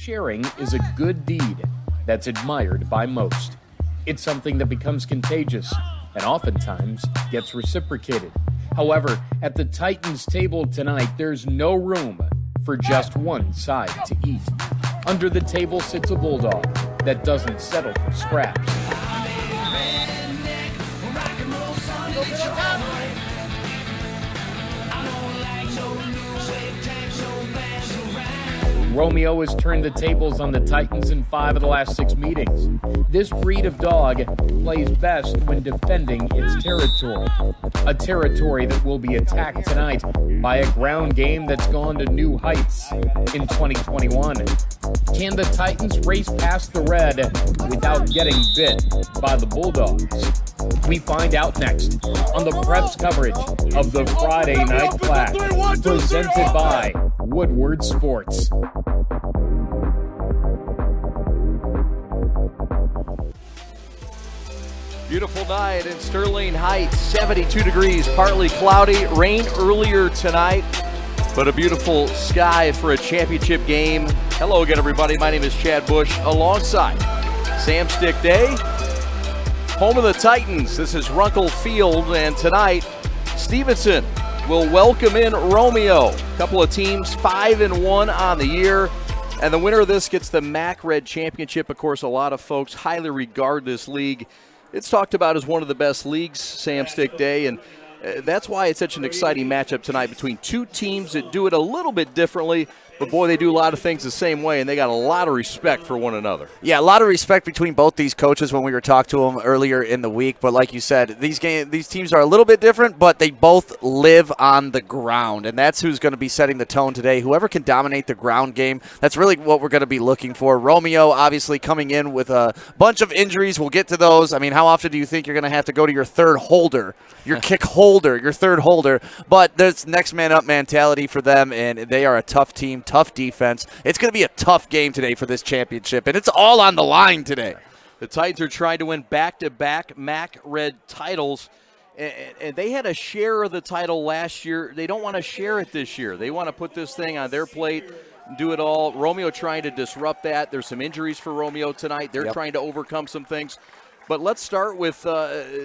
Sharing is a good deed that's admired by most. It's something that becomes contagious and oftentimes gets reciprocated. However, at the Titans table tonight, there's no room for just one side to eat. Under the table sits a bulldog that doesn't settle for scraps. Romeo has turned the tables on the Titans in 5 of the last 6 meetings. This breed of dog plays best when defending its territory. A territory that will be attacked tonight by a ground game that's gone to new heights in 2021. Can the Titans race past the red without getting bit by the Bulldogs? We find out next on the Preps coverage of the Friday Night Clash, presented by Woodward Sports. Beautiful night in Sterling Heights, 72 degrees, partly cloudy, rain earlier tonight, but a beautiful sky for a championship game. Hello again, everybody. My name is Chad Bush, alongside Sam Stick Day, home of the Titans. This is Runkle Field, and tonight, Stevenson will welcome in Romeo. A couple of teams 5-1 on the year, and the winner of this gets the MAC Red Championship. Of course, a lot of folks highly regard this league. It's talked about as one of the best leagues, Sam Stick Day, and that's why it's such an exciting matchup tonight between two teams that do it a little bit differently. But, boy, they do a lot of things the same way, and they got a lot of respect for one another. Yeah, a lot of respect between both these coaches when we were talking to them earlier in the week. But like you said, these teams are a little bit different, but they both live on the ground, and that's who's going to be setting the tone today. Whoever can dominate the ground game, that's really what we're going to be looking for. Romeo obviously coming in with a bunch of injuries. We'll get to those. I mean, how often do you think you're going to have to go to your third holder, your kick holder, your third holder? But there's next man up mentality for them, and they are a tough team. Tough defense. It's going to be a tough game today for this championship, and it's all on the line today. The Titans are trying to win back-to-back MAC Red titles, and they had a share of the title last year. They don't want to share it this year. They want to put this thing on their plate, do it all. Romeo trying to disrupt that. There's some injuries for Romeo tonight. They're trying to overcome some things. But let's start with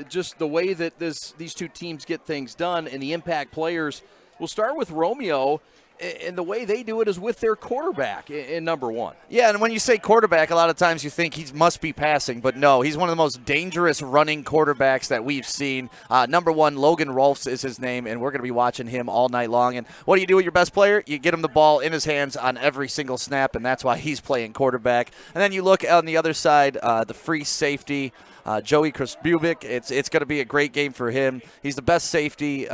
just the way that these two teams get things done and the impact players. We'll start with Romeo. And the way they do it is with their quarterback in number one. Yeah, and when you say quarterback, a lot of times you think he must be passing, but no, he's one of the most dangerous running quarterbacks that we've seen. Number one, Logan Rolfs is his name, and we're going to be watching him all night long. And what do you do with your best player? You get him the ball in his hands on every single snap, and that's why he's playing quarterback. And then you look on the other side, the free safety, Joey Krasbubic. It's going to be a great game for him. He's the best safety.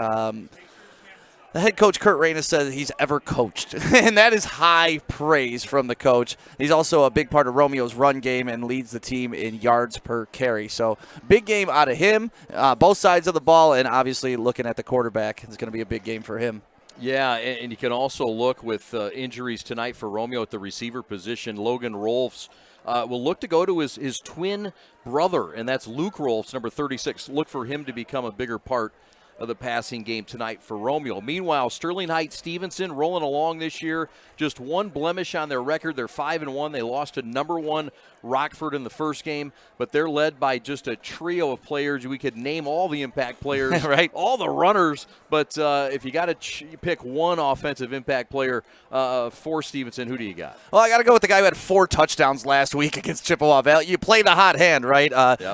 The head coach, Kurt Reinus, says he's ever coached, and that is high praise from the coach. He's also a big part of Romeo's run game and leads the team in yards per carry. So big game out of him, both sides of the ball, and obviously looking at the quarterback, it's going to be a big game for him. Yeah, and you can also look with injuries tonight for Romeo at the receiver position. Logan Rolfs will look to go to his twin brother, and that's Luke Rolfs, number 36. Look for him to become a bigger part of the passing game tonight for Romeo. Meanwhile, Sterling Heights Stevenson rolling along this year. Just one blemish on their record. They're 5-1. They lost to number one Rockford in the first game, but they're led by just a trio of players. We could name all the impact players, right? All the runners, but if you got to pick one offensive impact player for Stevenson, who do you got? Well, I got to go with the guy who had 4 touchdowns last week against Chippewa Valley. You play the hot hand, right?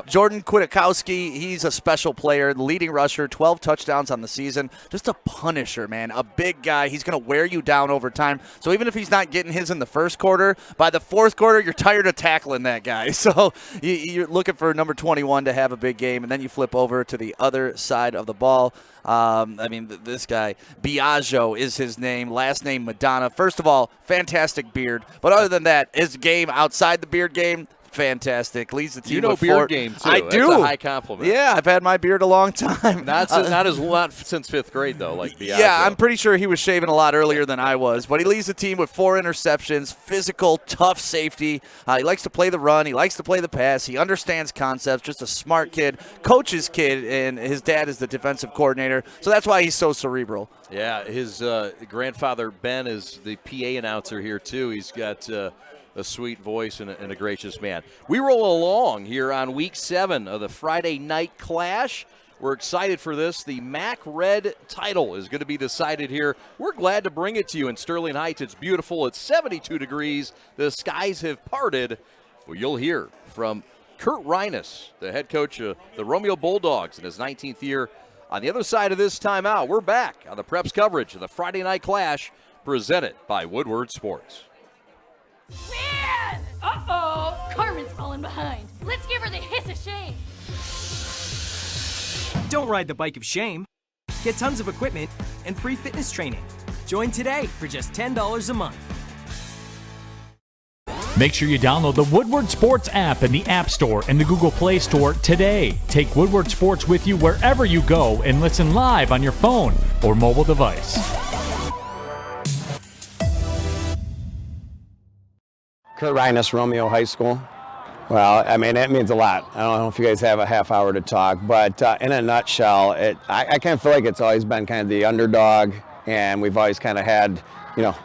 Jordan Kwiatkowski, he's a special player, the leading rusher, 12 touchdowns on the season. Just a punisher, man, a big guy. He's going to wear you down over time. So even if he's not getting his in the first quarter, by the fourth quarter, you're tired of tackling that guy. So you're looking for number 21 to have a big game, and then you flip over to the other side of the ball. This guy, Biagio is his name, last name Madonna. First of all, fantastic beard. But other than that, his game outside the beard game, fantastic. Leads the team. You know with beard game, too. I That's do. a high compliment. Yeah, I've had my beard a long time. Not since fifth grade, though, like Biagio. Yeah, I'm pretty sure he was shaving a lot earlier than I was. But he leads the team with 4 interceptions, physical, tough safety. He likes to play the run. He likes to play the pass. He understands concepts. Just a smart kid, coach's kid, and his dad is the defensive coordinator. So that's why he's so cerebral. Yeah, his grandfather, Ben, is the PA announcer here, too. He's got a sweet voice and a gracious man. We roll along here on Week 7 of the Friday Night Clash. We're excited for this. The MAC Red title is going to be decided here. We're glad to bring it to you in Sterling Heights. It's beautiful. It's 72 degrees. The skies have parted. Well, you'll hear from Kurt Reinus, the head coach of the Romeo Bulldogs in his 19th year. On the other side of this timeout, we're back on the Preps coverage of the Friday Night Clash presented by Woodward Sports. Man! Uh-oh! Carmen's falling behind. Let's give her the hiss of shame. Don't ride the bike of shame. Get tons of equipment and free fitness training. Join today for just $10 a month. Make sure you download the Woodward Sports app in the App Store and the Google Play Store today. Take Woodward Sports with you wherever you go and listen live on your phone or mobile device. Kurt Reinus, Romeo High School. Well, I mean, that means a lot. I don't know if you guys have a half hour to talk, but in a nutshell, I kind of feel like it's always been kind of the underdog, and we've always kind of had,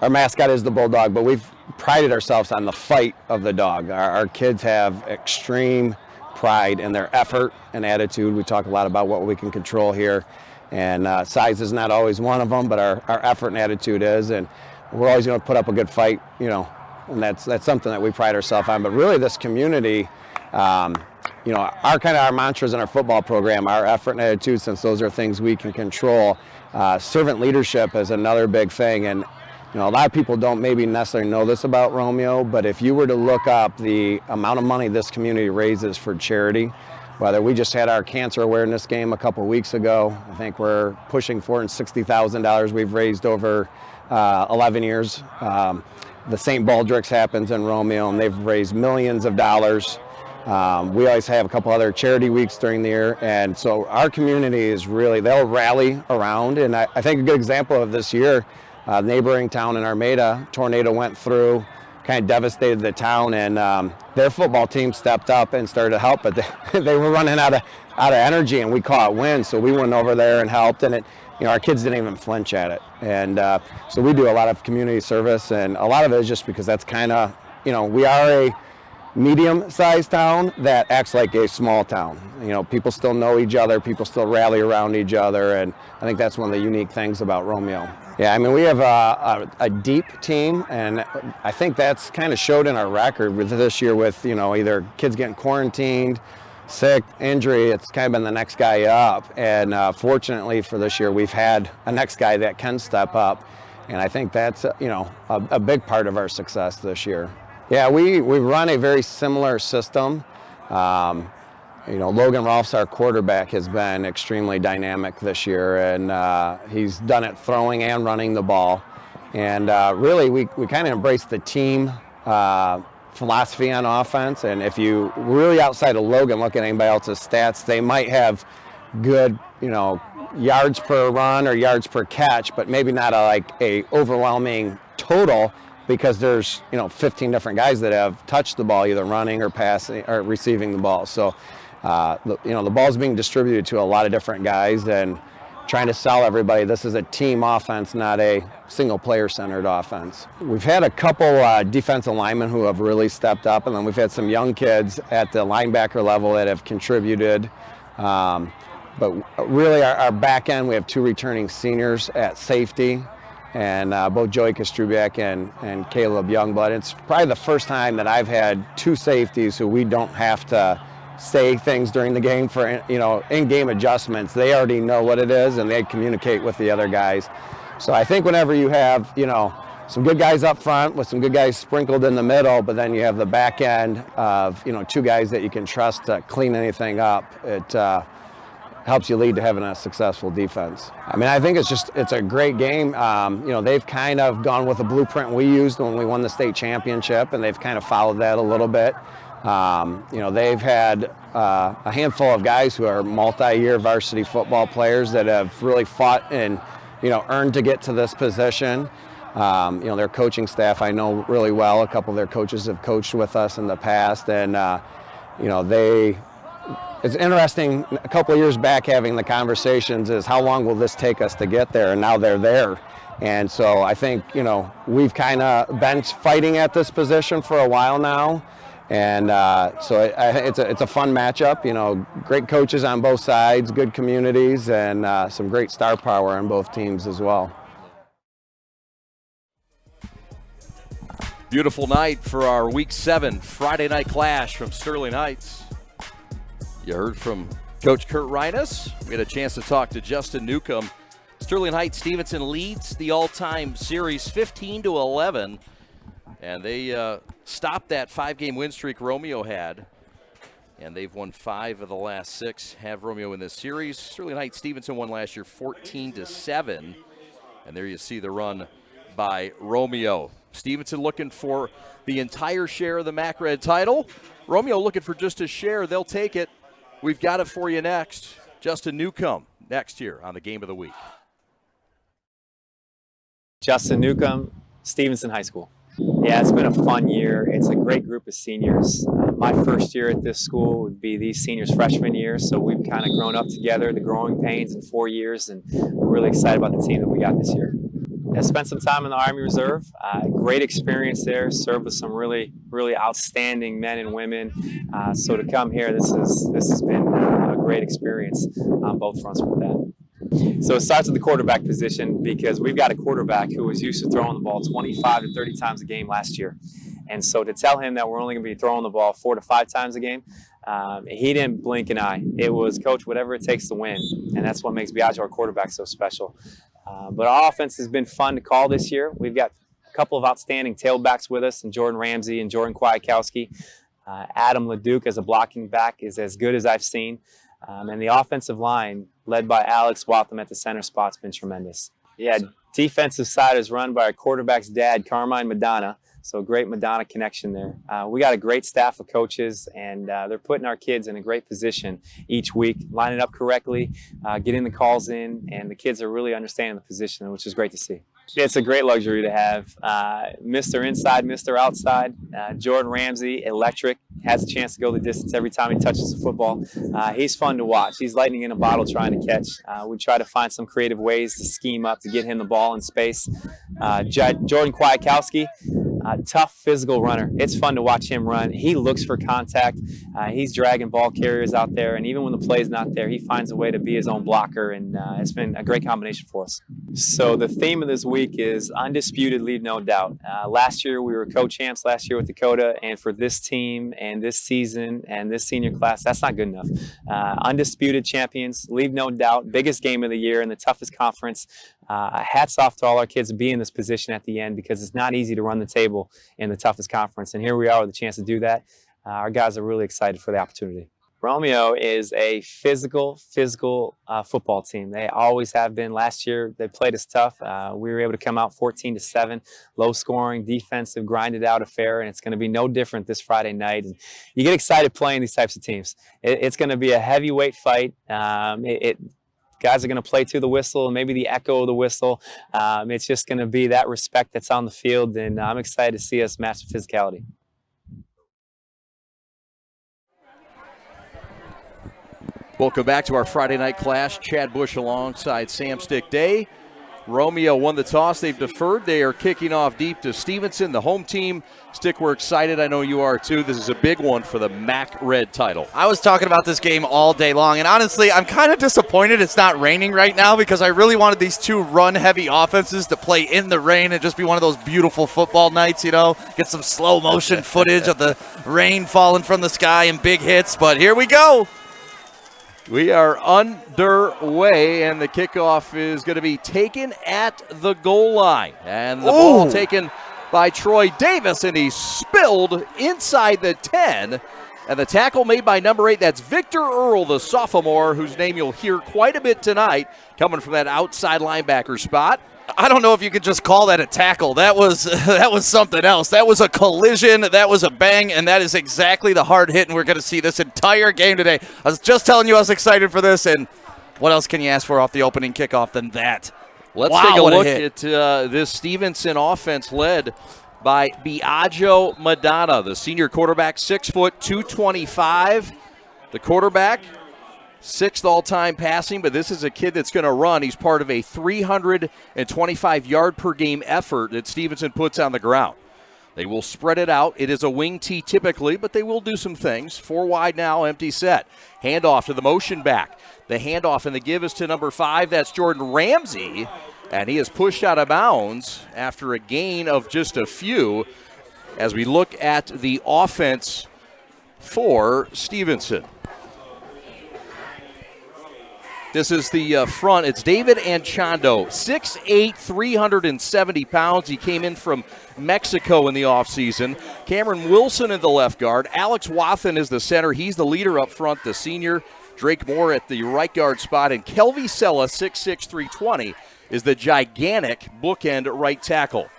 our mascot is the bulldog, but we've prided ourselves on the fight of the dog. Our kids have extreme pride in their effort and attitude. We talk a lot about what we can control here, and size is not always one of them, but our effort and attitude is, and we're always going to put up a good fight, and that's something that we pride ourselves on. But really, this community, our mantras in our football program, our effort and attitude, since those are things we can control. Servant leadership is another big thing, and a lot of people don't maybe necessarily know this about Romeo, but if you were to look up the amount of money this community raises for charity, whether we just had our cancer awareness game a couple weeks ago, I think we're pushing $460,000 we've raised over 11 years. The St. Baldrick's happens in Romeo, and they've raised millions of dollars. We always have a couple other charity weeks during the year, and so our community is really, they'll rally around. And I think a good example of this year, neighboring town in Armada, tornado went through, kind of devastated the town, and their football team stepped up and started to help, but they were running out of energy, and we caught wind, so we went over there and helped, and our kids didn't even flinch at it. And so we do a lot of community service, and a lot of it is just because that's kind of, we are a medium-sized town that acts like a small town. People still know each other, people still rally around each other, and I think that's one of the unique things about Romeo. Yeah, I mean, we have a deep team, and I think that's kind of showed in our record with this year with, either kids getting quarantined, sick, injury. It's kind of been the next guy up, and fortunately for this year, we've had a next guy that can step up, and I think that's, a big part of our success this year. Yeah, we run a very similar system. Logan Rolfs, our quarterback, has been extremely dynamic this year, and he's done it throwing and running the ball. And really, we kind of embrace the team philosophy on offense. And if you really outside of Logan look at anybody else's stats, they might have good, yards per run or yards per catch, but maybe not a overwhelming total, because there's 15 different guys that have touched the ball, either running or passing or receiving the ball. So the ball's being distributed to a lot of different guys, and trying to sell everybody this is a team offense, not a single player centered offense. We've had a couple defensive linemen who have really stepped up, and then we've had some young kids at the linebacker level that have contributed. But really our back end, we have 2 returning seniors at safety, and both Joey Kostrubiak and Caleb Youngblood. It's probably the first time that I've had 2 safeties who we don't have to say things during the game for in-game adjustments. They already know what it is, and they communicate with the other guys. So I think whenever you have some good guys up front with some good guys sprinkled in the middle, but then you have the back end of 2 guys that you can trust to clean anything up, it helps you lead to having a successful defense. I mean, I think it's a great game. They've kind of gone with the blueprint we used when we won the state championship, and they've kind of followed that a little bit. They've had a handful of guys who are multi-year varsity football players that have really fought and, earned to get to this position. Their coaching staff I know really well. A couple of their coaches have coached with us in the past, and, they it's interesting, a couple of years back having the conversations is how long will this take us to get there, and now they're there. And so I think, we've kind of been fighting at this position for a while now. And so it's a fun matchup, great coaches on both sides, good communities, and some great star power on both teams as well. Beautiful night for our Week 7 Friday night clash from Sterling Heights. You heard from Coach Kurt Reinus. We had a chance to talk to Justin Newcomb. Sterling Heights Stevenson leads the all-time series 15-11, and they stopped that 5-game win streak Romeo had, and they've won 5 of the last 6. Have Romeo in this series. Sterling Heights Stevenson won last year 14-7, and there you see the run by Romeo. Stevenson looking for the entire share of the MAC Red title. Romeo looking for just a share. They'll take it. We've got it for you next. Justin Newcomb next year on the Game of the Week. Justin Newcomb, Stevenson High School. Yeah, it's been a fun year. It's a great group of seniors. My first year at this school would be these seniors' freshman year, so we've kind of grown up together, the growing pains in 4 years, and we're really excited about the team that we got this year. I spent some time in the Army Reserve. Great experience there. Served with some really, really outstanding men and women. So to come here, this has been a great experience on both fronts with that. So it starts at the quarterback position because we've got a quarterback who was used to throwing the ball 25 to 30 times a game last year. And so to tell him that we're only going to be throwing the ball 4 to 5 times a game, he didn't blink an eye. It was, Coach, whatever it takes to win. And that's what makes Biagio, our quarterback, so special. But our offense has been fun to call this year. We've got a couple of outstanding tailbacks with us, and Jordan Ramsey and Jordan Kwiatkowski. Adam LeDuc as a blocking back is as good as I've seen. And the offensive line, led by Alex Waltham at the center spot, has been tremendous. Yeah, defensive side is run by our quarterback's dad, Carmine Madonna. So great Madonna connection there. We got a great staff of coaches, and they're putting our kids in a great position each week, lining up correctly, getting the calls in, and the kids are really understanding the position, which is great to see. It's a great luxury to have Mr. Inside, Mr. Outside. Jordan Ramsey, electric, has a chance to go the distance every time he touches the football. He's fun to watch. He's lightning in a bottle trying to catch. We try to find some creative ways to scheme up to get him the ball in space. Jordan Kwiatkowski, tough physical runner. It's fun to watch him run. He looks for contact. He's dragging ball carriers out there, and even when the play's not there, he finds a way to be his own blocker, and it's been a great combination for us. So the theme of this week is undisputed, leave no doubt. Last year we were co-champs last year with Dakota, and for this team and this season and this senior class, that's not good enough. Undisputed champions, leave no doubt, biggest game of the year in the toughest conference. Hats off to all our kids to be in this position at the end, because it's not easy to run the table in the toughest conference, and here we are with a chance to do that. Our guys are really excited for the opportunity. Romeo is a physical football team. They always have been. Last year they played us tough. We were able to come out 14-7, low scoring, defensive, grinded out affair, and it's going to be no different this Friday night. And you get excited playing these types of teams. It's going to be a heavyweight fight. Guys are going to play to the whistle and maybe the echo of the whistle. It's just going to be that respect that's on the field, and I'm excited to see us match the physicality. Welcome back to our Friday night clash. Chad Bush alongside Sam Stick Day. Romeo won the toss. They've deferred. They are kicking off deep to Stevenson, the home team. Stick, we're excited. I know you are too. This is a big one for the MAC Red title. I was talking about this game all day long, and honestly, I'm kind of disappointed it's not raining right now, because I really wanted these two run-heavy offenses to play in the rain and just be one of those beautiful football nights, get some slow-motion footage of the rain falling from the sky and big hits, but here we go. We are underway, and the kickoff is going to be taken at the goal line. And the ball taken by Troy Davis, and he spilled inside the 10. And the tackle made by number 8, that's Victor Earl, the sophomore, whose name you'll hear quite a bit tonight, coming from that outside linebacker spot. I don't know if you could just call that a tackle. That was something else. That was a collision. That was a bang, and that is exactly the hard hit, and we're going to see this entire game today. I was just telling you I was excited for this, and what else can you ask for off the opening kickoff than that? Let's take a look at this Stevenson offense led by Biagio Madonna, the senior quarterback, 6 foot, 225. The quarterback, 6th all-time passing, but this is a kid that's going to run. He's part of a 325-yard-per-game effort that Stevenson puts on the ground. They will spread it out. It is a wing tee typically, but they will do some things. 4 wide now, empty set. Handoff to the motion back. The handoff and the give is to number 5. That's Jordan Ramsey, and he is pushed out of bounds after a gain of just a few as we look at the offense for Stevenson. This is the front. It's David Anchondo, 6'8", 370 pounds. He came in from Mexico in the offseason. Cameron Wilson in the left guard. Alex Wathen is the center. He's the leader up front, the senior. Drake Moore at the right guard spot. And Kelvy Sella, 6'6", 320, is the gigantic bookend right tackle.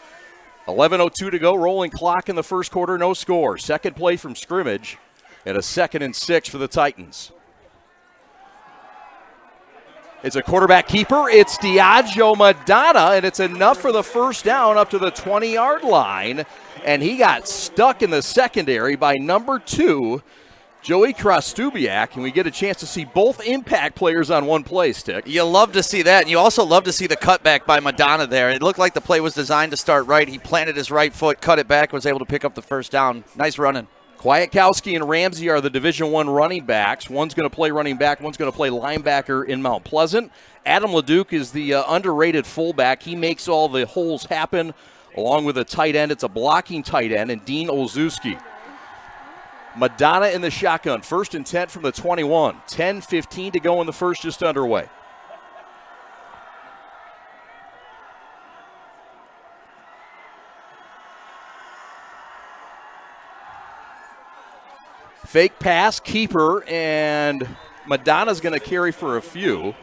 11:02 to go. Rolling clock in the first quarter. No score. Second play from scrimmage. And a 2nd and 6 for the Titans. It's a quarterback keeper. It's Diageo Madonna, and it's enough for the first down up to the 20-yard line. And he got stuck in the secondary by number 2, Joey Krastubiak, and we get a chance to see both impact players on one play, Stick. You love to see that, and you also love to see the cutback by Madonna there. It looked like the play was designed to start right. He planted his right foot, cut it back, was able to pick up the first down. Nice running. Kwiatkowski and Ramsey are the Division I running backs. One's going to play running back, one's going to play linebacker in Mount Pleasant. Adam LeDuc is the underrated fullback. He makes all the holes happen, along with a tight end. It's a blocking tight end, and Dean Olszewski. Madonna in the shotgun. 1st and 10 from the 21. 10:15 to go in the first, just underway. Fake pass, keeper, and Madonna's going to carry for a few.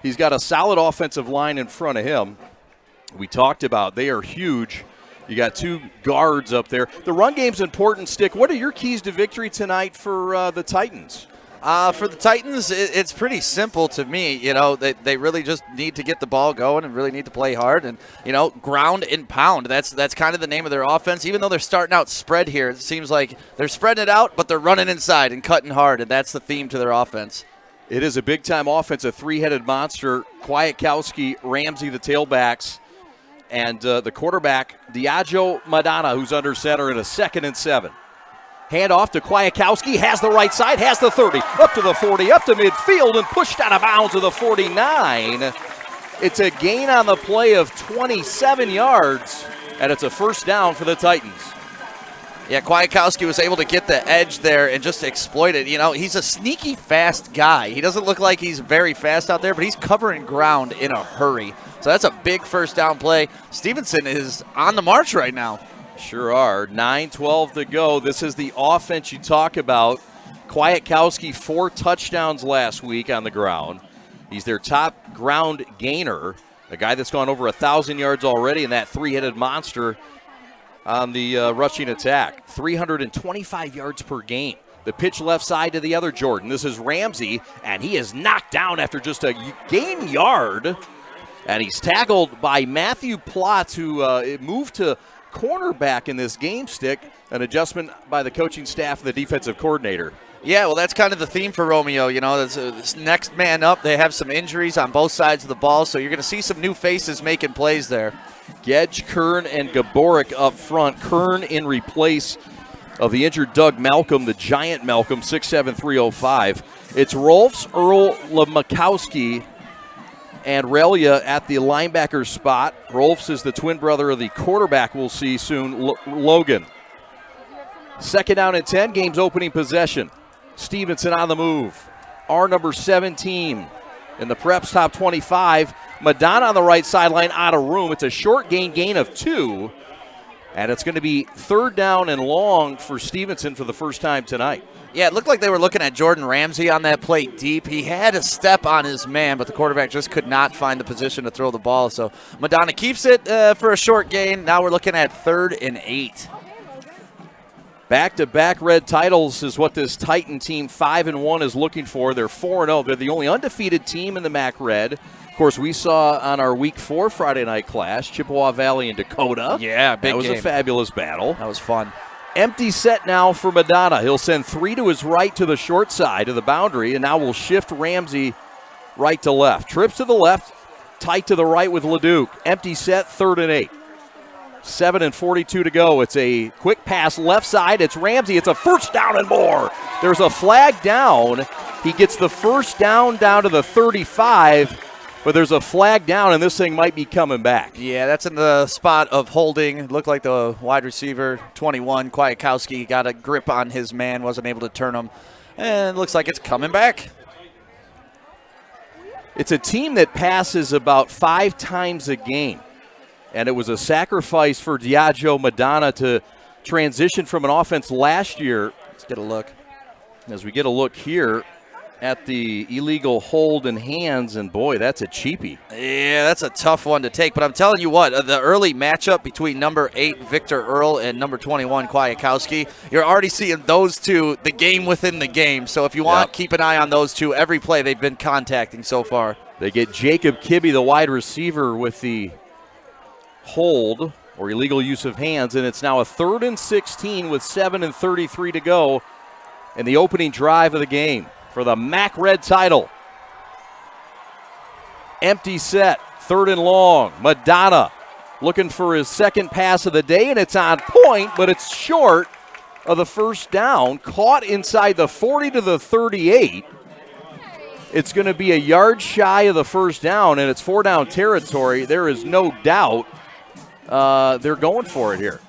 He's got a solid offensive line in front of him. We talked about they are huge. You got 2 guards up there. The run game's important, Stick. What are your keys to victory tonight for the Titans? For the Titans, it's pretty simple to me. You know, they really just need to get the ball going and really need to play hard and, ground and pound. That's kind of the name of their offense. Even though they're starting out spread here, it seems like they're spreading it out, but they're running inside and cutting hard, and that's the theme to their offense. It is a big-time offense, a 3-headed monster. Kwiatkowski, Ramsey, the tailbacks, and the quarterback, Diageo Madonna, who's under center in a 2nd and 7. Hand off to Kwiatkowski, has the right side, has the 30, up to the 40, up to midfield, and pushed out of bounds to the 49. It's a gain on the play of 27 yards, and it's a first down for the Titans. Yeah, Kwiatkowski was able to get the edge there and just exploit it. He's a sneaky fast guy. He doesn't look like he's very fast out there, but he's covering ground in a hurry. So that's a big first down play. Stevenson is on the march right now. Sure are. 9:12 to go. This is the offense you talk about. Kwiatkowski, 4 touchdowns last week on the ground. He's their top ground gainer, a guy that's gone over 1,000 yards already, and that 3-headed monster on the rushing attack. 325 yards per game. The pitch left side to the other Jordan. This is Ramsey, and he is knocked down after just a gain yard. And he's tackled by Matthew Plotz, who moved to cornerback in this game, Stick. An adjustment by the coaching staff and the defensive coordinator. Yeah, well, that's kind of the theme for Romeo. This next man up, they have some injuries on both sides of the ball, so you're going to see some new faces making plays there. Gedge, Kern, and Gaborik up front. Kern in replace of the injured Doug Malcolm, the giant Malcolm, 6'7", 305. It's Rolfs, Earl Lemakowski, and Relia at the linebacker spot. Rolfs is the twin brother of the quarterback we'll see soon, Logan. 2nd down and 10, game's opening possession. Stevenson on the move. Our number 17 in the Preps top 25. Madonna on the right sideline, out of room. It's a short gain of 2. And it's going to be 3rd down and long for Stevenson for the first time tonight. Yeah, it looked like they were looking at Jordan Ramsey on that play deep. He had a step on his man, but the quarterback just could not find the position to throw the ball. So Madonna keeps it for a short gain. Now we're looking at 3rd and 8. Back-to-back red titles is what this Titan team 5-1 is looking for. They're 4-0. They're the only undefeated team in the MAC Red. Of course, we saw on our Week 4 Friday night clash, Chippewa Valley and Dakota. Yeah, big That was game. a fabulous battle. That was fun. Empty set now for Madonna. He'll send 3 to his right to the short side of the boundary, and now we'll shift Ramsey right to left. Trips to the left, tight to the right with LeDuc. Empty set, 3rd and 8. 7:42 to go. It's a quick pass left side. It's Ramsey. It's a first down and more. There's a flag down. He gets the first down to the 35. But there's a flag down, and this thing might be coming back. Yeah, that's in the spot of holding. It looked like the wide receiver, 21, Kwiatkowski, got a grip on his man, wasn't able to turn him. And it looks like it's coming back. It's a team that passes about 5 times a game. And it was a sacrifice for Diageo Madonna to transition from an offense last year. Let's get a look. As we get a look here at the illegal hold in hands, and boy, that's a cheapie. Yeah, that's a tough one to take. But I'm telling you what, the early matchup between number 8, Victor Earl, and number 21, Kwiatkowski, you're already seeing those two, the game within the game. So if you want, keep an eye on those two. Every play they've been contacting so far. They get Jacob Kibbe, the wide receiver, with the hold or illegal use of hands, and it's now a 3rd and 16 with 7:33 to go in the opening drive of the game for the MAC Red title. Empty set, 3rd and long. Madonna looking for his second pass of the day, and it's on point, but it's short of the first down. Caught inside the 40 to the 38. It's going to be a yard shy of the first down, and it's 4-down territory. There is no doubt they're going for it here.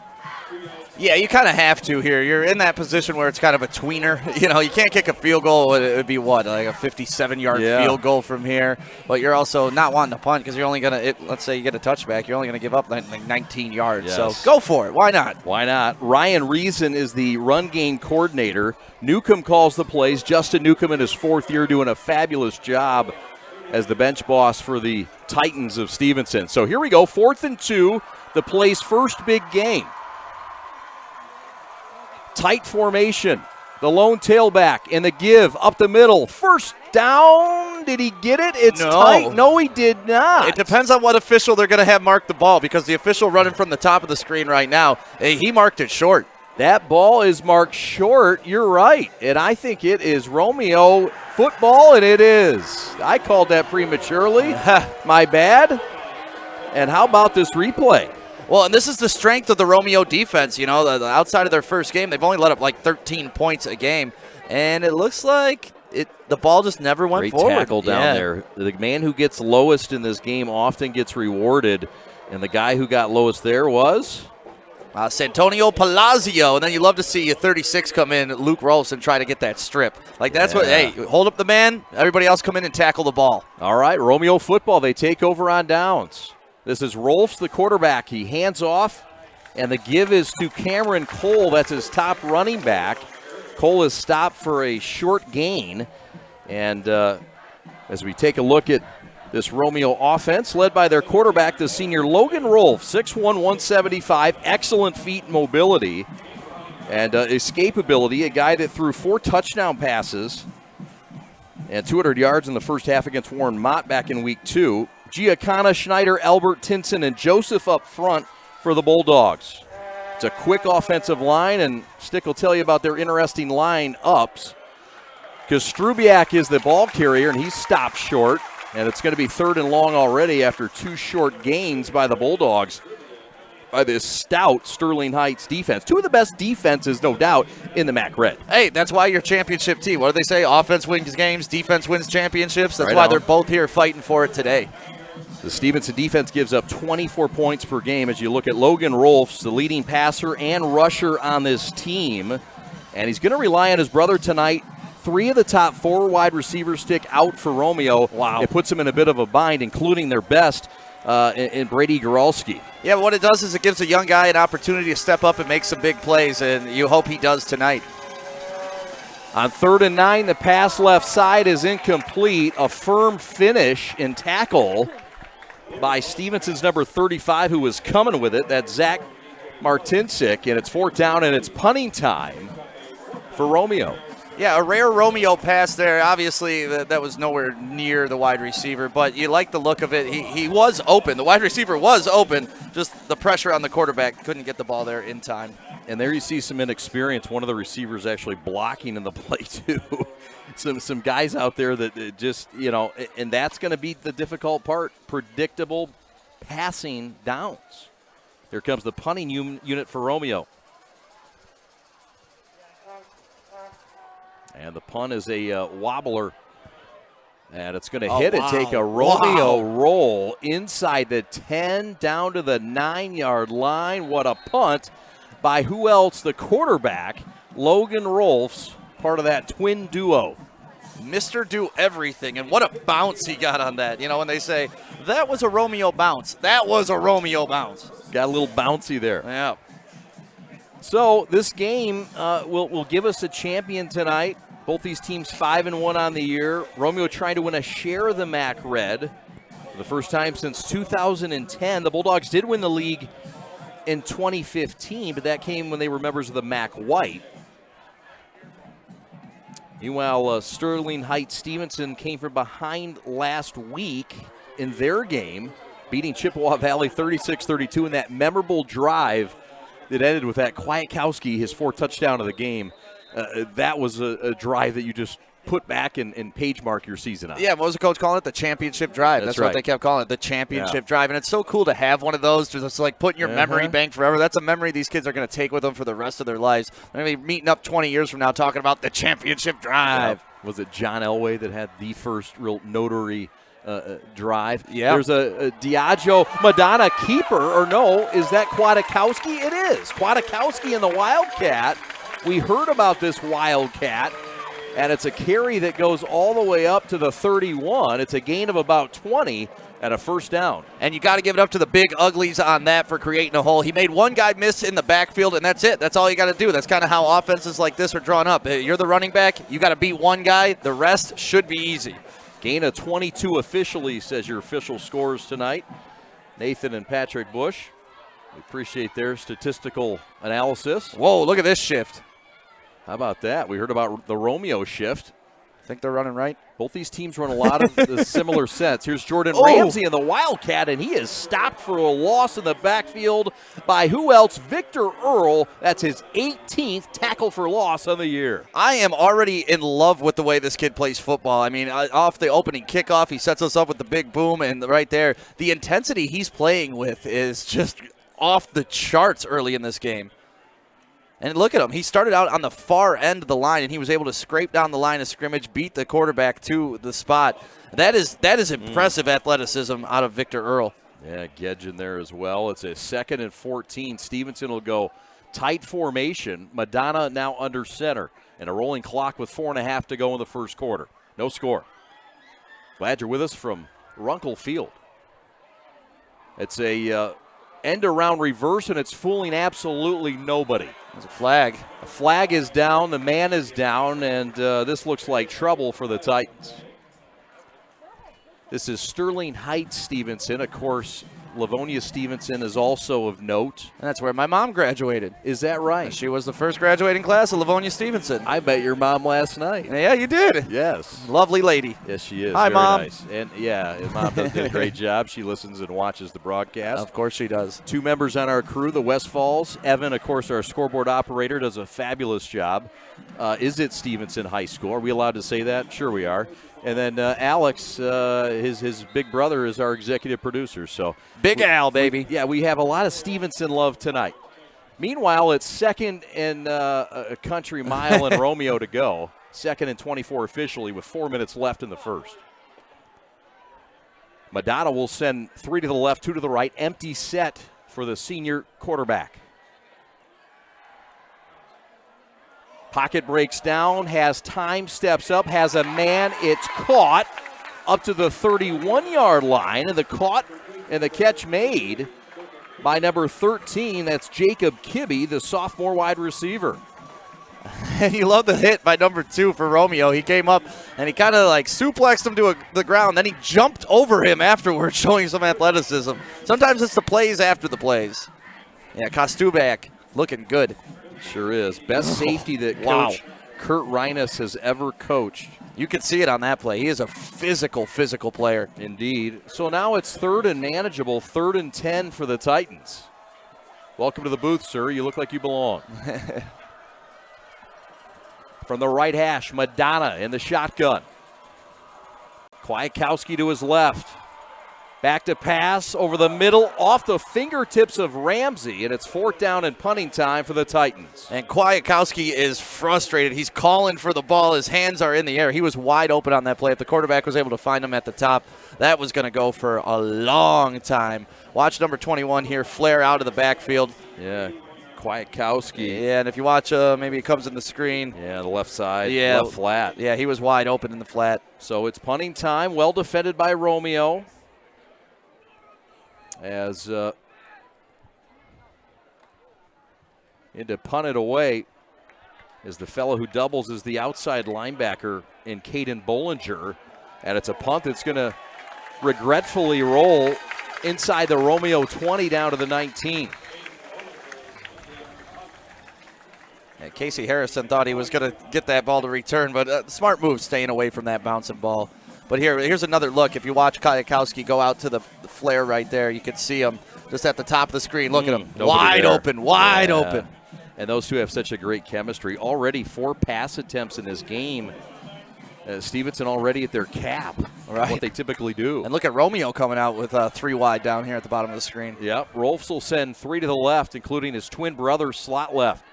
Yeah, you kind of have to here. You're in that position where it's kind of a tweener. You know, you can't kick a field goal. It would be what, like a 57-yard field goal from here. But you're also not wanting to punt because you're only going to, let's say you get a touchback, you're only going to give up like 19 yards. Yes. So go for it. Why not? Why not? Ryan Reason is the run game coordinator. Newcomb calls the plays. Justin Newcomb in his 4th year doing a fabulous job as the bench boss for the Titans of Stevenson. So here we go, 4th and 2, the play's first big game. Tight formation, the lone tailback, and the give up the middle. First down. Did he get it? It's tight. No, he did not. It depends on what official they're going to have mark the ball because the official running from the top of the screen right now, he marked it short. That ball is marked short. You're right. And I think it is Romeo football, and it is. I called that prematurely. My bad. And how about this replay? Well, and this is the strength of the Romeo defense. You know, the outside of their first game, they've only let up like 13 points a game. And it looks like the ball just never went forward. Great tackle down there. The man who gets lowest in this game often gets rewarded. And the guy who got lowest there was? Santonio Palazzo. And then you love to see a 36 come in, Luke Rolfs, and try to get that strip. Like, that's what, hey, hold up the man. Everybody else come in and tackle the ball. All right, Romeo football. They take over on downs. This is Rolfs, the quarterback. He hands off, and the give is to Cameron Cole. That's his top running back. Cole is stopped for a short gain. And as we take a look at this Romeo offense, led by their quarterback, the senior Logan Rolfs, 6'1", 175, excellent feet mobility and escapability, a guy that threw 4 touchdown passes and 200 yards in the first half against Warren Mott back in week 2. Giacana, Schneider, Albert, Tinson, and Joseph up front for the Bulldogs. It's a quick offensive line, and Stick will tell you about their interesting line ups because Strubiak is the ball carrier, and he's stopped short, and it's going to be 3rd and long already after 2 short gains by the Bulldogs by this stout Sterling Heights defense. 2 of the best defenses, no doubt, in the MAC Red. Hey, that's why you're a championship team. What do they say? Offense wins games, defense wins championships. That's why they're both here fighting for it today. The Stevenson defense gives up 24 points per game as you look at Logan Rolfs, the leading passer and rusher on this team. And he's going to rely on his brother tonight. 3 of the top 4 wide receivers stick out for Romeo. Wow. It puts them in a bit of a bind, including their best in Brady Goralski. Yeah, but what it does is it gives a young guy an opportunity to step up and make some big plays, and you hope he does tonight. On 3rd and 9, the pass left side is incomplete. A firm finish and tackle by Stevenson's number 35, who was coming with it. That's Zach Martinsik, and it's 4th down, and it's punting time for Romeo. Yeah, a rare Romeo pass there. Obviously, that was nowhere near the wide receiver, but you like the look of it. He was open. The wide receiver was open. Just the pressure on the quarterback. Couldn't get the ball there in time. And there you see some inexperience. One of the receivers actually blocking in the play, too. some guys out there that just, and that's going to be the difficult part. Predictable passing downs. Here comes the punting unit for Romeo. And the punt is a wobbler. And it's going to hit and take a Romeo roll inside the 10 down to the 9-yard line. What a punt by who else? The quarterback, Logan Rolfs, part of that twin duo. Mr. Do Everything, and what a bounce he got on that. When they say, that was a Romeo bounce. That was a Romeo bounce. Got a little bouncy there. Yeah. So this game will give us a champion tonight. Both these teams 5-1 on the year. Romeo trying to win a share of the MAC Red for the first time since 2010. The Bulldogs did win the league in 2015, but that came when they were members of the MAC White. Meanwhile, Sterling Heights Stevenson came from behind last week in their game, beating Chippewa Valley 36-32 in that memorable drive that ended with that Kwiatkowski, his 4th touchdown of the game. That was a drive that you just put back and page mark your season on. Yeah, what was the coach calling it? The championship drive. That's right. What they kept calling it, the championship drive. And it's so cool to have one of those, just like putting your memory bank forever. That's a memory these kids are going to take with them for the rest of their lives. They're going to be meeting up 20 years from now talking about the championship drive. Yeah. Was it John Elway that had the first real notary drive? Yeah. There's a Diageo Madonna keeper, or no, is that Kwiatkowski? It is. Kwiatkowski and the Wildcat. We heard about this Wildcat, and it's a carry that goes all the way up to the 31. It's a gain of about 20 and a first down. And you got to give it up to the big uglies on that for creating a hole. He made one guy miss in the backfield, and that's it. That's all you got to do. That's kind of how offenses like this are drawn up. You're the running back. You got to beat one guy. The rest should be easy. Gain of 22 officially, says your official scores tonight. Nathan and Patrick Bush. We appreciate their statistical analysis. Whoa, look at this shift. How about that? We heard about the Romeo shift. I think they're running right. Both these teams run a lot of the similar sets. Here's Jordan Ramsey and the Wildcat, and he is stopped for a loss in the backfield by who else? Victor Earl. That's his 18th tackle for loss on the year. I am already in love with the way this kid plays football. I mean, off the opening kickoff, he sets us up with the big boom, and right there, the intensity he's playing with is just off the charts early in this game. And look at him. He started out on the far end of the line, and he was able to scrape down the line of scrimmage, beat the quarterback to the spot. That is impressive athleticism out of Victor Earl. Yeah, Gedge in there as well. It's a 2nd and 14. Stevenson will go tight formation. Madonna now under center. And a rolling clock with 4.5 to go in the first quarter. No score. Glad you're with us from Runkle Field. It's a end-around reverse, and it's fooling absolutely nobody. There's a flag. The flag is down, the man is down, and this looks like trouble for the Titans. This is Sterling Heights Stevenson. Of course, Livonia Stevenson is also of note. And that's where my mom graduated. Is that right? She was the first graduating class of Livonia Stevenson. I met your mom last night. Yeah, you did. Yes. Lovely lady. Yes, she is. Hi, Very Mom. Nice. And yeah, Mom did a great job. She listens and watches the broadcast. Of course she does. 2 members on our crew, the Westfalls. Evan, of course, our scoreboard operator, does a fabulous job. Is it Stevenson High School? Are we allowed to say that? Sure we are. And then Alex, his big brother, is our executive producer. So Big Al, baby. We have a lot of Stevenson love tonight. Meanwhile, it's 2nd and a country mile and Romeo to go. 2nd and 24 officially with 4 minutes left in the first. Madonna will send 3 to the left, 2 to the right. Empty set for the senior quarterback. Pocket breaks down, has time, steps up, has a man. It's caught up to the 31-yard line, and the catch made by number 13. That's Jacob Kibbe, the sophomore wide receiver. And you love the hit by number 2 for Romeo. He came up and he kind of like suplexed him to the ground. Then he jumped over him afterwards, showing some athleticism. Sometimes it's the plays after the plays. Yeah, Kostubak looking good. Sure is. Best safety that Wow. Coach Kurt Reinus has ever coached. You can see it on that play. He is a physical player. Indeed. So now it's 3rd and manageable, 3rd and 10 for the Titans. Welcome to the booth, sir. You look like you belong. From the right hash, Madonna in the shotgun. Kwiatkowski to his left. Back to pass over the middle, off the fingertips of Ramsey, and it's 4th down and punting time for the Titans. And Kwiatkowski is frustrated. He's calling for the ball. His hands are in the air. He was wide open on that play. If the quarterback was able to find him at the top, that was going to go for a long time. Watch number 21 here flare out of the backfield. Yeah, Kwiatkowski. Yeah, and if you watch, maybe it comes in the screen. Yeah, the left side, yeah, left flat. Yeah, he was wide open in the flat. So it's punting time, well defended by Romeo. As in to punt it away is the fellow who doubles as the outside linebacker in Caden Bollinger. And it's a punt that's going to regretfully roll inside the Romeo 20 down to the 19. And Casey Harrison thought he was going to get that ball to return, but smart move staying away from that bouncing ball. But here's another look. If you watch Kwiatkowski go out to the flare right there, you can see him just at the top of the screen. Look at him. Wide open. And those two have such a great chemistry. Already 4 pass attempts in this game. Stevenson already at their cap. Right. What they typically do. And look at Romeo coming out with 3 wide down here at the bottom of the screen. Yep. Rolfs will send 3 to the left, including his twin brother slot left.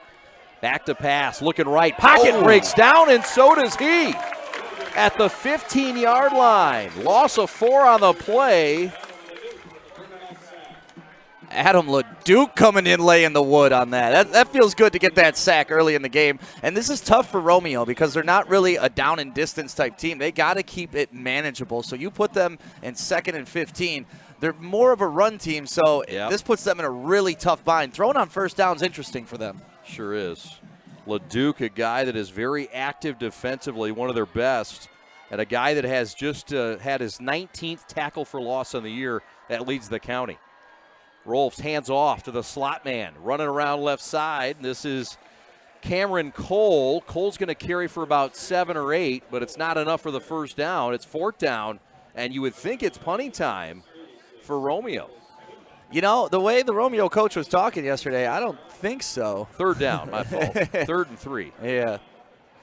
Back to pass. Looking right. Pocket breaks down, and so does he. At the 15-yard line. Loss of 4 on the play. Adam LeDuc coming in laying the wood on that. That feels good to get that sack early in the game. And this is tough for Romeo because they're not really a down and distance type team. They got to keep it manageable. So you put them in 2nd and 15. They're more of a run team, so this puts them in a really tough bind. Throwing on 1st down is interesting for them. Sure is. LeDuc, a guy that is very active defensively, one of their best, and a guy that has just had his 19th tackle for loss on the year that leads the county. Rolfs hands off to the slot man, running around left side. This is Cameron Cole. Cole's going to carry for about 7 or 8, but it's not enough for the 1st down. It's 4th down, and you would think it's punting time for Romeo. You know, the way the Romeo coach was talking yesterday, I don't think so. 3rd down, my fault. 3rd and 3. Yeah.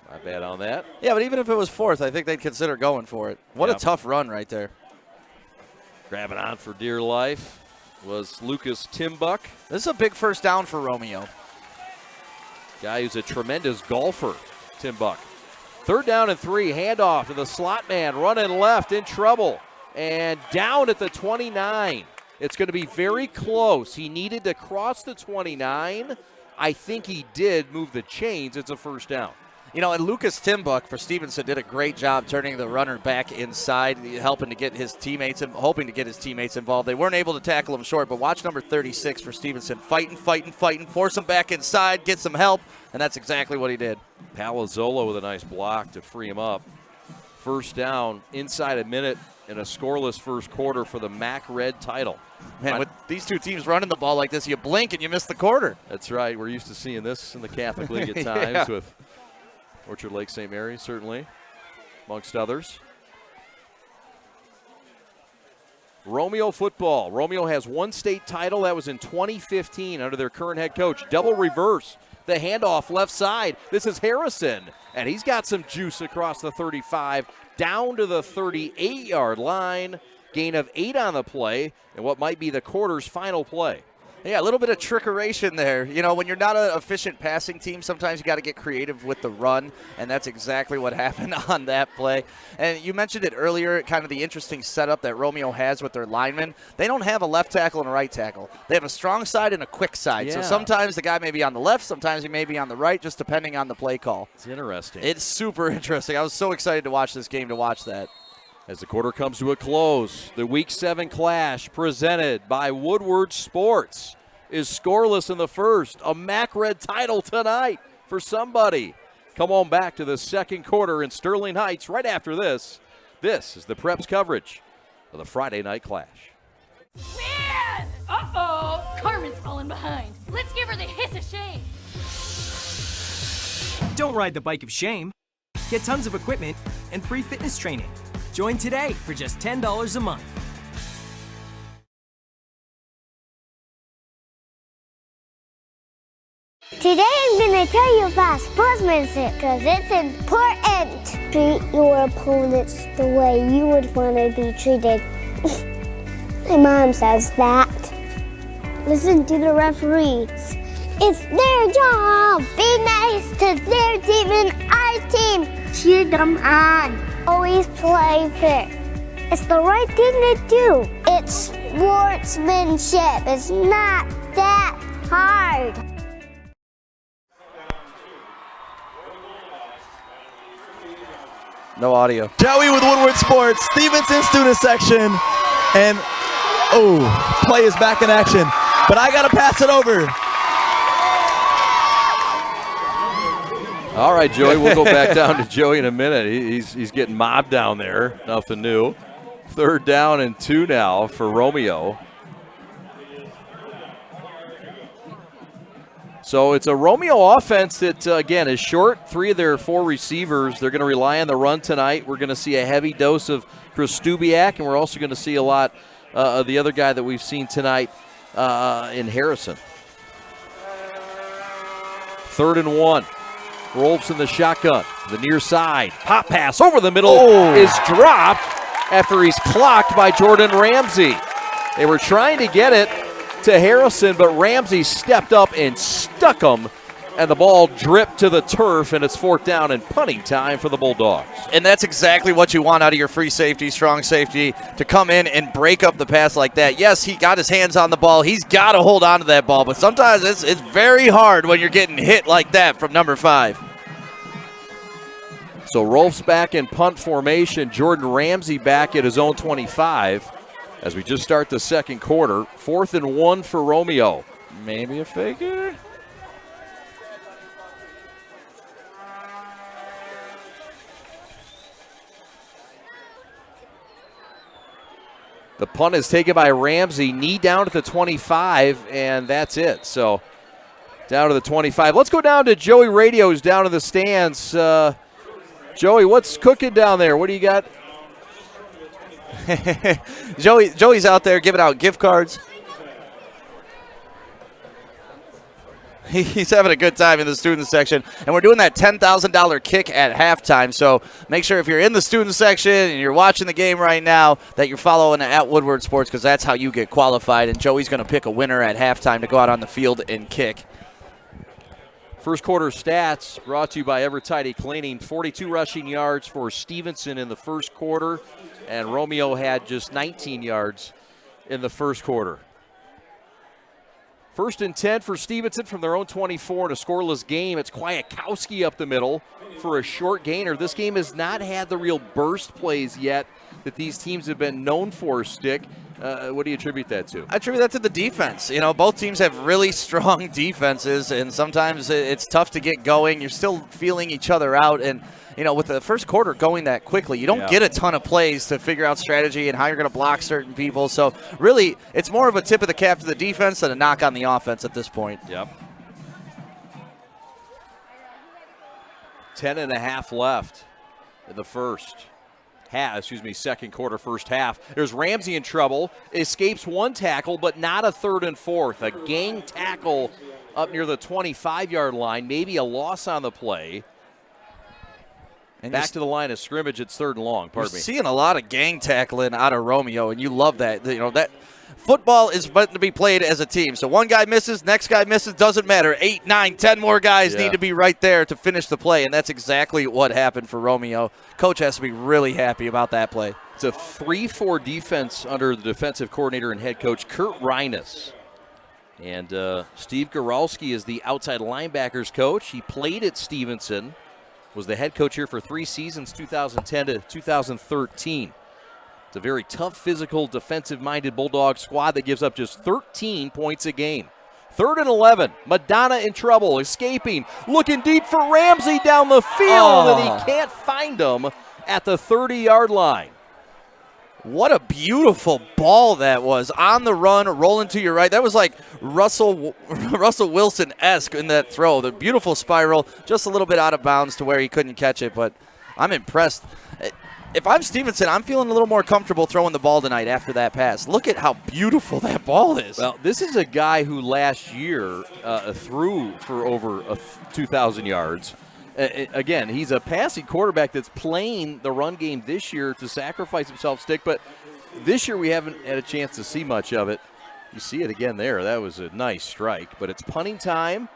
My bad on that. Yeah, but even if it was 4th, I think they'd consider going for it. What a tough run right there. Grabbing on for dear life was Lucas Timbuck. This is a big 1st down for Romeo. Guy who's a tremendous golfer, Timbuck. 3rd down and 3, handoff to the slot man, running left, in trouble. And down at the 29. It's going to be very close. He needed to cross the 29. I think he did move the chains. It's a 1st down. You know, and Lucas Timbuck for Stevenson did a great job turning the runner back inside, helping to get his teammates and hoping to get his teammates involved. They weren't able to tackle him short, but watch number 36 for Stevenson. Fighting, force him back inside, get some help, and that's exactly what he did. Palazzolo with a nice block to free him up. 1st down, inside a minute, in a scoreless 1st quarter for the MAC Red title. Man, with these two teams running the ball like this, you blink and you miss the quarter. That's right. We're used to seeing this in the Catholic League at times with Orchard Lake St. Mary's, certainly, amongst others. Romeo football. Romeo has 1 state title. That was in 2015 under their current head coach. Double reverse. The handoff left side. This is Harrison, and he's got some juice across the 35 down to the 38-yard line. Gain of 8 on the play, and what might be the quarter's final play. Yeah, a little bit of trickeration there. You know, when you're not an efficient passing team, sometimes you got to get creative with the run, and that's exactly what happened on that play. And you mentioned it earlier, kind of the interesting setup that Romeo has with their linemen. They don't have a left tackle and a right tackle. They have a strong side and a quick side. Yeah. So sometimes the guy may be on the left, sometimes he may be on the right, just depending on the play call. It's interesting. It's super interesting. I was so excited to watch this game to watch that. As the quarter comes to a close, the Week 7 clash presented by Woodward Sports is scoreless in the 1st. A MAC Red title tonight for somebody. Come on back to the 2nd quarter in Sterling Heights right after this. This is the Preps coverage of the Friday night clash. Man! Uh-oh! Carmen's falling behind. Let's give her the hiss of shame. Don't ride the bike of shame. Get tons of equipment and free fitness training. Join today for just $10 a month. Today I'm going to tell you about sportsmanship because it's important. Treat your opponents the way you would want to be treated. My mom says that. Listen to the referees. It's their job. Be nice to their team and our team. Cheer them on. Always play fair. It's the right thing to do. It's sportsmanship. It's not that hard. No audio. Joey with Woodward Sports, Stevenson student section, and play is back in action. But I gotta pass it over. All right, Joey, we'll go back down to Joey in a minute. He's getting mobbed down there. Nothing new. 3rd down and 2 now for Romeo. So it's a Romeo offense that, again, is short. 3 of their 4 receivers. They're going to rely on the run tonight. We're going to see a heavy dose of Chris Stubiak, and we're also going to see a lot of the other guy that we've seen tonight in Harrison. 3rd and 1. Rolfs in the shotgun. The near side. Pop pass over the middle is dropped after he's clocked by Jordan Ramsey. They were trying to get it to Harrison, but Ramsey stepped up and stuck him, and the ball dripped to the turf, and it's 4th down and punting time for the Bulldogs. And that's exactly what you want out of your free safety, strong safety, to come in and break up the pass like that. Yes, he got his hands on the ball. He's got to hold on to that ball, but sometimes it's very hard when you're getting hit like that from number 5. So Rolfs back in punt formation. Jordan Ramsey back at his own 25 as we just start the second quarter. 4th and 1 for Romeo. Maybe a figure. The punt is taken by Ramsey. Knee down at the 25, and that's it. So down to the 25. Let's go down to Joey Radio, who's down in the stands. Joey, what's cooking down there? What do you got? Joey's out there giving out gift cards. He's having a good time in the student section. And we're doing that $10,000 kick at halftime. So make sure if you're in the student section and you're watching the game right now that you're following at Woodward Sports, because that's how you get qualified. And Joey's going to pick a winner at halftime to go out on the field and kick. First quarter stats brought to you by Evertidy Cleaning. 42 rushing yards for Stevenson in the first quarter, and Romeo had just 19 yards in the first quarter. 1st and 10 for Stevenson from their own 24 in a scoreless game. It's Kwiatkowski up the middle for a short gainer. This game has not had the real burst plays yet that these teams have been known for, Stick. What do you attribute that to? I attribute that to the defense. You know, both teams have really strong defenses, and sometimes it's tough to get going. You're still feeling each other out, and, you know, with the first quarter going that quickly, you don't get a ton of plays to figure out strategy and how you're going to block certain people. So, really, it's more of a tip of the cap to the defense than a knock on the offense at this point. Yep. 10.5 left in the second quarter, first half. There's Ramsey in trouble. Escapes 1 tackle, but not a 3rd and 4th. A gang tackle up near the 25-yard line. Maybe a loss on the play. And back to the line of scrimmage. It's 3rd and long. Pardon me. You're seeing a lot of gang tackling out of Romeo, and you love that. You know, that football is meant to be played as a team. So one guy misses, next guy misses, doesn't matter. 8, 9, 10 more guys need to be right there to finish the play, and that's exactly what happened for Romeo. Coach has to be really happy about that play. It's a 3-4 defense under the defensive coordinator and head coach Kurt Reinus. And Steve Goralski is the outside linebackers coach. He played at Stevenson, was the head coach here for 3 seasons, 2010 to 2013. It's a very tough, physical, defensive-minded Bulldog squad that gives up just 13 points a game. 3rd and 11. Madonna in trouble, escaping, looking deep for Ramsey down the field, and he can't find him at the 30-yard line. What a beautiful ball that was. On the run, rolling to your right. That was like Russell Wilson-esque in that throw. The beautiful spiral, just a little bit out of bounds to where he couldn't catch it, but I'm impressed. If I'm Stevenson, I'm feeling a little more comfortable throwing the ball tonight after that pass. Look at how beautiful that ball is. Well, this is a guy who last year threw for over 2,000 yards. Again, he's a passing quarterback that's playing the run game this year to sacrifice himself stick, but this year we haven't had a chance to see much of it. You see it again there. That was a nice strike, but it's punting time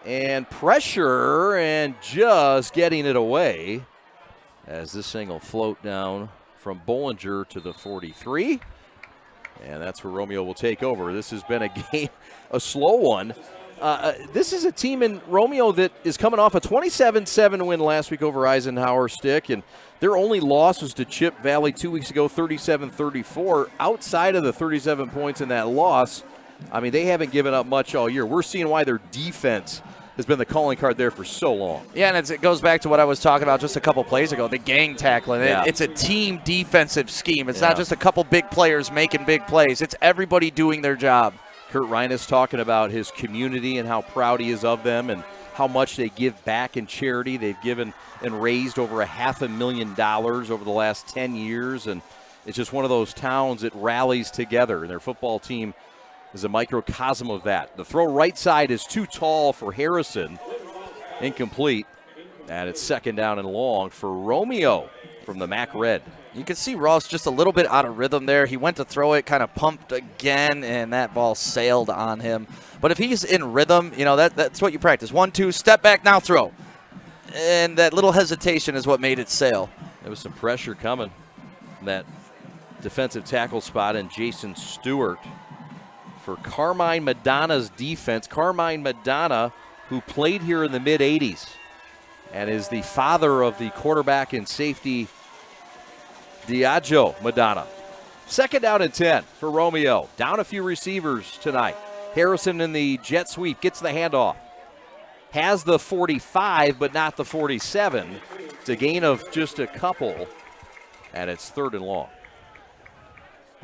and pressure and just getting it away as this thing will float down from Bollinger to the 43, and that's where Romeo will take over. This has been a game, a slow one. This is a team in Romeo that is coming off a 27-7 win last week over Eisenhower Stick, and their only loss was to Chip Valley 2 weeks ago, 37-34. Outside of the 37 points in that loss, I mean, they haven't given up much all year. We're seeing why their defense has been the calling card there for so long. Yeah, and it goes back to what I was talking about just a couple plays ago, the gang tackling. Yeah. It's a team defensive scheme. It's not just a couple big players making big plays. It's everybody doing their job. Kurt Reinus talking about his community and how proud he is of them and how much they give back in charity. They've given and raised over $500,000 over the last 10 years, and it's just one of those towns that rallies together, and their football team is a microcosm of that. The throw right side is too tall for Harrison. Incomplete. And it's second down and long for Romeo from the MAC Red. You can see Ross just a little bit out of rhythm there. He went to throw it, kind of pumped again, and that ball sailed on him. But if he's in rhythm, you know, that's what you practice. 1-2, step back, now throw. And that little hesitation is what made it sail. There was some pressure coming from that defensive tackle spot, and Jason Stewart for Carmine Madonna's defense. Carmine Madonna, who played here in the mid-'80s and is the father of the quarterback and safety Diageo Madonna. Second down and 10 for Romeo. Down a few receivers tonight. Harrison in the jet sweep gets the handoff. Has the 45, but not the 47. It's a gain of just a couple, and it's third and long.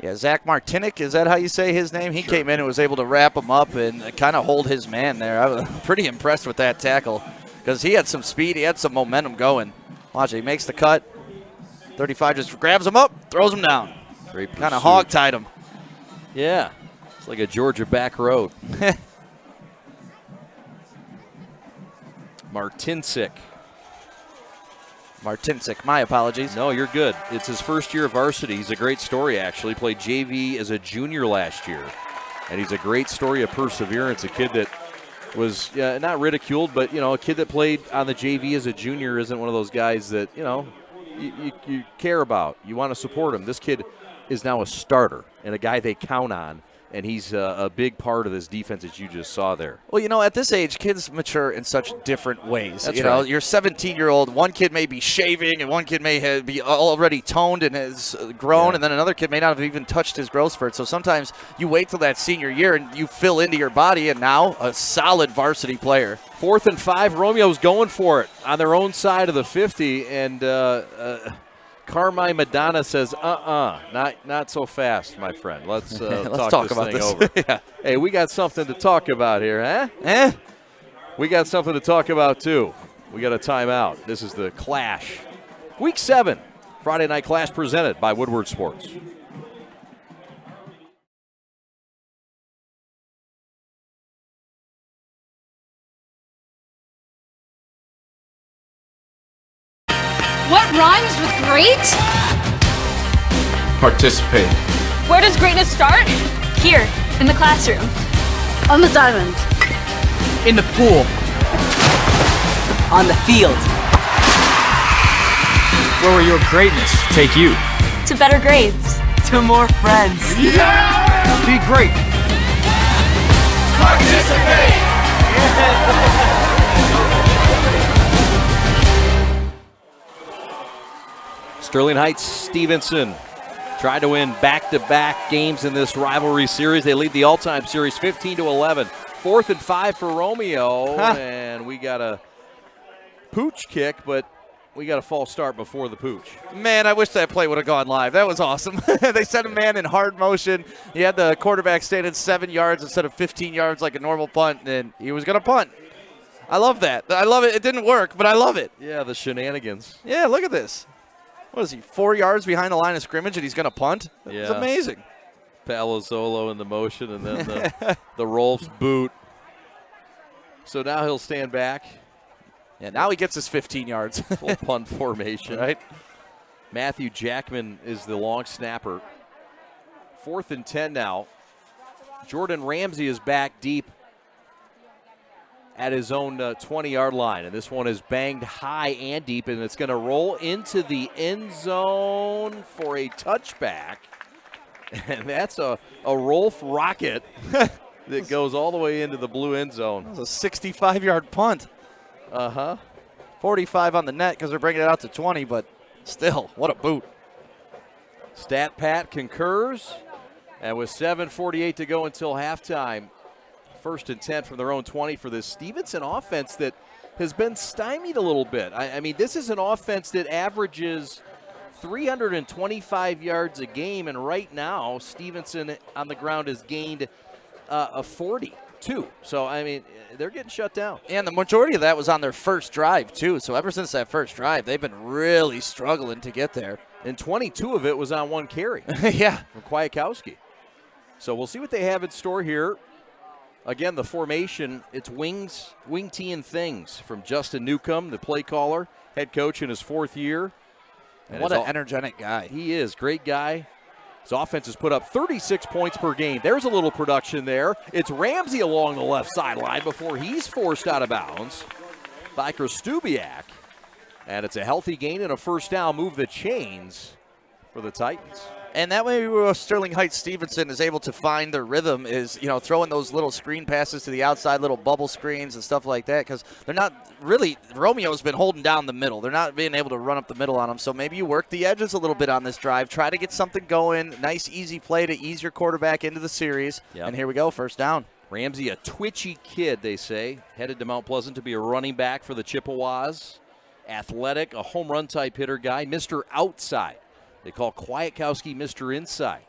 Yeah, Zach Martinick, is that how you say his name? He came in and was able to wrap him up and kind of hold his man there. I was pretty impressed with that tackle because he had some speed. He had some momentum going. Watch it. He makes the cut. 35 just grabs him up, throws him down. Great kind of hog-tied him. Yeah, it's like a Georgia back road. Martincic, my apologies. No, you're good. It's his first year of varsity. He's a great story, actually. Played JV as a junior last year. And he's a great story of perseverance. A kid that was not ridiculed, but, you know, a kid that played on the JV as a junior isn't one of those guys that, you know, you care about. You want to support him. This kid is now a starter and a guy they count on. And he's a big part of this defense that you just saw there. Well, you know, at this age, kids mature in such different ways. That's you know, right. You're 17-year-old. One kid may be shaving, and one kid may be already toned and has grown, and then another kid may not have even touched his growth spurt. So sometimes you wait till that senior year and you fill into your body, and now a solid varsity player. 4th and 5, Romeo's going for it on their own side of the 50, and Carmine Madonna says, not so fast, my friend. Let's talk about this this. over. Yeah. Hey, we got something to talk about here, huh? We got something to talk about, too. We got a timeout. This is the Clash. Week 7, Friday Night Clash presented by Woodward Sports. What rhymes with great? Participate. Where does greatness start? Here, in the classroom. On the diamond. In the pool. On the field. Where will your greatness take you? To better grades. To more friends. Yeah! Be great. Participate! Sterling Heights, Stevenson tried to win back-to-back games in this rivalry series. They lead the all-time series 15-11. 4th and 5 for Romeo, and we got a pooch kick, but we got a false start before the pooch. Man, I wish that play would have gone live. That was awesome. They sent a man in hard motion. He had the quarterback standing 7 yards instead of 15 yards like a normal punt, and he was going to punt. I love that. I love it. It didn't work, but I love it. Yeah, the shenanigans. Yeah, look at this. What is he, 4 yards behind the line of scrimmage, and he's going to punt? Yeah. It's amazing. Palazzolo in the motion, and then the Rolf's boot. So now he'll stand back. Yeah, now he gets his 15 yards. Full punt formation. Right. Matthew Jackman is the long snapper. 4th and 10 now. Jordan Ramsey is back deep at his own 20-yard line. And this one is banged high and deep, and it's going to roll into the end zone for a touchback. And that's a Rolf rocket that goes all the way into the blue end zone. That was a 65-yard punt. 45 on the net because they're bringing it out to 20, but still, what a boot. Stat Pat concurs, and with 7:48 to go until halftime, 1st and 10 from their own 20 for this Stevenson offense that has been stymied a little bit. I mean, this is an offense that averages 325 yards a game, and right now Stevenson on the ground has gained a 42. So, I mean, they're getting shut down. And the majority of that was on their first drive, too. So ever since that first drive, they've been really struggling to get there. And 22 of it was on one carry. Yeah. From Kwiatkowski. So we'll see what they have in store here. Again, the formation, it's wing T and things from Justin Newcomb, the play caller, head coach in his 4th year. And what an energetic guy. He is. Great guy. His offense has put up 36 points per game. There's a little production there. It's Ramsey along the left sideline before he's forced out of bounds by Krstubiak. And it's a healthy gain and a first down. Move the chains for the Titans. And that way Sterling Heights Stevenson is able to find their rhythm is, throwing those little screen passes to the outside, little bubble screens and stuff like that, because they're not really, Romeo's been holding down the middle. They're not being able to run up the middle on them. So maybe you work the edges a little bit on this drive. Try to get something going. Nice, easy play to ease your quarterback into the series. Yep. And here we go, first down. Ramsey, a twitchy kid, they say, headed to Mount Pleasant to be a running back for the Chippewas. Athletic, a home run type hitter guy, Mr. Outside. They call Kwiatkowski Mr. Inside.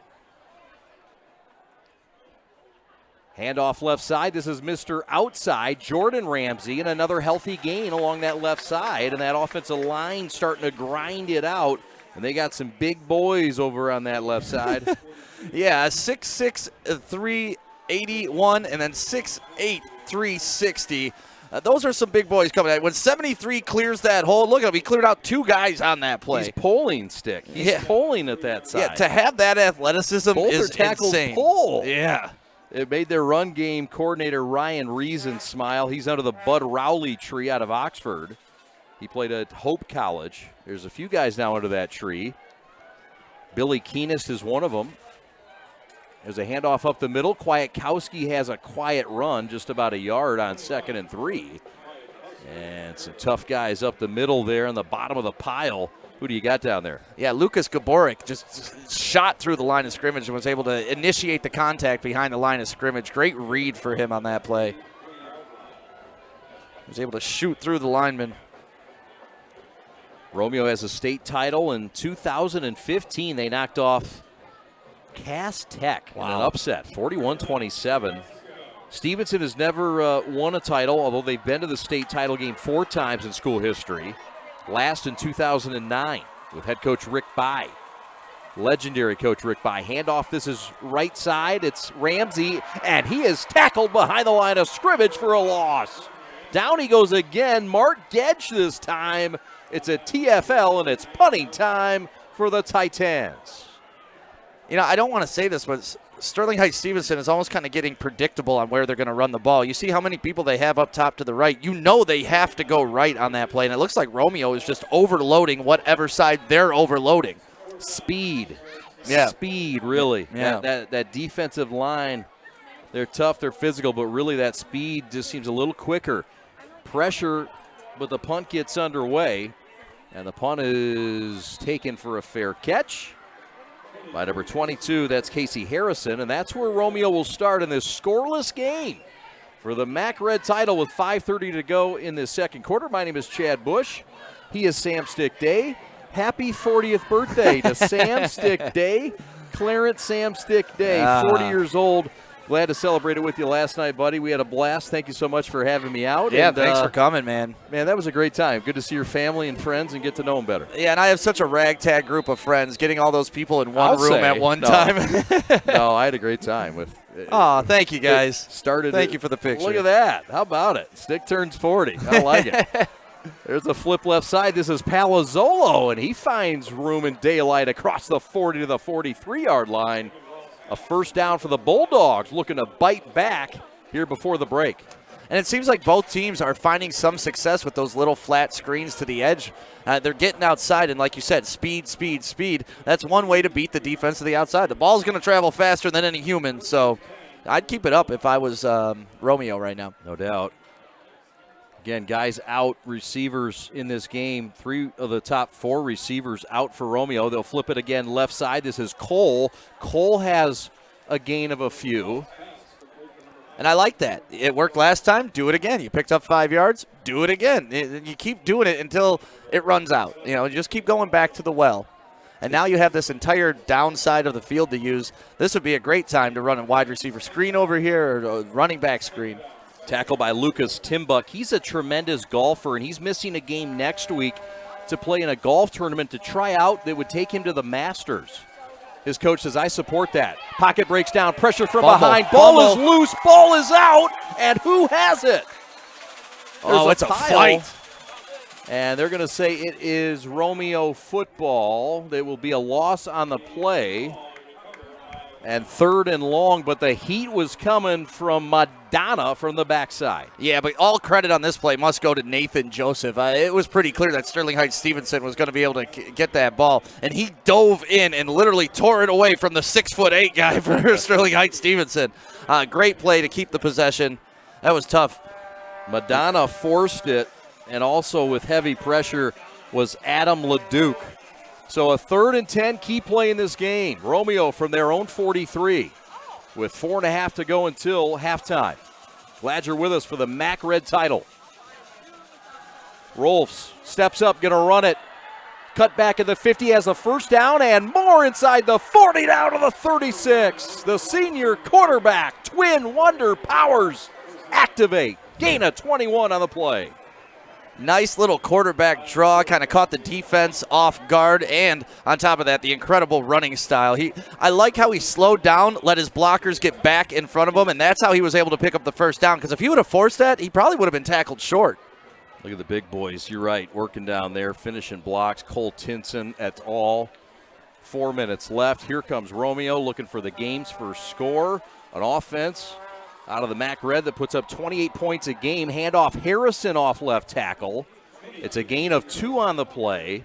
Handoff left side. This is Mr. Outside, Jordan Ramsey, and another healthy gain along that left side. And that offensive line starting to grind it out. And they got some big boys over on that left side. Yeah, 6'6", 381, and then 6'8", 360. Those are some big boys coming out. When 73 clears that hole, look at him. He cleared out 2 guys on that play. He's pulling stick. He's pulling at that side. Yeah, to have that athleticism Both is are tackles insane. Pull. Yeah. It made their run game coordinator Ryan Reason smile. He's under the Bud Rowley tree out of Oxford. He played at Hope College. There's a few guys now under that tree. Billy Keenest is one of them. There's a handoff up the middle. Kwiatkowski has a quiet run, just about a yard on 2nd and 3. And some tough guys up the middle there in the bottom of the pile. Who do you got down there? Yeah, Lucas Gaborik just shot through the line of scrimmage and was able to initiate the contact behind the line of scrimmage. Great read for him on that play. He was able to shoot through the lineman. Romeo has a state title. In 2015, they knocked off Cass Tech in an upset, 41-27. Stevenson has never won a title, although they've been to the state title game 4 times in school history. Last in 2009 with head coach Rick Bye. Legendary coach Rick Bye. Handoff, this is right side. It's Ramsey, and he is tackled behind the line of scrimmage for a loss. Down he goes again. Mark Gedge this time. It's a TFL, and it's punting time for the Titans. I don't want to say this, but Sterling Heights Stevenson is almost kind of getting predictable on where they're going to run the ball. You see how many people they have up top to the right. They have to go right on that play, and it looks like Romeo is just overloading whatever side they're overloading. Speed. Yeah. Speed, really. Yeah. That defensive line, they're tough, they're physical, but really that speed just seems a little quicker. Pressure, but the punt gets underway, and the punt is taken for a fair catch by number 22, that's Casey Harrison, and that's where Romeo will start in this scoreless game. for the MAC Red title with 5:30 to go in the second quarter. My name is Chad Bush. He is Sam Stick Day. Happy 40th birthday to Sam Stick Day. Clarence Sam Stick Day, 40 years old. Glad to celebrate it with you last night, buddy. We had a blast. Thank you so much for having me out. Yeah, thanks for coming, man. Man, that was a great time. Good to see your family and friends and get to know them better. Yeah, and I have such a ragtag group of friends. Getting all those people in one room at one time. No, I had a great time with. Oh, thank you guys. Thank you for the picture. Look at that. How about it? Stick turns 40. I like it. There's a flip left side. This is Palazzolo, and he finds room and daylight across the 40 to the 43-yard line. A first down for the Bulldogs, looking to bite back here before the break. And it seems like both teams are finding some success with those little flat screens to the edge. They're getting outside, and like you said, speed, speed, speed. That's one way to beat the defense to the outside. The ball's going to travel faster than any human, so I'd keep it up if I was Romeo right now. No doubt. Again, guys out, receivers in this game. 3 of the top 4 receivers out for Romeo. They'll flip it again left side. This is Cole. Cole has a gain of a few. And I like that. It worked last time. Do it again. You picked up 5 yards. Do it again. You keep doing it until it runs out. You know, just keep going back to the well. And now you have this entire downside of the field to use. This would be a great time to run a wide receiver screen over here or a running back screen. Tackle by Lucas Timbuck. He's a tremendous golfer, and he's missing a game next week to play in a golf tournament to try out that would take him to the Masters. His coach says, I support that. Pocket breaks down, pressure from behind. Ball is loose, ball is out, and who has it? It's a fight. And they're going to say it is Romeo football. There will be a loss on the play. And 3rd and long, but the heat was coming from Madonna from the backside. Yeah, but all credit on this play must go to Nathan Joseph. It was pretty clear that Sterling Heights Stevenson was going to be able to get that ball, and he dove in and literally tore it away from the 6'8" guy for Sterling Heights Stevenson. Great play to keep the possession. That was tough. Madonna forced it, and also with heavy pressure was Adam LeDuc. So a 3rd and 10 key play in this game. Romeo from their own 43 with 4.5 to go until halftime. Glad you're with us for the MAC Red title. Rolfs steps up, going to run it. Cut back at the 50, has a first down and more inside the 40 down to the 36. The senior quarterback, twin wonder powers, activate. Gain of 21 on the play. Nice little quarterback draw, kind of caught the defense off guard, and on top of that, the incredible running style. I like how he slowed down, let his blockers get back in front of him, and that's how he was able to pick up the first down, because if he would have forced that, he probably would have been tackled short. Look at the big boys. You're right, working down there, finishing blocks. Cole Tinson et al. 4 minutes left. Here comes Romeo looking for the game's first score. An offense out of the MAC Red that puts up 28 points a game. Handoff Harrison off left tackle. It's a gain of 2 on the play.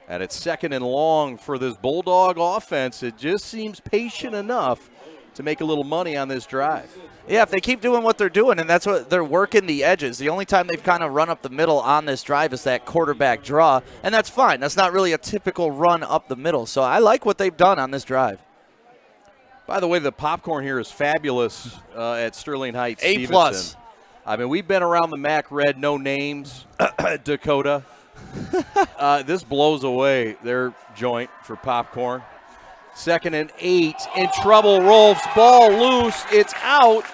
And it's 2nd and long for this Bulldog offense. It just seems patient enough to make a little money on this drive. Yeah, if they keep doing what they're doing, and that's what they're working the edges. The only time they've kind of run up the middle on this drive is that quarterback draw, and that's fine. That's not really a typical run up the middle. So I like what they've done on this drive. By the way, the popcorn here is fabulous at Sterling Heights. A+. Stevenson. I mean, we've been around the MAC Red, no names, Dakota. This blows away their joint for popcorn. 2nd and 8, in trouble, Rolfs, ball loose, it's out,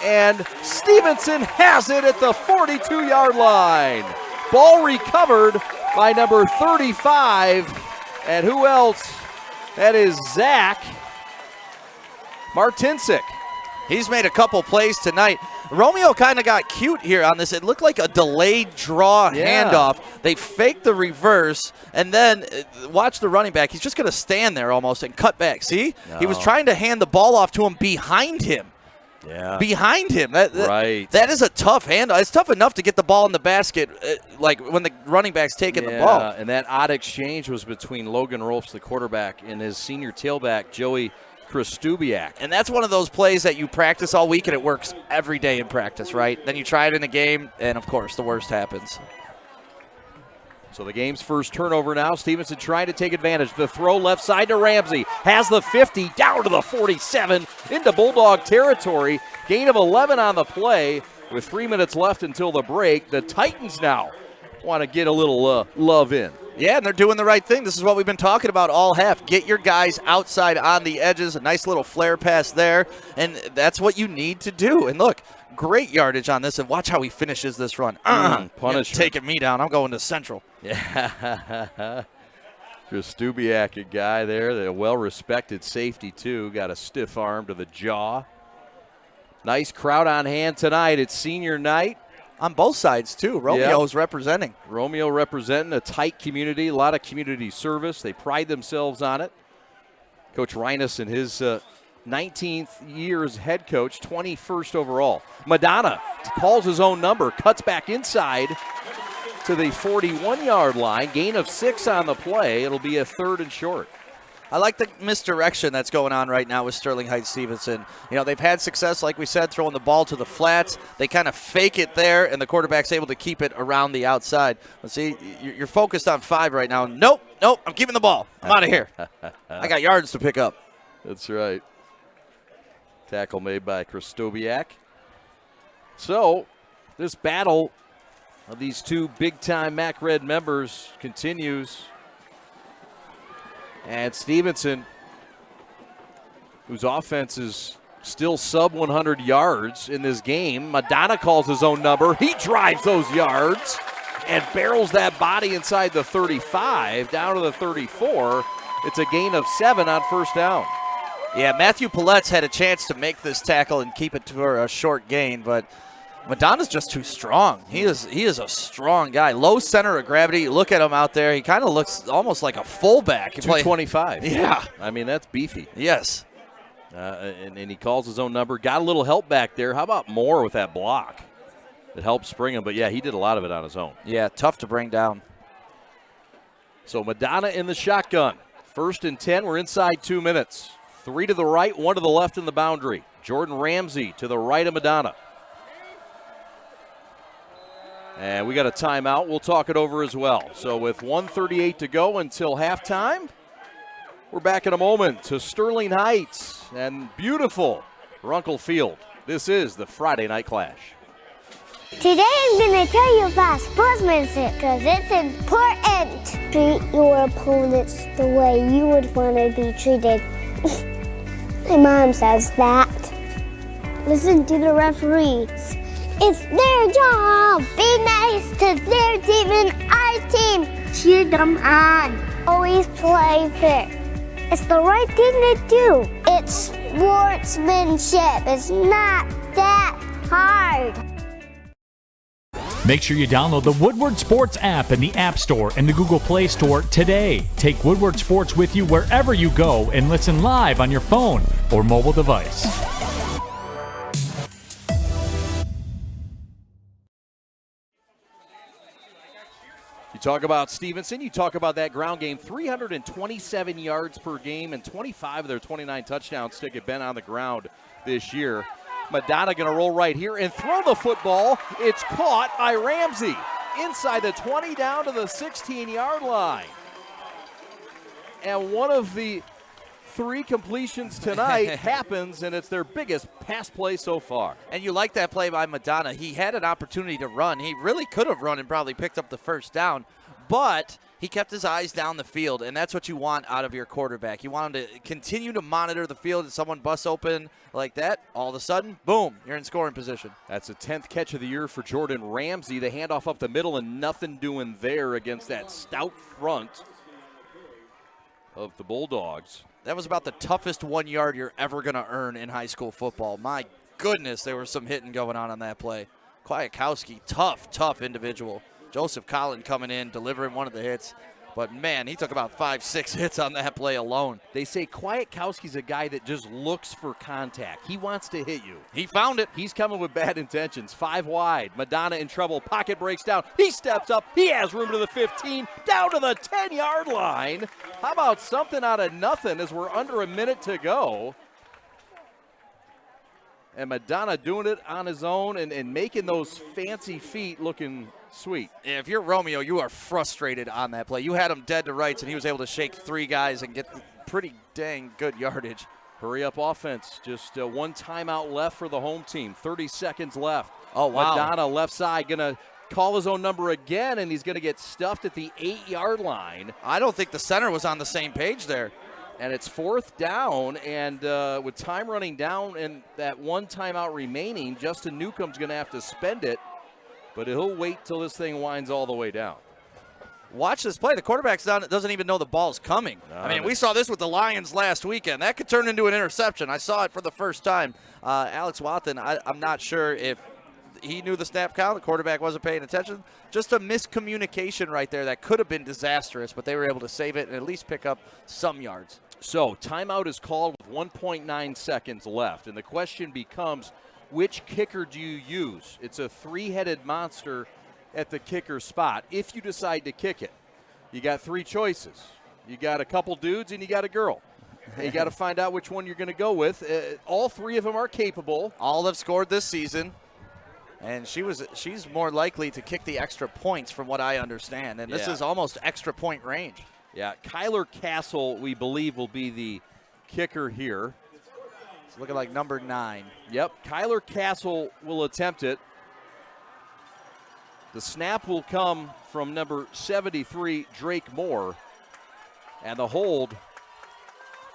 and Stevenson has it at the 42-yard line. Ball recovered by number 35, and who else? That is Zach Martinsik. He's made a couple plays tonight. Romeo kind of got cute here on this. It looked like a delayed draw handoff. They faked the reverse, and then watch the running back. He's just going to stand there almost and cut back. See? No. He was trying to hand the ball off to him behind him. Yeah. Behind him. Right. That is a tough handoff. It's tough enough to get the ball in the basket, like when the running back's taking the ball. And that odd exchange was between Logan Rolfs, the quarterback, and his senior tailback, Joey Kristubiak. And that's one of those plays that you practice all week, and it works every day in practice, right? Then you try it in a game, and, of course, the worst happens. So the game's first turnover now. Stevenson trying to take advantage. The throw left side to Ramsey. Has the 50 down to the 47 into Bulldog territory. Gain of 11 on the play. With 3 minutes left until the break, the Titans now want to get a little love in. Yeah, and they're doing the right thing. This is what we've been talking about all half. Get your guys outside on the edges. A nice little flare pass there, and that's what you need to do. And look, great yardage on this, and watch how he finishes this run. Punishment. Taking me down. I'm going to Central. Yeah. Stubiak, a guy there, the well-respected safety, too. Got a stiff arm to the jaw. Nice crowd on hand tonight. It's senior night. On both sides, too. Romeo's representing. Romeo representing a tight community, a lot of community service. They pride themselves on it. Coach Reinus in his 19th year as head coach, 21st overall. Madonna calls his own number, cuts back inside to the 41-yard line. Gain of 6 on the play. It'll be a 3rd and short. I like the misdirection that's going on right now with Sterling Heights Stevenson. You know, they've had success, like we said, throwing the ball to the flats. They kind of fake it there, and the quarterback's able to keep it around the outside. Let's see, you're focused on 5 right now. Nope, I'm keeping the ball. I'm out of here. I got yards to pick up. That's right. Tackle made by Kristobiak. So, this battle of these two big-time MAC Red members continues. And Stevenson, whose offense is still sub 100 yards in this game. Madonna calls his own number. He drives those yards and barrels that body inside the 35 down to the 34. It's a gain of 7 on first down. Yeah, Matthew Pillet's had a chance to make this tackle and keep it to a short gain, but Madonna's just too strong. He is a strong guy. Low center of gravity. You look at him out there, he kind of looks almost like a fullback. 225. Yeah. I mean, that's beefy. Yes. And he calls his own number. Got a little help back there. How about Moore with that block? It helped spring him, but yeah, he did a lot of it on his own. Yeah, tough to bring down. So Madonna in the shotgun. 1st and 10. We're inside 2 minutes. 3 to the right, 1 to the left in the boundary. Jordan Ramsey to the right of Madonna. And we got a timeout. We'll talk it over as well. So with 1:38 to go until halftime, we're back in a moment to Sterling Heights and beautiful Runkle Field. This is the Friday Night Clash. Today I'm going to tell you about sportsmanship because it's important. Treat your opponents the way you would want to be treated. My mom says that. Listen to the referees. It's their job. Be nice to their team and our team. Cheer them on. Always play fair. It's the right thing to do. It's sportsmanship. It's not that hard. Make sure you download the Woodward Sports app in the App Store and the Google Play Store today. Take Woodward Sports with you wherever you go and listen live on your phone or mobile device. You talk about Stevenson, you talk about that ground game, 327 yards per game and 25 of their 29 touchdowns stick have been on the ground this year. Madonna going to roll right here and throw the football. It's caught by Ramsey inside the 20 down to the 16-yard line. And one of the 3 completions tonight happens, and it's their biggest pass play so far. And you like that play by Madonna. He had an opportunity to run. He really could have run and probably picked up the first down, but he kept his eyes down the field, and that's what you want out of your quarterback. You want him to continue to monitor the field. If someone busts open like that, all of a sudden, boom, you're in scoring position. That's the 10th catch of the year for Jordan Ramsey. The handoff up the middle and nothing doing there against that stout front of the Bulldogs. That was about the toughest 1 yard you're ever going to earn in high school football. My goodness, there was some hitting going on that play. Kwiatkowski, tough individual. Joseph Collin coming in, delivering one of the hits. But, man, he took about 5-6 hits on that play alone. They say Kwiatkowski's a guy that just looks for contact. He wants to hit you. He found it. He's coming with bad intentions. 5 wide. Madonna in trouble. Pocket breaks down. He steps up. He has room to the 15. Down to the 10-yard line. How about something out of nothing as we're under a minute to go? And Madonna doing it on his own and making those fancy feet looking sweet. Yeah, if you're Romeo, you are frustrated on that play. You had him dead to rights, and he was able to shake 3 guys and get pretty dang good yardage. Hurry up offense. Just one timeout left for the home team. 30 seconds left. Oh, wow. Madonna left side going to call his own number again, and he's going to get stuffed at the 8-yard line. I don't think the center was on the same page there. And it's 4th down, and with time running down and that one timeout remaining, Justin Newcomb's going to have to spend it, but he'll wait till this thing winds all the way down. Watch this play. The quarterback's doesn't even know the ball's coming. I mean, we saw this with the Lions last weekend. That could turn into an interception. I saw it for the first time. Alex Watson, I'm not sure if he knew the snap count. The quarterback wasn't paying attention. Just a miscommunication right there that could have been disastrous, but they were able to save it and at least pick up some yards. So timeout is called with 1.9 seconds left, and the question becomes, which kicker do you use? It's a 3-headed monster at the kicker spot. If you decide to kick it, you got 3 choices. You got a couple dudes and you got a girl. You got to find out which one you're going to go with. All 3 of them are capable. All have scored this season. And she's more likely to kick the extra points from what I understand. And this is almost extra point range. Yeah, Kyler Castle, we believe, will be the kicker here. It's looking like number 9. Yep, Kyler Castle will attempt it. The snap will come from number 73, Drake Moore. And the hold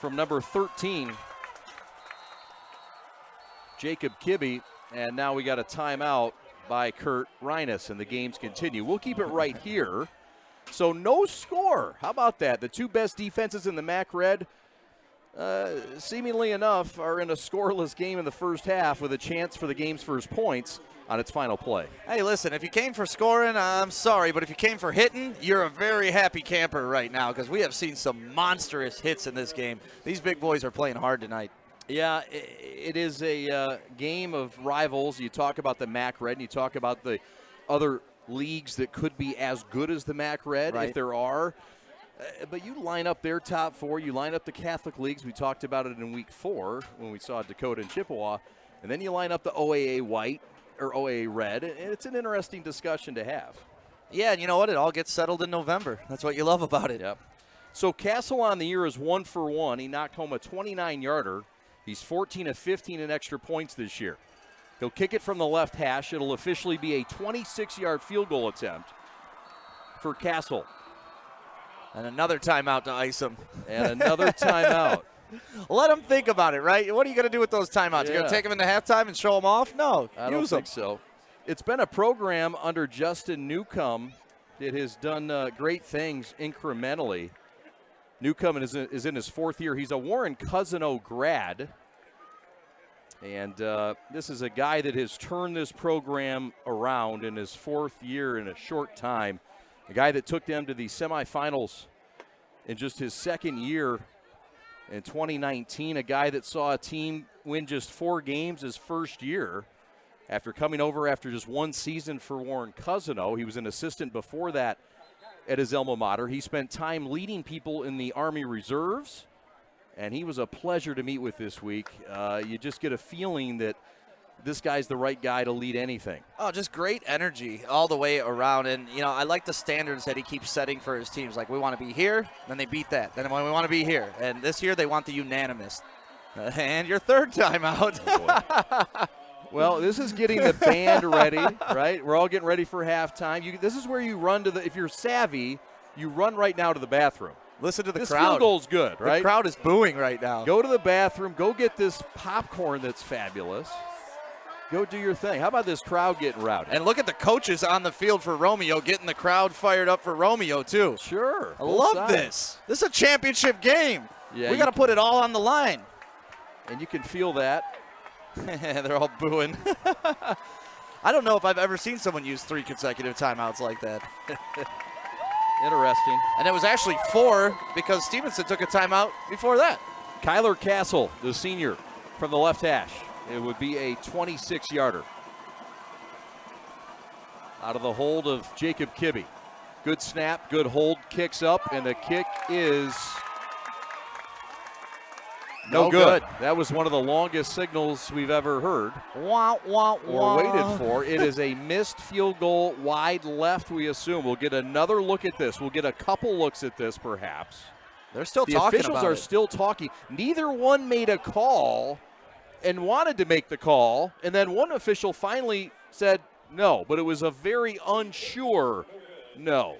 from number 13, Jacob Kibbe. And now we got a timeout by Kurt Reinus, and the games continue. We'll keep it right here. So no score. How about that? The 2 best defenses in the MAC Red, seemingly enough, are in a scoreless game in the first half with a chance for the game's first points on its final play. Hey, listen, if you came for scoring, I'm sorry, but if you came for hitting, you're a very happy camper right now because we have seen some monstrous hits in this game. These big boys are playing hard tonight. Yeah, it is a game of rivals. You talk about the MAC Red, and you talk about the other leagues that could be as good as the MAC Red, if there are. But you line up their top 4. You line up the Catholic leagues. We talked about it in week 4 when we saw Dakota and Chippewa. And then you line up the OAA White or OAA Red. And it's an interesting discussion to have. Yeah, and you know what? It all gets settled in November. That's what you love about it. Yep. So Castle on the year is 1 for 1. He knocked home a 29-yarder. He's 14 of 15 in extra points this year. He'll kick it from the left hash. It'll officially be a 26-yard field goal attempt for Castle. And another timeout to ice him. And another timeout. Let him think about it, right? What are you going to do with those timeouts? Yeah. You going to take them into halftime and show them off? No, I don't think so. It's been a program under Justin Newcomb that has done great things incrementally. Newcomb is in his 4th year. He's a Warren Cousino grad. And this is a guy that has turned this program around in his 4th year in a short time. A guy that took them to the semifinals in just his 2nd year in 2019. A guy that saw a team win just 4 games his first year after coming over after just 1 season for Warren Cousino. He was an assistant before that at his alma mater. He spent time leading people in the Army Reserves, and he was a pleasure to meet with this week. You just get a feeling that this guy's the right guy to lead anything. Oh, just great energy all the way around. And, you know, I like the standards that he keeps setting for his teams. Like, we want to be here, then they beat that. Then we want to be here. And this year they want the unanimous. And your 3rd time out. Oh, well, this is getting the band ready, right? We're all getting ready for halftime. This is where you run to if you're savvy, you run right now to the bathroom. Listen to the this crowd. This field goal's good, right? The crowd is booing right now. Go to the bathroom. Go get this popcorn that's fabulous. Go do your thing. How about this crowd getting rowdy? And look at the coaches on the field for Romeo getting the crowd fired up for Romeo, too. Sure. I love this. This is a championship game. Yeah, we got to put it all on the line. And you can feel that. They're all booing. I don't know if I've ever seen someone use 3 consecutive timeouts like that. Interesting. And it was actually 4 because Stevenson took a timeout before that. Kyler Castle, the senior from the left hash. It would be a 26-yarder. Out of the hold of Jacob Kibbe. Good snap, good hold, kicks up, and the kick is no good. That was one of the longest signals we've ever heard or waited for. It is a missed field goal wide left, we assume. We'll get another look at this. We'll get a couple looks at this, perhaps. They're still the talking officials about are it. still talking. Neither one made a call and wanted to make the call, and then one official finally said no, but it was a very unsure no.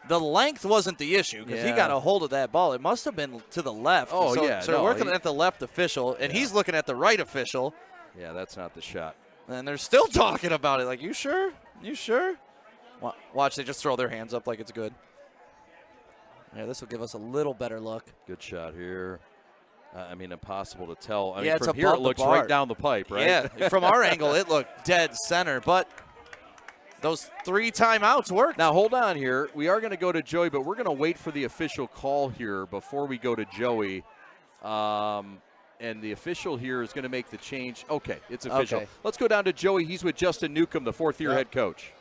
The length wasn't the issue because he got a hold of that ball. It must have been to the left. Oh, so, yeah. So no, we're looking at the left official, and he's looking at the right official. Yeah, that's not the shot. And they're still talking about it. Like, you sure? You sure? Watch, they just throw their hands up like it's good. Yeah, this will give us a little better look. Good shot here. I mean, impossible to tell. I yeah, mean, it's from here it looks right down the pipe, right? Yeah, from our angle, it looked dead center, but those 3 timeouts worked. Now, hold on here. We are going to go to Joey, but we're going to wait for the official call here before we go to Joey. And the official here is going to make the change. Okay, it's official. Okay. Let's go down to Joey. He's with Justin Newcomb, the fourth-year head coach.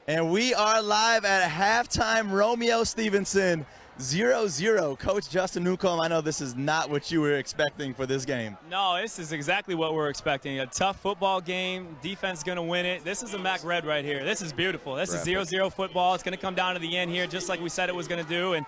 And we are live at halftime. Romeo Stevenson, 0-0. Coach Justin Newcomb, I know this is not what you were expecting for this game. No, this is exactly what we're expecting. A tough football game. Defense going to win it. This is a MAC Red right here. This is beautiful. This is 0-0 football. It's going to come down to the end here, just like we said it was going to do, and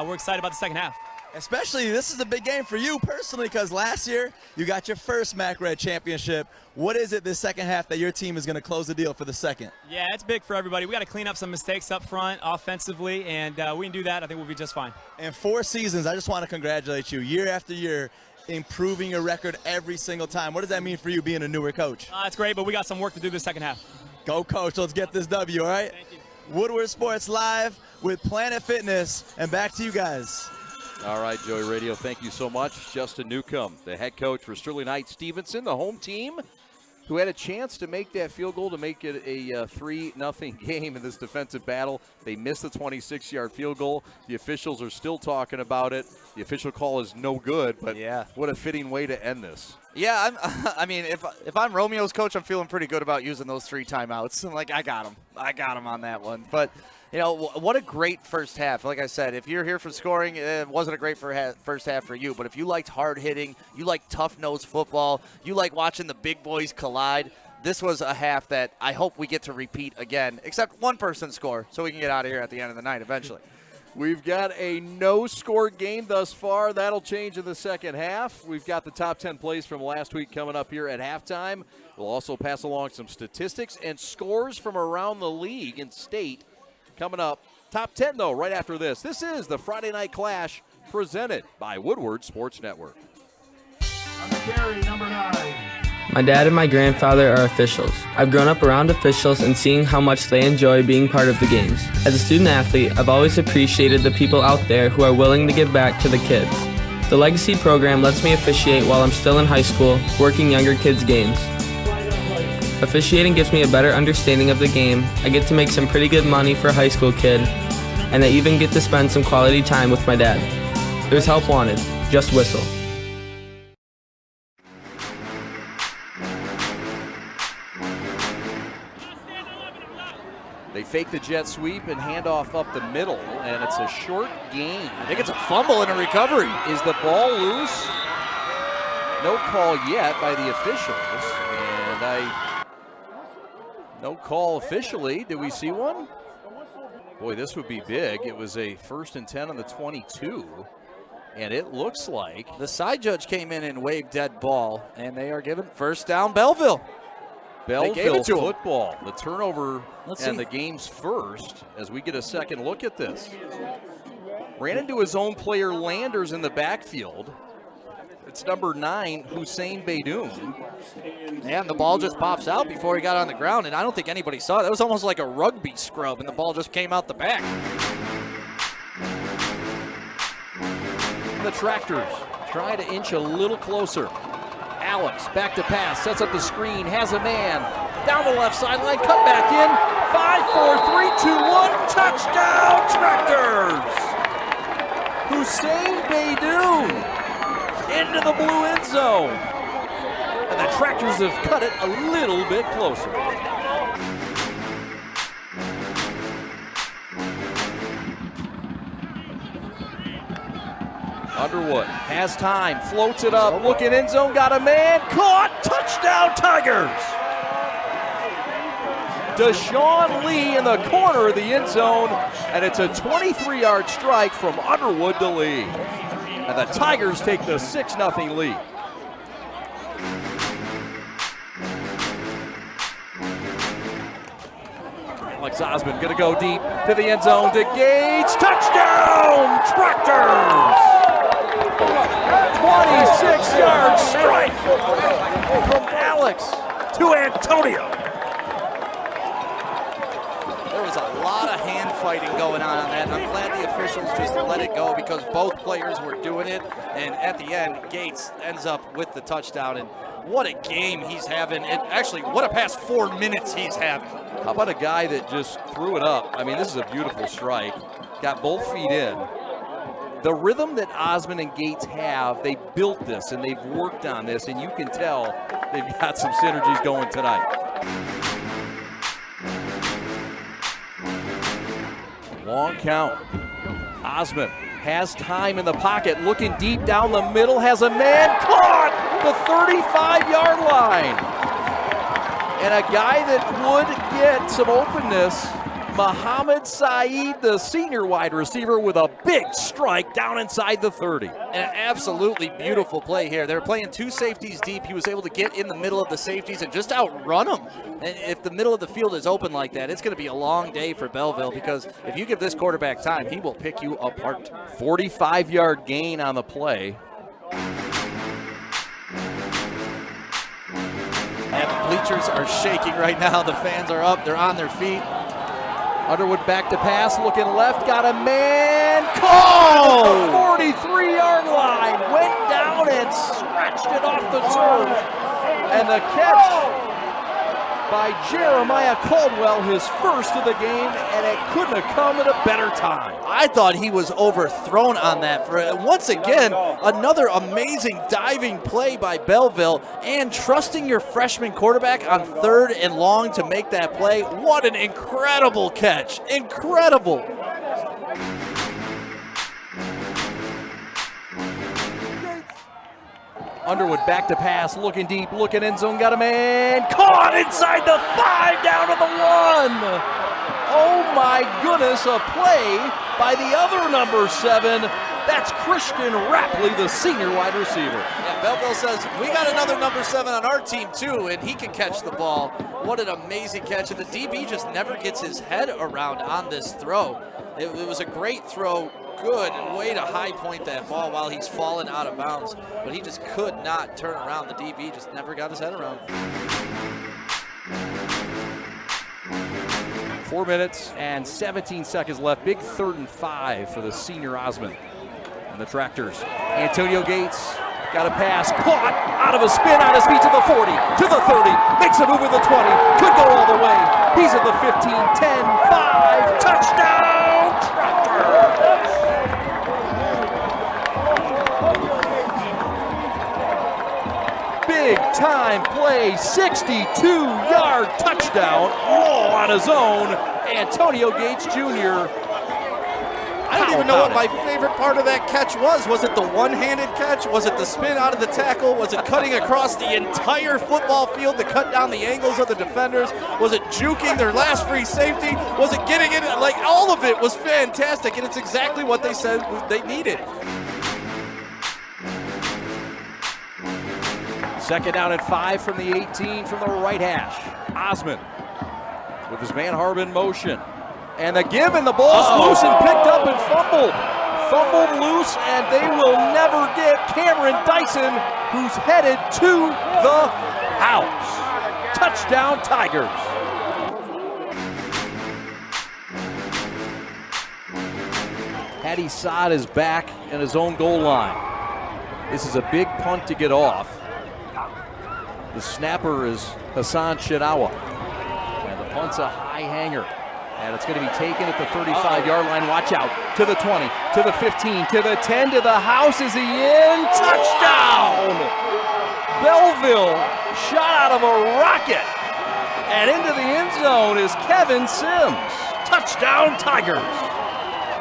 we're excited about the second half. Especially, this is a big game for you personally because last year you got your first MAC Red championship. What is it this second half that your team is going to close the deal for the second? Yeah, it's big for everybody. We got to clean up some mistakes up front offensively, and we can do that. I think we'll be just fine. In 4 seasons, I just want to congratulate you year after year, improving your record every single time. What does that mean for you being a newer coach? It's great, but we got some work to do this second half. Go, Coach. Let's get this W, all right? Thank you. Woodward Sports Live with Planet Fitness, and back to you guys. All right, Joey Radio, thank you so much. Justin Newcomb, the head coach for Sterling Heights Stevenson, the home team, who had a chance to make that field goal to make it a 3-0 game in this defensive battle. They missed the 26-yard field goal. The officials are still talking about it. The official call is no good, but what a fitting way to end this. Yeah, I mean, if I'm Romeo's coach, I'm feeling pretty good about using those 3 timeouts. Like, I got him on that one. But, you know, what a great first half. Like I said, if you're here for scoring, it wasn't a great first half for you. But if you liked hard hitting, you like tough-nosed football, you like watching the big boys collide, this was a half that I hope we get to repeat again, except one person score, so we can get out of here at the end of the night eventually. We've got a no-score game thus far. That'll change in the second half. We've got the top 10 plays from last week coming up here at halftime. We'll also pass along some statistics and scores from around the league and state coming up. Top 10, though, right after this. This is the Friday Night Clash presented by Woodward Sports Network. On the carry, number 9. My dad and my grandfather are officials. I've grown up around officials and seeing how much they enjoy being part of the games. As a student athlete, I've always appreciated the people out there who are willing to give back to the kids. The Legacy program lets me officiate while I'm still in high school, working younger kids' games. Officiating gives me a better understanding of the game. I get to make some pretty good money for a high school kid, and I even get to spend some quality time with my dad. There's help wanted. Just whistle. They fake the jet sweep and hand off up the middle, and it's a short gain. I think it's a fumble and a recovery. Is the ball loose? No call yet by the officials, and no call officially. Did we see one? Boy, this would be big. It was a 1st and 10 on the 22, and it looks like the side judge came in and waved dead ball, and they are given first down Belleville. Belleville football. The turnover and the game's first as we get a second look at this. Ran into his own player Landers in the backfield. It's number 9, Hussein Beydoun. And the ball just pops out before he got on the ground, and I don't think anybody saw it. That was almost like a rugby scrub, and the ball just came out the back. The Tractors try to inch a little closer. Alex, back to pass, sets up the screen, has a man. Down the left sideline, cut back in. 5, 4, 3, 2, 1, touchdown Tractors! Hussein Beydoun into the blue end zone. And the Tractors have cut it a little bit closer. Underwood has time, floats it up, looking end zone, got a man, caught, touchdown Tigers! Deshaun Lee in the corner of the end zone, and it's a 23-yard strike from Underwood to Lee. And the Tigers take the 6-0 lead. Alex Osmond gonna go deep to the end zone to Gates. Touchdown, Tractors! 26-yard strike from Alex to Antonio. There was a lot of hand fighting going on that, and I'm glad the officials just let it go because both players were doing it, and at the end, Gates ends up with the touchdown, and what a game he's having, and actually, what a past 4 minutes he's having. How about a guy that just threw it up? I mean, this is a beautiful strike. Got both feet in. The rhythm that Osmond and Gates have, they built this, and they've worked on this, and you can tell they've got some synergies going tonight. Long count. Osmond has time in the pocket, looking deep down the middle, has a man caught the 35-yard line. And a guy that would get some openness, Muhammad Saeed, the senior wide receiver, with a big strike down inside the 30. An absolutely beautiful play here. They're playing two safeties deep. He was able to get in the middle of the safeties and just outrun them. And if the middle of the field is open like that, it's going to be a long day for Belleville, because if you give this quarterback time, he will pick you apart. 45-yard gain on the play. And the bleachers are shaking right now. The fans are up. They're on their feet. Underwood back to pass, looking left, got a man caught! 43-yard line, went down and scratched it off the turf. And the catch by Jeremiah Caldwell, his first of the game, and it couldn't have come at a better time. I thought he was overthrown on that. Once again, another amazing diving play by Belleville, and trusting your freshman quarterback on 3rd and long to make that play. What an incredible catch. Incredible. Underwood back to pass, looking deep, looking end zone, got a man caught inside the 5, down to the 1. Oh my goodness, a play by the other number 7. That's Christian Rapley, the senior wide receiver. Yeah, Belleville says, we got another number 7 on our team too, and he can catch the ball. What an amazing catch, and the DB just never gets his head around on this throw. It was a great throw. Good way to high point that ball while he's falling out of bounds, but he just could not turn around. The DB just never got his head around. 4 minutes and 17 seconds left. Big 3rd and 5 for the senior Osmond and the Tractors. Antonio Gates got a pass, caught out of a spin, on his feet to the 40, to the 30, makes a move at the 20, could go all the way. He's at the 15, 10, 5, touchdown, Tractors! Big time play, 62-yard touchdown, all on his own. Antonio Gates Jr. I don't even know what my favorite part of that catch was. Was it the one-handed catch? Was it the spin out of the tackle? Was it cutting across the entire football field to cut down the angles of the defenders? Was it juking their last free safety? Was it getting in? Like, all of it was fantastic, and it's exactly what they said they needed. 2nd down and 5 from the 18 from the right hash. Osmond with his man Harbin motion. And the give, and the ball's loose and picked up and fumbled. Fumbled loose, and they will never get Cameron Dyson, who's headed to the house. Touchdown, Tigers. Hattie Saad is back in his own goal line. This is a big punt to get off. The snapper is Hassan Shinawa. And the punt's a high hanger. And it's going to be taken at the 35-yard line. Watch out. To the 20, to the 15, to the 10, to the house. Is he in? Touchdown! Belleville shot out of a rocket. And into the end zone is Kevin Sims. Touchdown, Tigers.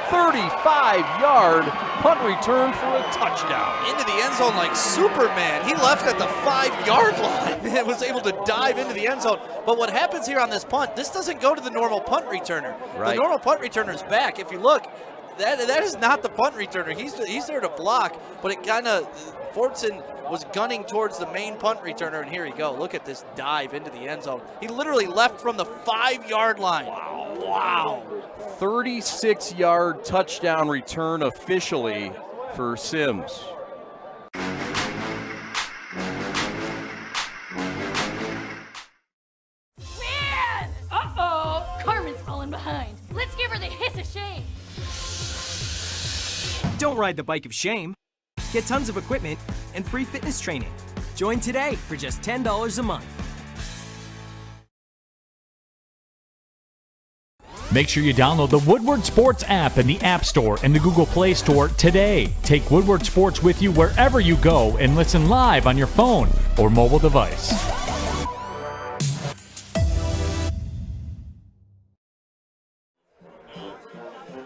35-yard punt return for a touchdown. Into the end zone like Superman. He left at the 5-yard line and was able to dive into the end zone. But what happens here on this punt, this doesn't go to the normal punt returner. Right. The normal punt returner is back. If you look, that is not the punt returner. He's there to block, but it kind of, Fortson was gunning towards the main punt returner, and here you go. Look at this dive into the end zone. He literally left from the 5-yard line. Wow. 36-yard touchdown return officially for Sims. Man! Uh-oh! Carmen's falling behind. Let's give her the hiss of shame. Don't ride the bike of shame. Get tons of equipment and free fitness training. Join today for just $10 a month. Make sure you download the Woodward Sports app in the App Store and the Google Play Store today. Take Woodward Sports with you wherever you go and listen live on your phone or mobile device.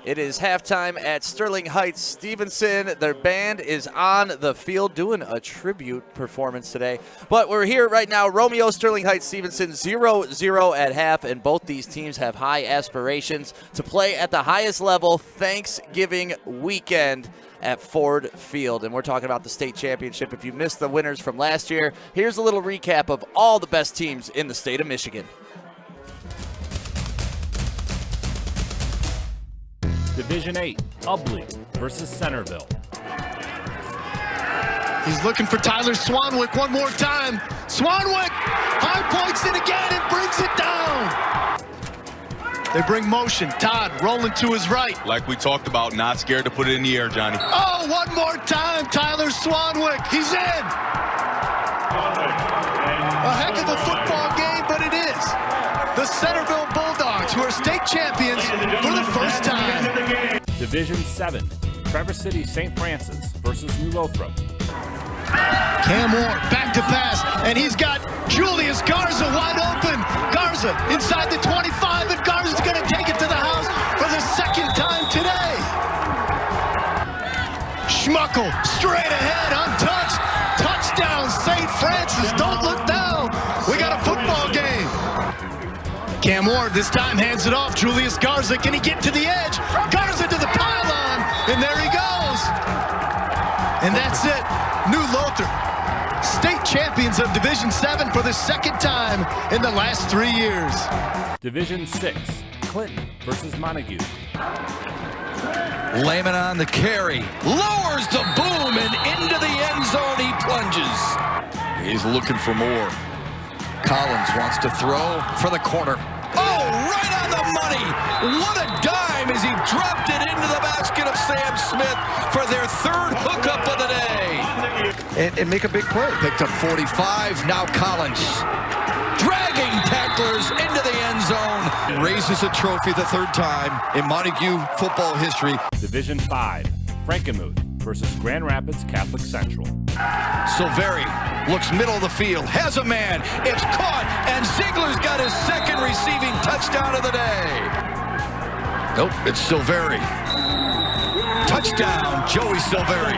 It is halftime at Sterling Heights Stevenson. Their band is on the field doing a tribute performance today. But we're here right now. Romeo, Sterling Heights Stevenson 0-0 at half, and both these teams have high aspirations to play at the highest level Thanksgiving weekend at Ford Field. And we're talking about the state championship. If you missed the winners from last year, here's a little recap of all the best teams in the state of Michigan. Division 8, Ubly versus Centerville. He's looking for Tyler Swanwick one more time. Swanwick high points it again and brings it down. They bring motion. Todd rolling to his right. Like we talked about, not scared to put it in the air, Johnny. Oh, one more time, Tyler Swanwick. He's in. A heck of a football game, but it is. The Centerville Bulldogs, who are state champions for the first time. Division 7, Traverse City St. Francis versus New Lothrop. Cam Moore back to pass, and he's got Julius Garza wide open. Garza inside the 25, and Garza's going to take it to the house for the second time today. Schmuckel straight ahead, untouched. Touchdown, St. Francis. Don't look down. We got a football game. Cam Ward this time hands it off. Julius Garza, can he get to the edge? Garza to the pylon, and there he goes. And that's it. New Lothrop, state champions of Division 7 for the second time in the last 3 years. Division 6, Clinton versus Montague. Lehman on the carry, lowers the boom, and into the end zone he plunges. He's looking for more. Collins wants to throw for the corner. Oh, right on the money. What a dime as he dropped it into the basket of Sam Smith for their third hookup of the day. And make a big play. Picked up 45. Now Collins dragging tacklers into the end zone. Raises a trophy the third time in Montague football history. Division 5, Frankenmuth versus Grand Rapids Catholic Central. Silveri looks middle of the field, has a man, it's caught, and Ziegler's got his second receiving touchdown of the day. Nope, it's Silveri. Touchdown, Joey Silveri.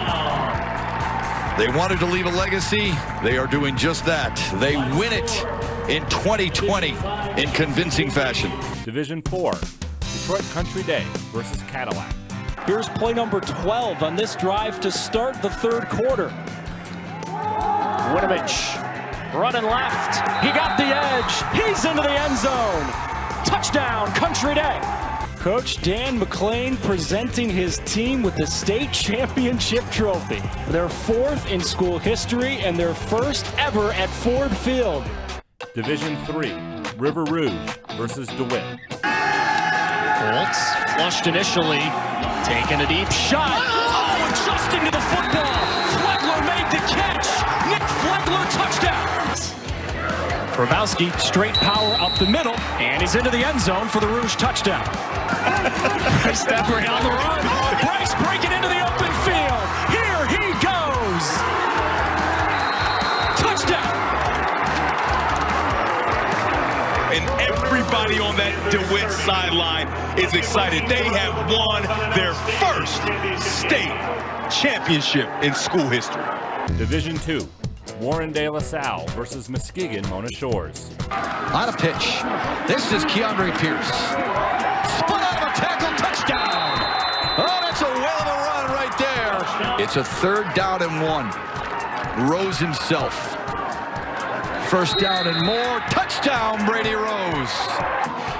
They wanted to leave a legacy. They are doing just that. They win it in 2020 in convincing fashion. Division 4, Detroit Country Day versus Cadillac. Here's play number 12 on this drive to start the third quarter. Winovich running left. He got the edge. He's into the end zone. Touchdown, Country Day. Coach Dan McLean presenting his team with the state championship trophy. Their fourth in school history and their first ever at Ford Field. Division 3, River Rouge versus DeWitt. Colts flushed initially, taking a deep shot. Oh, and just into the football. Flegler made the catch. Nick Flegler touchdown. Grabowski straight power up the middle, and he's into the end zone for the Rouge touchdown. Bryce Debray on the run. Bryce breaking into the open field. Here he goes. Touchdown. And every Everybody on that DeWitt sideline is excited. They have won their first state championship in school history. Division II, Warren De La Salle versus Muskegon Mona Shores. On a pitch. This is Keandre Pierce. Spun out of a tackle, touchdown. Oh, that's a whale of a run right there. It's a 3rd down and 1. Rose himself. 1st down and more. Touchdown, Brady Rose.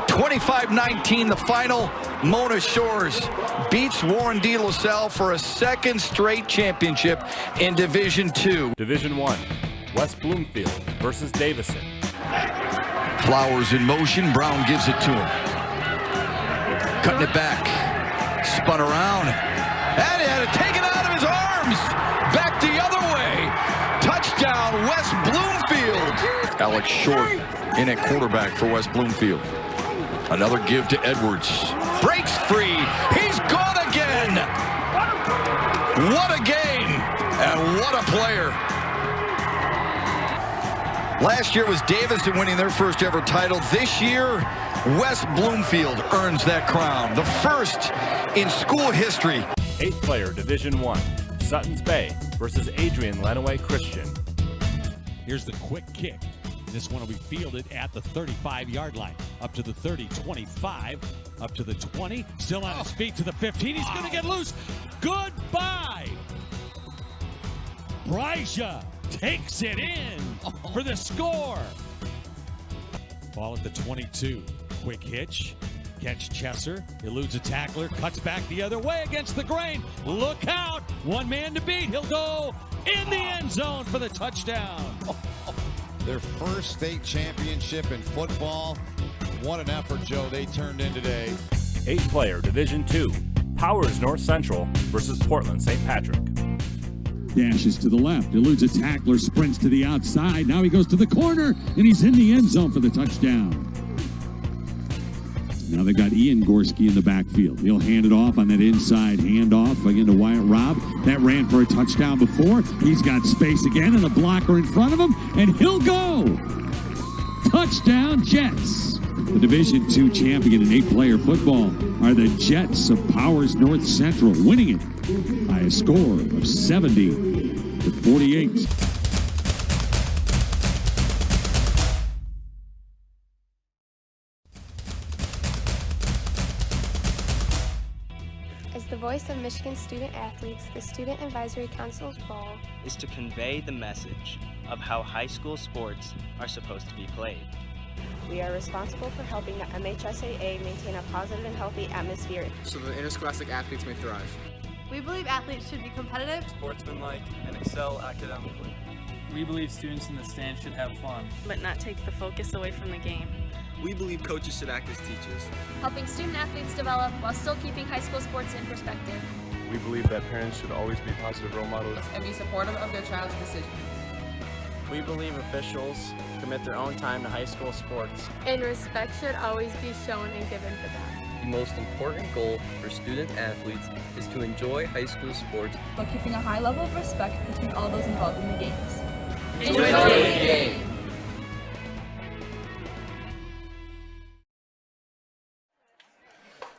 25-19 the final. Mona Shores beats Warren De La Salle for a 2nd straight championship in Division II. Division I, West Bloomfield versus Davison. Flowers in motion. Brown gives it to him. Cutting it back. Spun around. And he had it taken out of his arms. Back the other way. Touchdown, West Bloomfield. Alex Short in at quarterback for West Bloomfield. Another give to Edwards. Breaks free. He's gone again. What a game. And what a player. Last year was Davison winning their first ever title. This year, West Bloomfield earns that crown. The first in school history. 8th player, Division I, Sutton's Bay versus Adrian Lenawee Christian. Here's the quick kick. This one will be fielded at the 35-yard line. Up to the 30, 25, up to the 20. Still on his feet to the 15. He's going to get loose. Goodbye. Brycia takes it in for the score. Ball at the 22. Quick hitch. Catch Chesser. Eludes a tackler. Cuts back the other way against the grain. Look out. One man to beat. He'll go in the end zone for the touchdown. Their first state championship in football. What an effort, Joe, they turned in today. 8th player, Division II, Powers North Central versus Portland St. Patrick. Dashes to the left, eludes a tackler, sprints to the outside. Now he goes to the corner, and he's in the end zone for the touchdown. Now they've got Ian Gorski in the backfield. He'll hand it off on that inside handoff again to Wyatt Robb. That ran for a touchdown before. He's got space again and a blocker in front of him, and he'll go. Touchdown, Jets. The Division II champion in 8-player football are the Jets of Powers North Central, winning it by a score of 70-48. As the voice of Michigan student athletes, the Student Advisory Council's role is to convey the message of how high school sports are supposed to be played. We are responsible for helping the MHSAA maintain a positive and healthy atmosphere so the interscholastic athletes may thrive. We believe athletes should be competitive, sportsmanlike, and excel academically. We believe students in the stands should have fun, but not take the focus away from the game. We believe coaches should act as teachers, helping student athletes develop while still keeping high school sports in perspective. We believe that parents should always be positive role models and be supportive of their child's decision. We believe officials commit their own time to high school sports, and respect should always be shown and given for them. The most important goal for student athletes is to enjoy high school sports while keeping a high level of respect between all those involved in the games. Enjoy the game!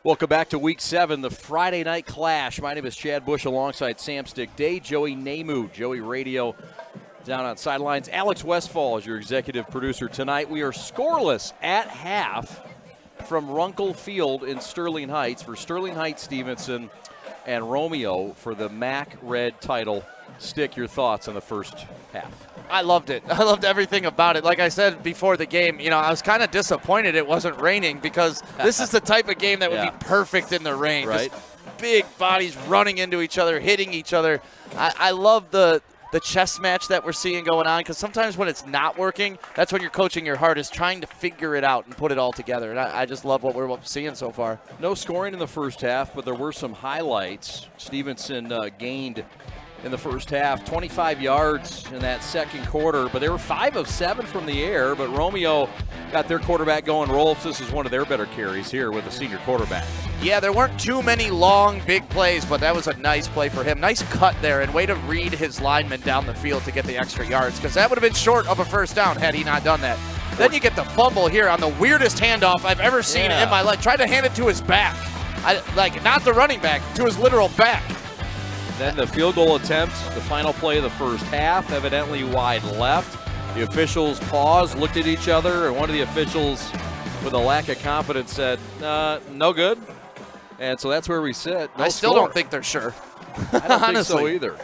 Welcome back to Week 7, the Friday Night Clash. My name is Chad Bush alongside Sam Stick Day, Joey Namath, Joey Radio down on sidelines. Alex Westfall is your executive producer tonight. We are scoreless at half from Runkle Field in Sterling Heights for Sterling Heights, Stevenson, and Romeo for the MAC Red title. Stick, your thoughts on the first half. I loved it. I loved everything about it. Like I said before the game, I was kind of disappointed it wasn't raining because this is the type of game that would be perfect in the rain. Right. Just big bodies running into each other, hitting each other. I love the chess match that we're seeing going on because sometimes when it's not working, that's when you're coaching your hardest, trying to figure it out and put it all together. And I just love what we're seeing so far. No scoring in the first half, but there were some highlights. Stevenson gained in the first half, 25 yards in that second quarter, but they were 5 of 7 from the air, but Romeo got their quarterback going. Rolfs, this is one of their better carries here with a senior quarterback. Yeah, there weren't too many long, big plays, but that was a nice play for him. Nice cut there, and way to read his lineman down the field to get the extra yards, because that would have been short of a first down had he not done that. Then you get the fumble here on the weirdest handoff I've ever seen in my life. Tried to hand it to his back. Not the running back, to his literal back. Then the field goal attempt, the final play of the first half, evidently wide left. The officials paused, looked at each other, and one of the officials, with a lack of confidence, said, no good. And so that's where we sit. I still don't think they're sure. I don't think so either.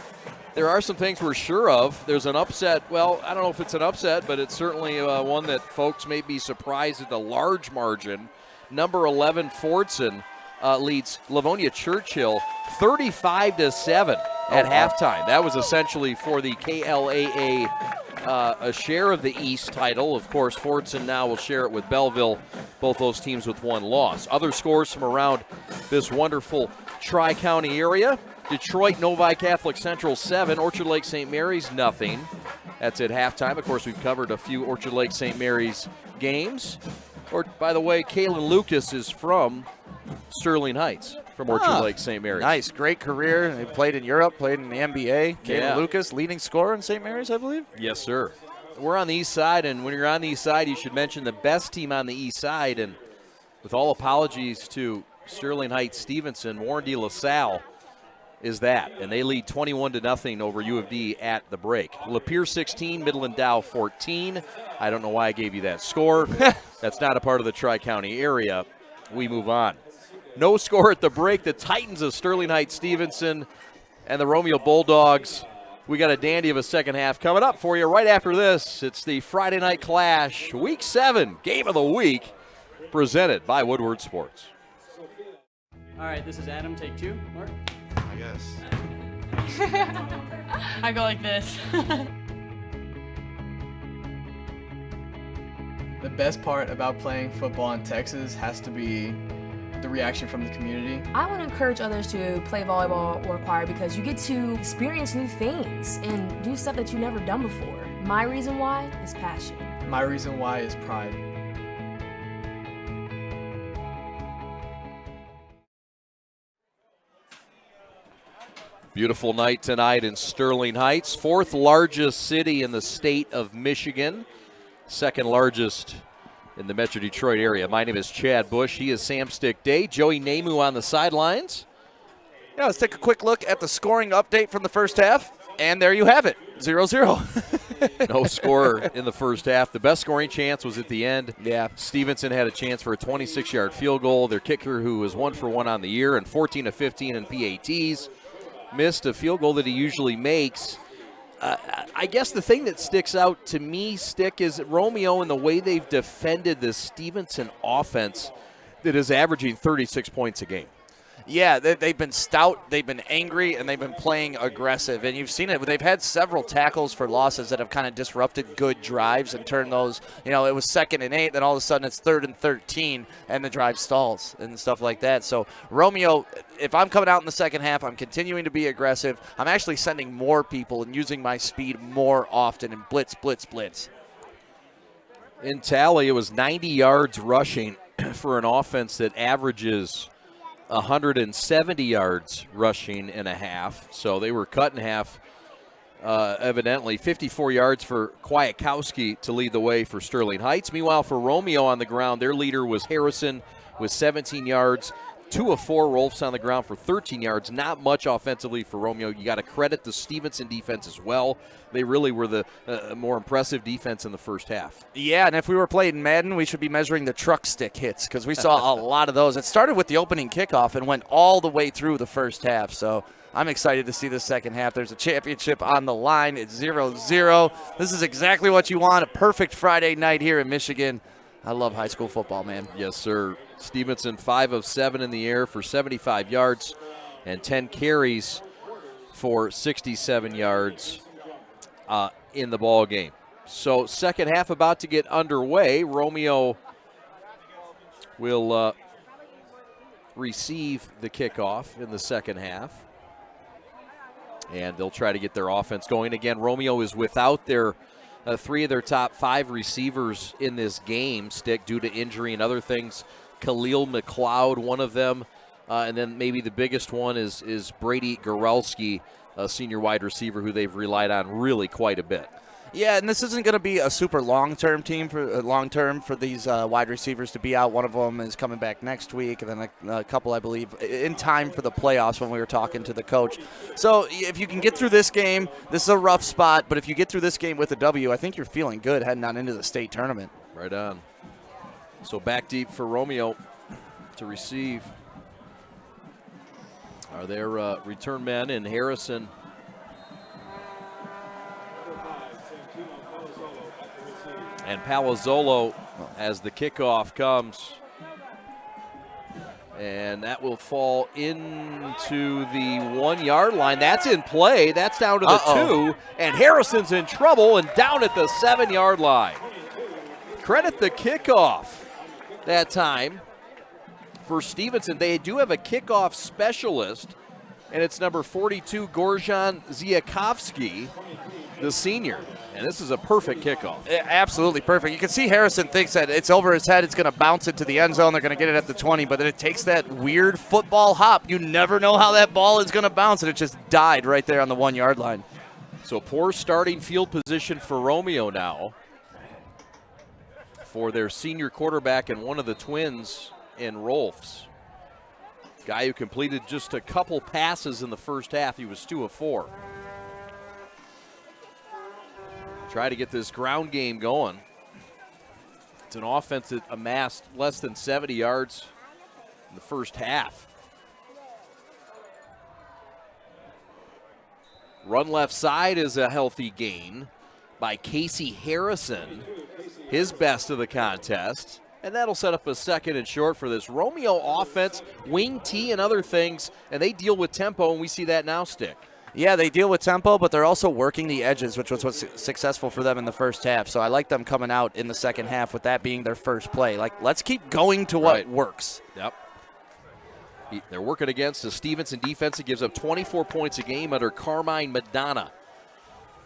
There are some things we're sure of. There's an upset. Well, I don't know if it's an upset, but it's certainly one that folks may be surprised at the large margin. Number 11, Fordson, leads Livonia Churchill 35-7 at halftime. That was essentially for the KLAA a share of the East title. Of course, Fordson now will share it with Belleville, both those teams with one loss. Other scores from around this wonderful Tri-County area. Detroit, Novi Catholic Central 7, Orchard Lake St. Mary's nothing. That's at halftime. Of course, we've covered a few Orchard Lake St. Mary's games. Or, by the way, Kaylin Lucas is from Sterling Heights, from Orchard Lake St. Mary's. Nice, great career. He played in Europe, played in the NBA. Kaylin Lucas, leading scorer in St. Mary's, I believe. Yes, sir. We're on the east side, and when you're on the east side, you should mention the best team on the east side. And with all apologies to Sterling Heights Stevenson, Warren de La Salle is that, and they lead 21-0 over U of D at the break. Lapeer 16, Midland Dow 14. I don't know why I gave you that score. That's not a part of the Tri-County area. We move on. No score at the break. The Titans of Sterling Heights Stevenson and the Romeo Bulldogs. We got a dandy of a second half coming up for you right after this. It's the Friday Night Clash, Week 7, Game of the Week, presented by Woodward Sports. All right, this is Adam, take 2. Mark? I guess. I go like this. The best part about playing football in Texas has to be the reaction from the community. I want to encourage others to play volleyball or choir because you get to experience new things and do stuff that you've never done before. My reason why is passion. My reason why is pride. Beautiful night tonight in Sterling Heights, 4th largest city in the state of Michigan, 2nd largest in the Metro Detroit area. My name is Chad Bush. He is Sam Stick Day. Joey Namamu on the sidelines. Yeah, let's take a quick look at the scoring update from the first half, and there you have it, 0-0. No score in the first half. The best scoring chance was at the end. Yeah. Stevenson had a chance for a 26-yard field goal. Their kicker, who was 1 for 1 on the year and 14 of 15 in PATs, missed a field goal that he usually makes. I guess the thing that sticks out to me, Stick, is Romeo and the way they've defended this Stevenson offense that is averaging 36 points a game. Yeah, they've been stout, they've been angry, and they've been playing aggressive. And you've seen it. They've had several tackles for losses that have kind of disrupted good drives and turned those, it was 2nd and 8, then all of a sudden it's 3rd and 13, and the drive stalls and stuff like that. So Romeo, if I'm coming out in the second half, I'm continuing to be aggressive. I'm actually sending more people and using my speed more often and blitz. In tally, it was 90 yards rushing for an offense that averages 170 yards rushing in a half. So they were cut in half, evidently. 54 yards for Kwiatkowski to lead the way for Sterling Heights. Meanwhile, for Romeo on the ground, their leader was Harrison with 17 yards. 2 of 4 Rolfs on the ground for 13 yards. Not much offensively for Romeo. You got to credit the Stevenson defense as well. They really were the more impressive defense in the first half. Yeah, and if we were playing Madden, we should be measuring the truck stick hits because we saw a lot of those. It started with the opening kickoff and went all the way through the first half. So I'm excited to see the second half. There's a championship on the line. It's 0-0. This is exactly what you want. A perfect Friday night here in Michigan. I love high school football, man. Yes, sir. Stevenson 5 of 7 in the air for 75 yards and 10 carries for 67 yards in the ball game. So second half about to get underway. Romeo will receive the kickoff in the second half. And they'll try to get their offense going. Again, Romeo is without their 3 of their top 5 receivers in this game, Stick, due to injury and other things. Khalil McLeod, one of them. And then maybe the biggest one is Brady Gorelski, a senior wide receiver who they've relied on really quite a bit. Yeah, and this isn't going to be a super long-term team for these wide receivers to be out. One of them is coming back next week, and then a couple, I believe, in time for the playoffs when we were talking to the coach. So if you can get through this game, this is a rough spot, but if you get through this game with a W, I think you're feeling good heading on into the state tournament. Right on. So back deep for Romeo to receive. Are their return men in Harrison. And Palazzolo as the kickoff comes. And that will fall into the 1 yard line. That's in play. That's down to the 2. And Harrison's in trouble and down at the 7 yard line. Credit the kickoff that time for Stevenson. They do have a kickoff specialist, and it's number 42, Gorjan Ziakovsky, the senior. And this is a perfect kickoff. Absolutely perfect. You can see Harrison thinks that it's over his head. It's going to bounce into the end zone. They're going to get it at the 20, but then it takes that weird football hop. You never know how that ball is going to bounce, and it just died right there on the 1 yard line. So poor starting field position for Romeo now for their senior quarterback and one of the twins in Rolfs. Guy who completed just a couple passes in the first half. He was 2 of 4. Try to get this ground game going. It's an offense that amassed less than 70 yards in the first half. Run left side is a healthy gain by Casey Harrison, his best of the contest. And that'll set up a 2nd and short for this Romeo offense, wing T and other things, and they deal with tempo, and we see that now stick. Yeah, they deal with tempo, but they're also working the edges, which was what's successful for them in the first half. So I like them coming out in the second half with that being their first play. Like, let's keep going to what works. Yep. They're working against a Stevenson defense that gives up 24 points a game under Carmine Madonna.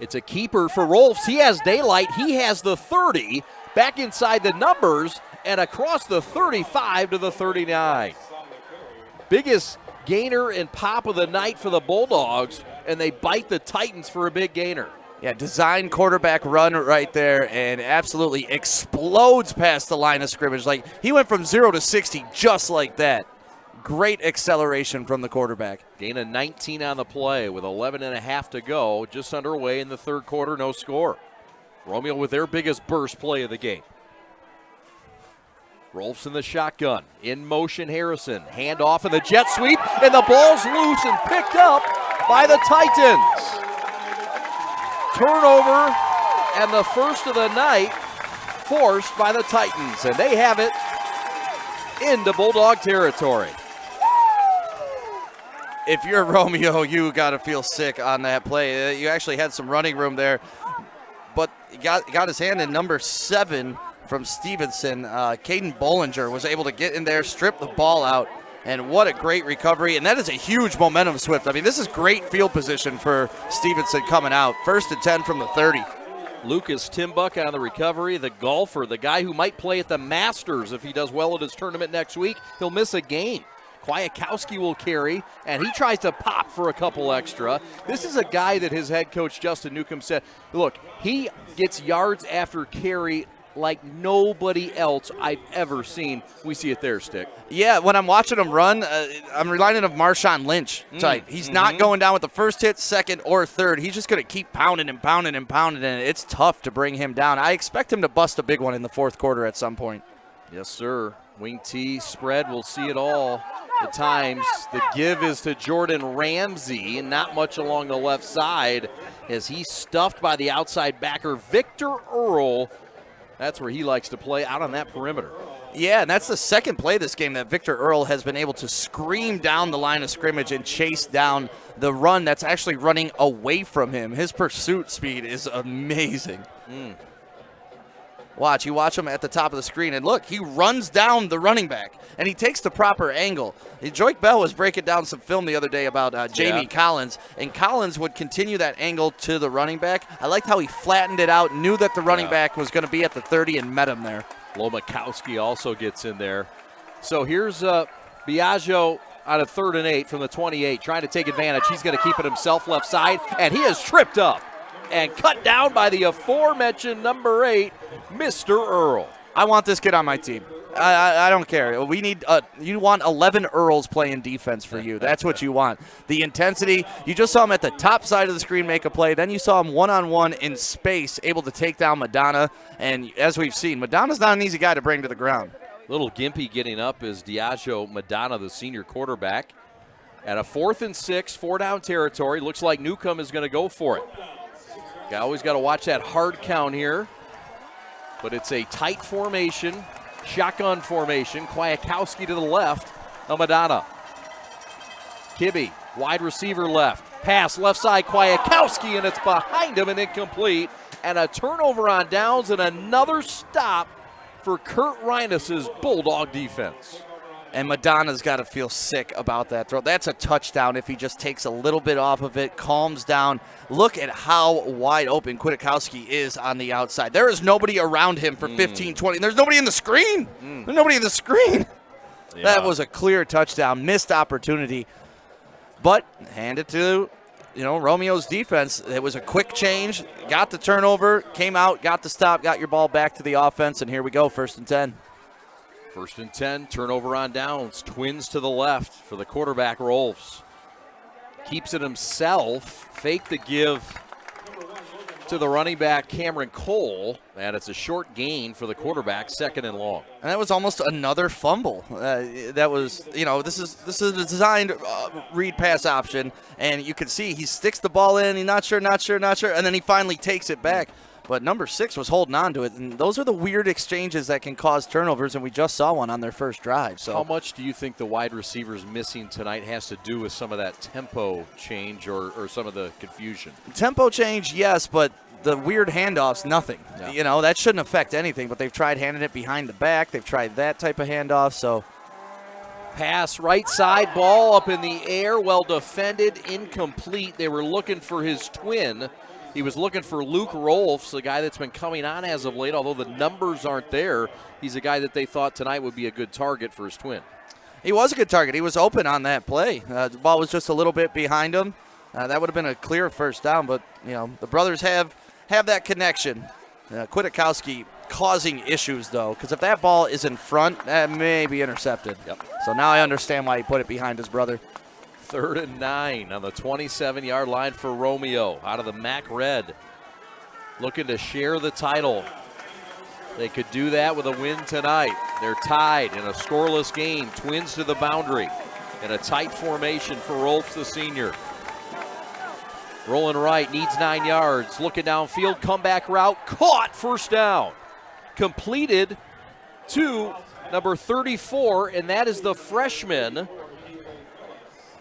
It's a keeper for Rolfs. He has daylight. He has the 30 back inside the numbers and across the 35 to the 39. Biggest gainer and pop of the night for the Bulldogs, and they bite the Titans for a big gainer. Yeah, design quarterback run right there and absolutely explodes past the line of scrimmage. Like, he went from 0 to 60 just like that. Great acceleration from the quarterback. Gain of 19 on the play with 11 and a half to go, just underway in the third quarter, no score. Romeo with their biggest burst play of the game. Rolfs in the shotgun. In motion, Harrison. Hand off in the jet sweep, and the ball's loose and picked up by the Titans. Turnover, and the first of the night forced by the Titans, and they have it into Bulldog territory. If you're Romeo, you got to feel sick on that play. You actually had some running room there, but he got his hand in number 7 from Stevenson. Caden Bollinger was able to get in there, strip the ball out, and what a great recovery. And that is a huge momentum shift. I mean, this is great field position for Stevenson coming out. 1st and 10 from the 30. Lucas Timbuck on the recovery, the golfer, the guy who might play at the Masters if he does well at his tournament next week. He'll miss a game. Kwiatkowski will carry, and he tries to pop for a couple extra. This is a guy that his head coach, Justin Newcomb, said, look, he gets yards after carry like nobody else I've ever seen. We see it there, Stick. Yeah, when I'm watching him run, I'm reminded of Marshawn Lynch type. He's not going down with the first hit, second, or third. He's just going to keep pounding and pounding and pounding, and it's tough to bring him down. I expect him to bust a big one in the fourth quarter at some point. Yes, sir. Wing T spread, we'll see it all. The times, the give is to Jordan Ramsey, and not much along the left side as he's stuffed by the outside backer, Victor Earl. That's where he likes to play, out on that perimeter. Yeah, and that's the second play this game that Victor Earl has been able to scream down the line of scrimmage and chase down the run that's actually running away from him. His pursuit speed is amazing. Watch, you watch him at the top of the screen, and look, he runs down the running back, and he takes the proper angle. Joik Bell was breaking down some film the other day about Jamie Collins, and Collins would continue that angle to the running back. I liked how he flattened it out, knew that the running back was going to be at the 30, and met him there. Lomakowski also gets in there. So here's Biagio on a 3rd and 8 from the 28, trying to take advantage. He's going to keep it himself left side, and he is tripped up and cut down by the aforementioned number 8, Mr. Earl. I want this kid on my team. I don't care. We need you want 11 Earls playing defense for you. That's what you want. The intensity. You just saw him at the top side of the screen make a play. Then you saw him one-on-one in space, able to take down Madonna. And as we've seen, Madonna's not an easy guy to bring to the ground. Little gimpy getting up is Diageo Madonna, the senior quarterback. At a 4th and 6, 4-down territory. Looks like Newcomb is going to go for it. Always got to watch that hard count here. But it's a tight formation. Shotgun formation. Kwiatkowski to the left of Madonna. Kibbe, wide receiver left. Pass left side, Kwiatkowski, and it's behind him and incomplete. And a turnover on downs and another stop for Kurt Reinus' Bulldog defense. And Madonna's got to feel sick about that throw. That's a touchdown if he just takes a little bit off of it, calms down. Look at how wide open Kwiatkowski is on the outside. There is nobody around him for 15, 20. There's nobody in the screen. There's nobody in the screen. Yeah. That was a clear touchdown, missed opportunity. But hand it to, Romeo's defense. It was a quick change, got the turnover, came out, got the stop, got your ball back to the offense, and here we go, 1st and 10. 1st and 10, turnover on downs. Twins to the left for the quarterback, Rolfs. Keeps it himself. Fake the give to the running back, Cameron Cole. And it's a short gain for the quarterback, 2nd and long. And that was almost another fumble. That was, this is a designed read pass option. And you can see he sticks the ball in. He's not sure. And then he finally takes it back. But number 6 was holding on to it. And those are the weird exchanges that can cause turnovers, and we just saw one on their first drive. So, how much do you think the wide receivers missing tonight has to do with some of that tempo change or some of the confusion? Tempo change, yes, but the weird handoffs, nothing. Yeah. That shouldn't affect anything, but they've tried handing it behind the back. They've tried that type of handoff, so. Pass right side, ball up in the air, well defended, incomplete. They were looking for his twin. He was looking for Luke Rolfs, the guy that's been coming on as of late. Although the numbers aren't there, he's a guy that they thought tonight would be a good target for his twin. He was a good target. He was open on that play. The ball was just a little bit behind him. That would have been a clear 1st down, but, the brothers have that connection. Kwiatkowski causing issues, though, because if that ball is in front, that may be intercepted. Yep. So now I understand why he put it behind his brother. 3rd and 9 on the 27-yard line for Romeo out of the MAC Red. Looking to share the title. They could do that with a win tonight. They're tied in a scoreless game. Twins to the boundary in a tight formation for Rolfs, the senior. Rolling right, needs 9 yards. Looking downfield, comeback route, caught, 1st down. Completed to number 34, and that is the freshman,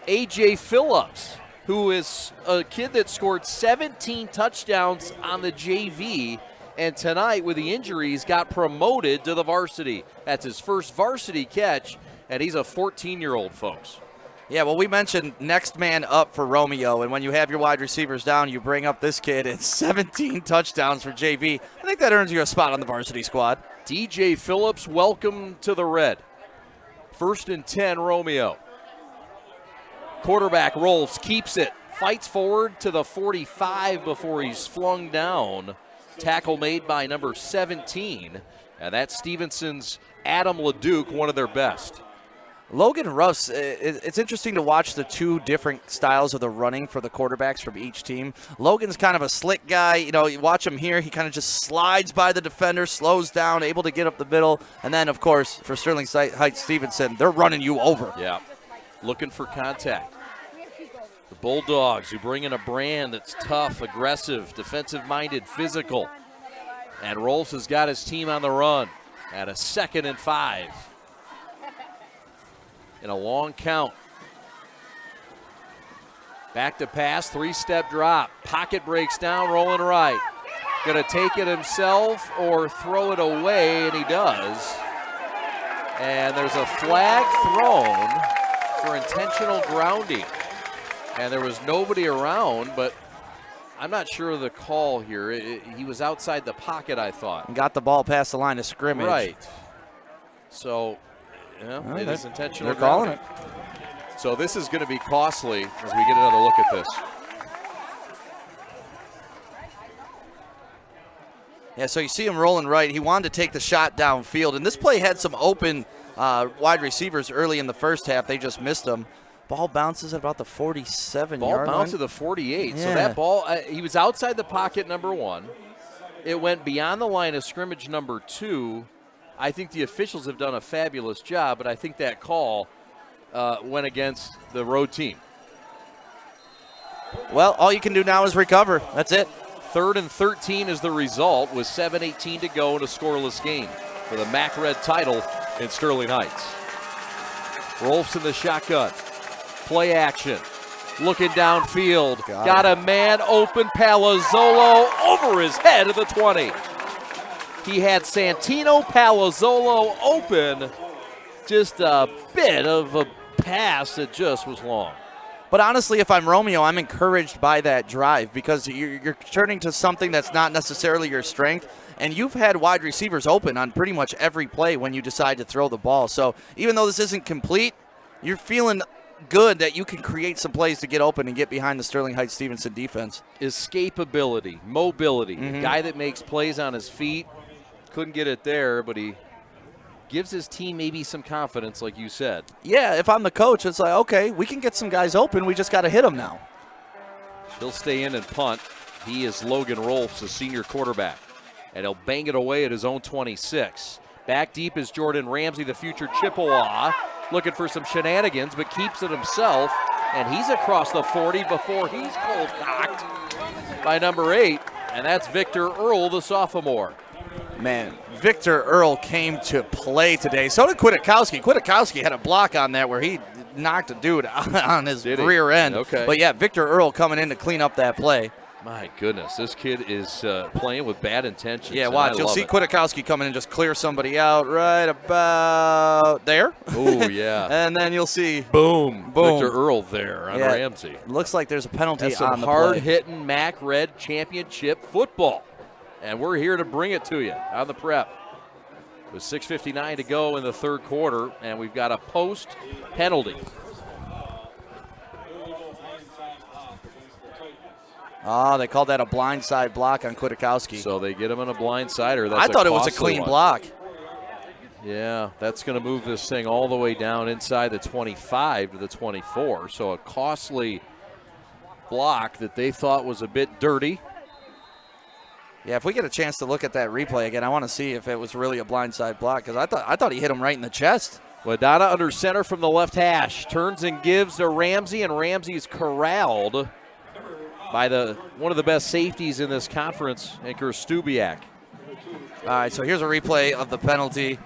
A.J. Phillips, who is a kid that scored 17 touchdowns on the JV, and tonight with the injuries got promoted to the varsity. That's his first varsity catch, and he's a 14-year-old, folks. Yeah, well, we mentioned next man up for Romeo, and when you have your wide receivers down, you bring up this kid, and 17 touchdowns for JV. I think that earns you a spot on the varsity squad. DJ Phillips, welcome to the Red. 1st and 10, Romeo. Quarterback Rolfs, keeps it, fights forward to the 45 before he's flung down. Tackle made by number 17, and that's Stevenson's Adam LeDuc, one of their best. Logan Ruffs, it's interesting to watch the two different styles of the running for the quarterbacks from each team. Logan's kind of a slick guy. You watch him here. He kind of just slides by the defender, slows down, able to get up the middle. And then, of course, for Sterling Heights Stevenson, they're running you over. Yeah, looking for contact. The Bulldogs, who bring in a brand that's tough, aggressive, defensive-minded, physical. And Rolfs has got his team on the run at a 2nd and 5. In a long count. Back to pass, 3-step drop. Pocket breaks down, rolling right. Going to take it himself or throw it away, and he does. And there's a flag thrown for intentional grounding. And there was nobody around, but I'm not sure of the call here. He was outside the pocket, I thought. And got the ball past the line of scrimmage. Right. So, it is intentional. They're calling it. So this is going to be costly as we get another look at this. Yeah, so you see him rolling right. He wanted to take the shot downfield, and this play had some open wide receivers early in the first half. They just missed them. Ball bounces at about the 47-yard line. Ball bounced to the 48. Yeah. So that ball, he was outside the pocket, number 1. It went beyond the line of scrimmage, number 2. I think the officials have done a fabulous job, but I think that call went against the road team. Well, all you can do now is recover. That's it. 3rd and 13 is the result with 7:18 to go in a scoreless game for the MAC Red title in Sterling Heights. Rolfs in the shotgun. Play action. Looking downfield. Got a man open. Palazzolo over his head at the 20. He had Santino Palazzolo open. Just a bit of a pass that just was long. But honestly, if I'm Romeo, I'm encouraged by that drive because you're turning to something that's not necessarily your strength, and you've had wide receivers open on pretty much every play when you decide to throw the ball. So even though this isn't complete, you're feeling good that you can create some plays to get open and get behind the Sterling Heights Stevenson defense. Escapability, mobility, a guy that makes plays on his feet. Couldn't get it there, but he gives his team maybe some confidence, like you said. Yeah, if I'm the coach, it's like, okay, we can get some guys open. We just got to hit them now. He'll stay in and punt. He is Logan Rolfs, a senior quarterback, and he'll bang it away at his own 26. Back deep is Jordan Ramsey, the future Chippewa, looking for some shenanigans, but keeps it himself, and he's across the 40 before he's cold-cocked by number 8, and that's Victor Earl, the sophomore. Man, Victor Earl came to play today. So did Kwiatkowski. Kwiatkowski had a block on that where he knocked a dude on his rear end. Okay. But, yeah, Victor Earl coming in to clean up that play. My goodness, this kid is playing with bad intentions. Yeah, watch. You'll see Kwiatkowski come in and just clear somebody out right about there. Oh, yeah. And then you'll see. Boom. Victor Earl there on Ramsey. Looks like there's a penalty That's on some the hard-hitting MAC Red championship football. And we're here to bring it to you on the prep. With 6:59 to go in the third quarter, and we've got a post penalty. Oh, they called that a blindside block on Kwiatkowski. So they get him on a blindside. I thought it was a clean block. Yeah, that's going to move this thing all the way down inside the 25 to the 24. So a costly block that they thought was a bit dirty. Yeah, if we get a chance to look at that replay again, I want to see if it was really a blindside block because I thought he hit him right in the chest. Madonna under center from the left hash. Turns and gives to Ramsey, and Ramsey's corralled by one of the best safeties in this conference, Anchor Stubiak. All right, so here's a replay of the penalty.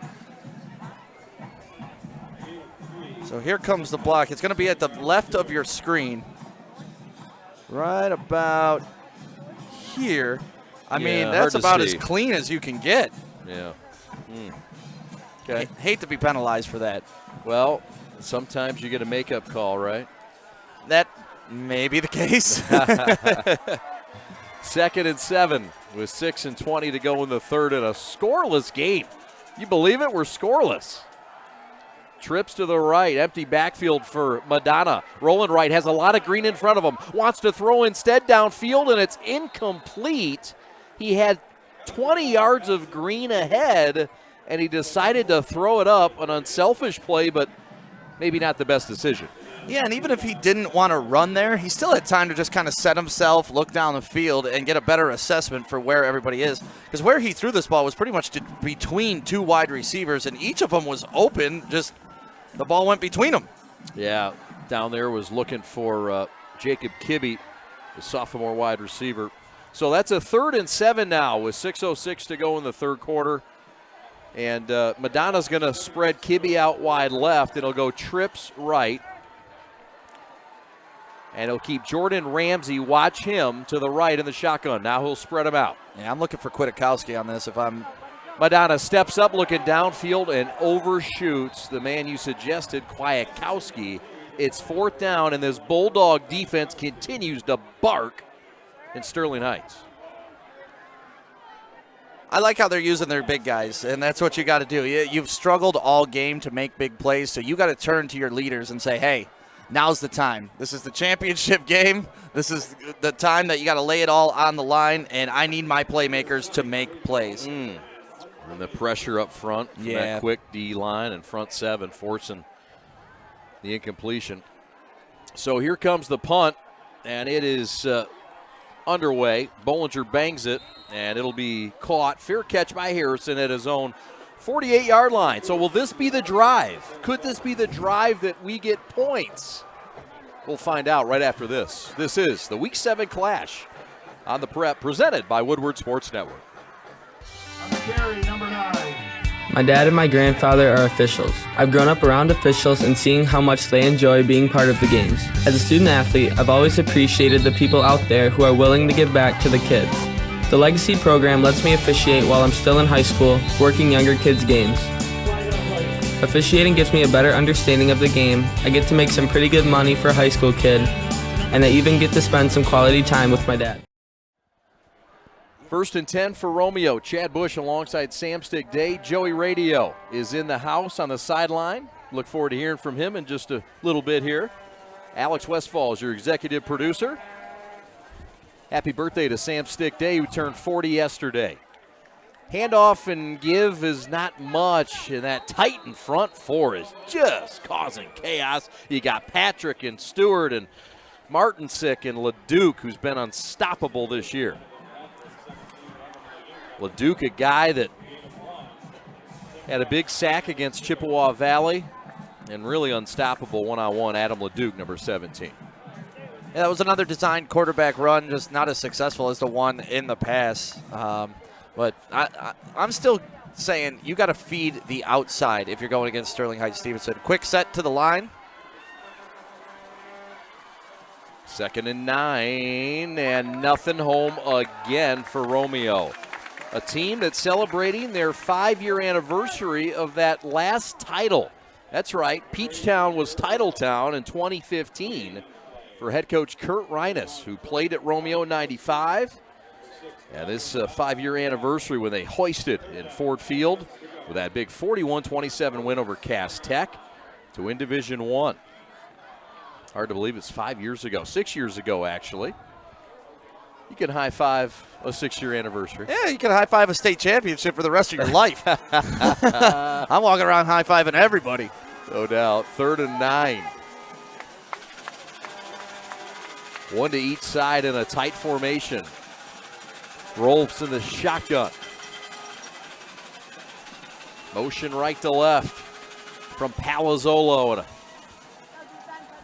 So here comes the block. It's going to be at the left of your screen. Right about here. I mean, that's about as clean as you can get. Yeah. Okay. Hate to be penalized for that. Well, sometimes you get a makeup call, right? That may be the case. 2nd and 7 with 6:20 to go in the third in a scoreless game. You believe it? We're scoreless. Trips to the right, empty backfield for Madonna. Rolling right, has a lot of green in front of him. Wants to throw instead downfield, and it's incomplete. He had 20 yards of green ahead, and he decided to throw it up. An unselfish play, but maybe not the best decision. Yeah, and even if he didn't want to run there, he still had time to just kind of set himself, look down the field, and get a better assessment for where everybody is. Because where he threw this ball was pretty much between two wide receivers, and each of them was open, just the ball went between them. Yeah, down there was looking for Jacob Kibbe, the sophomore wide receiver. So that's a 3rd and 7 now with 6:06 to go in the third quarter. And Madonna's going to spread Kibbe out wide left. It'll go trips right. And he'll keep Jordan Ramsey, watch him, to the right in the shotgun. Now he'll spread him out. Yeah, I'm looking for Kwiatkowski on this if I'm... Madonna steps up looking downfield and overshoots the man you suggested, Kwiatkowski. It's 4th down, and this Bulldog defense continues to bark in Sterling Heights. I like how they're using their big guys, and that's what you got to do. You've struggled all game to make big plays, so you got to turn to your leaders and say, hey, now's the time. This is the championship game. This is the time that you got to lay it all on the line, and I need my playmakers to make plays. And the pressure up front from that quick D line and front seven forcing the incompletion. So here comes the punt, and it is underway. Bollinger bangs it, and it'll be caught. Fair catch by Harrison at his own 48-yard line. So will this be the drive? Could this be the drive that we get points? We'll find out right after this. This is the Week 7 Clash on the Prep, presented by Woodward Sports Network. My dad and my grandfather are officials. I've grown up around officials and seeing how much they enjoy being part of the games. As a student athlete, I've always appreciated the people out there who are willing to give back to the kids. The Legacy program lets me officiate while I'm still in high school, working younger kids' games. Officiating gives me a better understanding of the game. I get to make some pretty good money for a high school kid, and I even get to spend some quality time with my dad. 1st and 10 for Romeo. Chad Bush alongside Sam Stick Day. Joey Radio is in the house on the sideline. Look forward to hearing from him in just a little bit here. Alex Westfall is your executive producer. Happy birthday to Sam Stick Day, who turned 40 yesterday. Handoff and give is not much, and that Titan front four is just causing chaos. You got Patrick and Stewart and Martinsick and LeDuc, who's been unstoppable this year. LeDuc, a guy that had a big sack against Chippewa Valley, and really unstoppable one-on-one. Adam LeDuc, number 17. Yeah, that was another designed quarterback run, just not as successful as the one in the past. But I'm still saying you got to feed the outside if you're going against Sterling Heights Stevenson. Quick set to the line. 2nd and 9, and nothing home again for Romeo. A team that's celebrating their 5-year anniversary of that last title. That's right, Peachtown was Title Town in 2015 for head coach Kurt Reinus, who played at Romeo in 95. And this 5-year anniversary when they hoisted in Ford Field with that big 41-27 win over Cass Tech to win Division I. Hard to believe it's 5 years ago, 6 years ago actually. You can high-five a 6-year anniversary. Yeah, you can high-five a state championship for the rest of your life. I'm walking around high-fiving everybody. No doubt. 3rd and 9. One to each side in a tight formation. Rolfs in the shotgun. Motion right to left from Palazzolo, and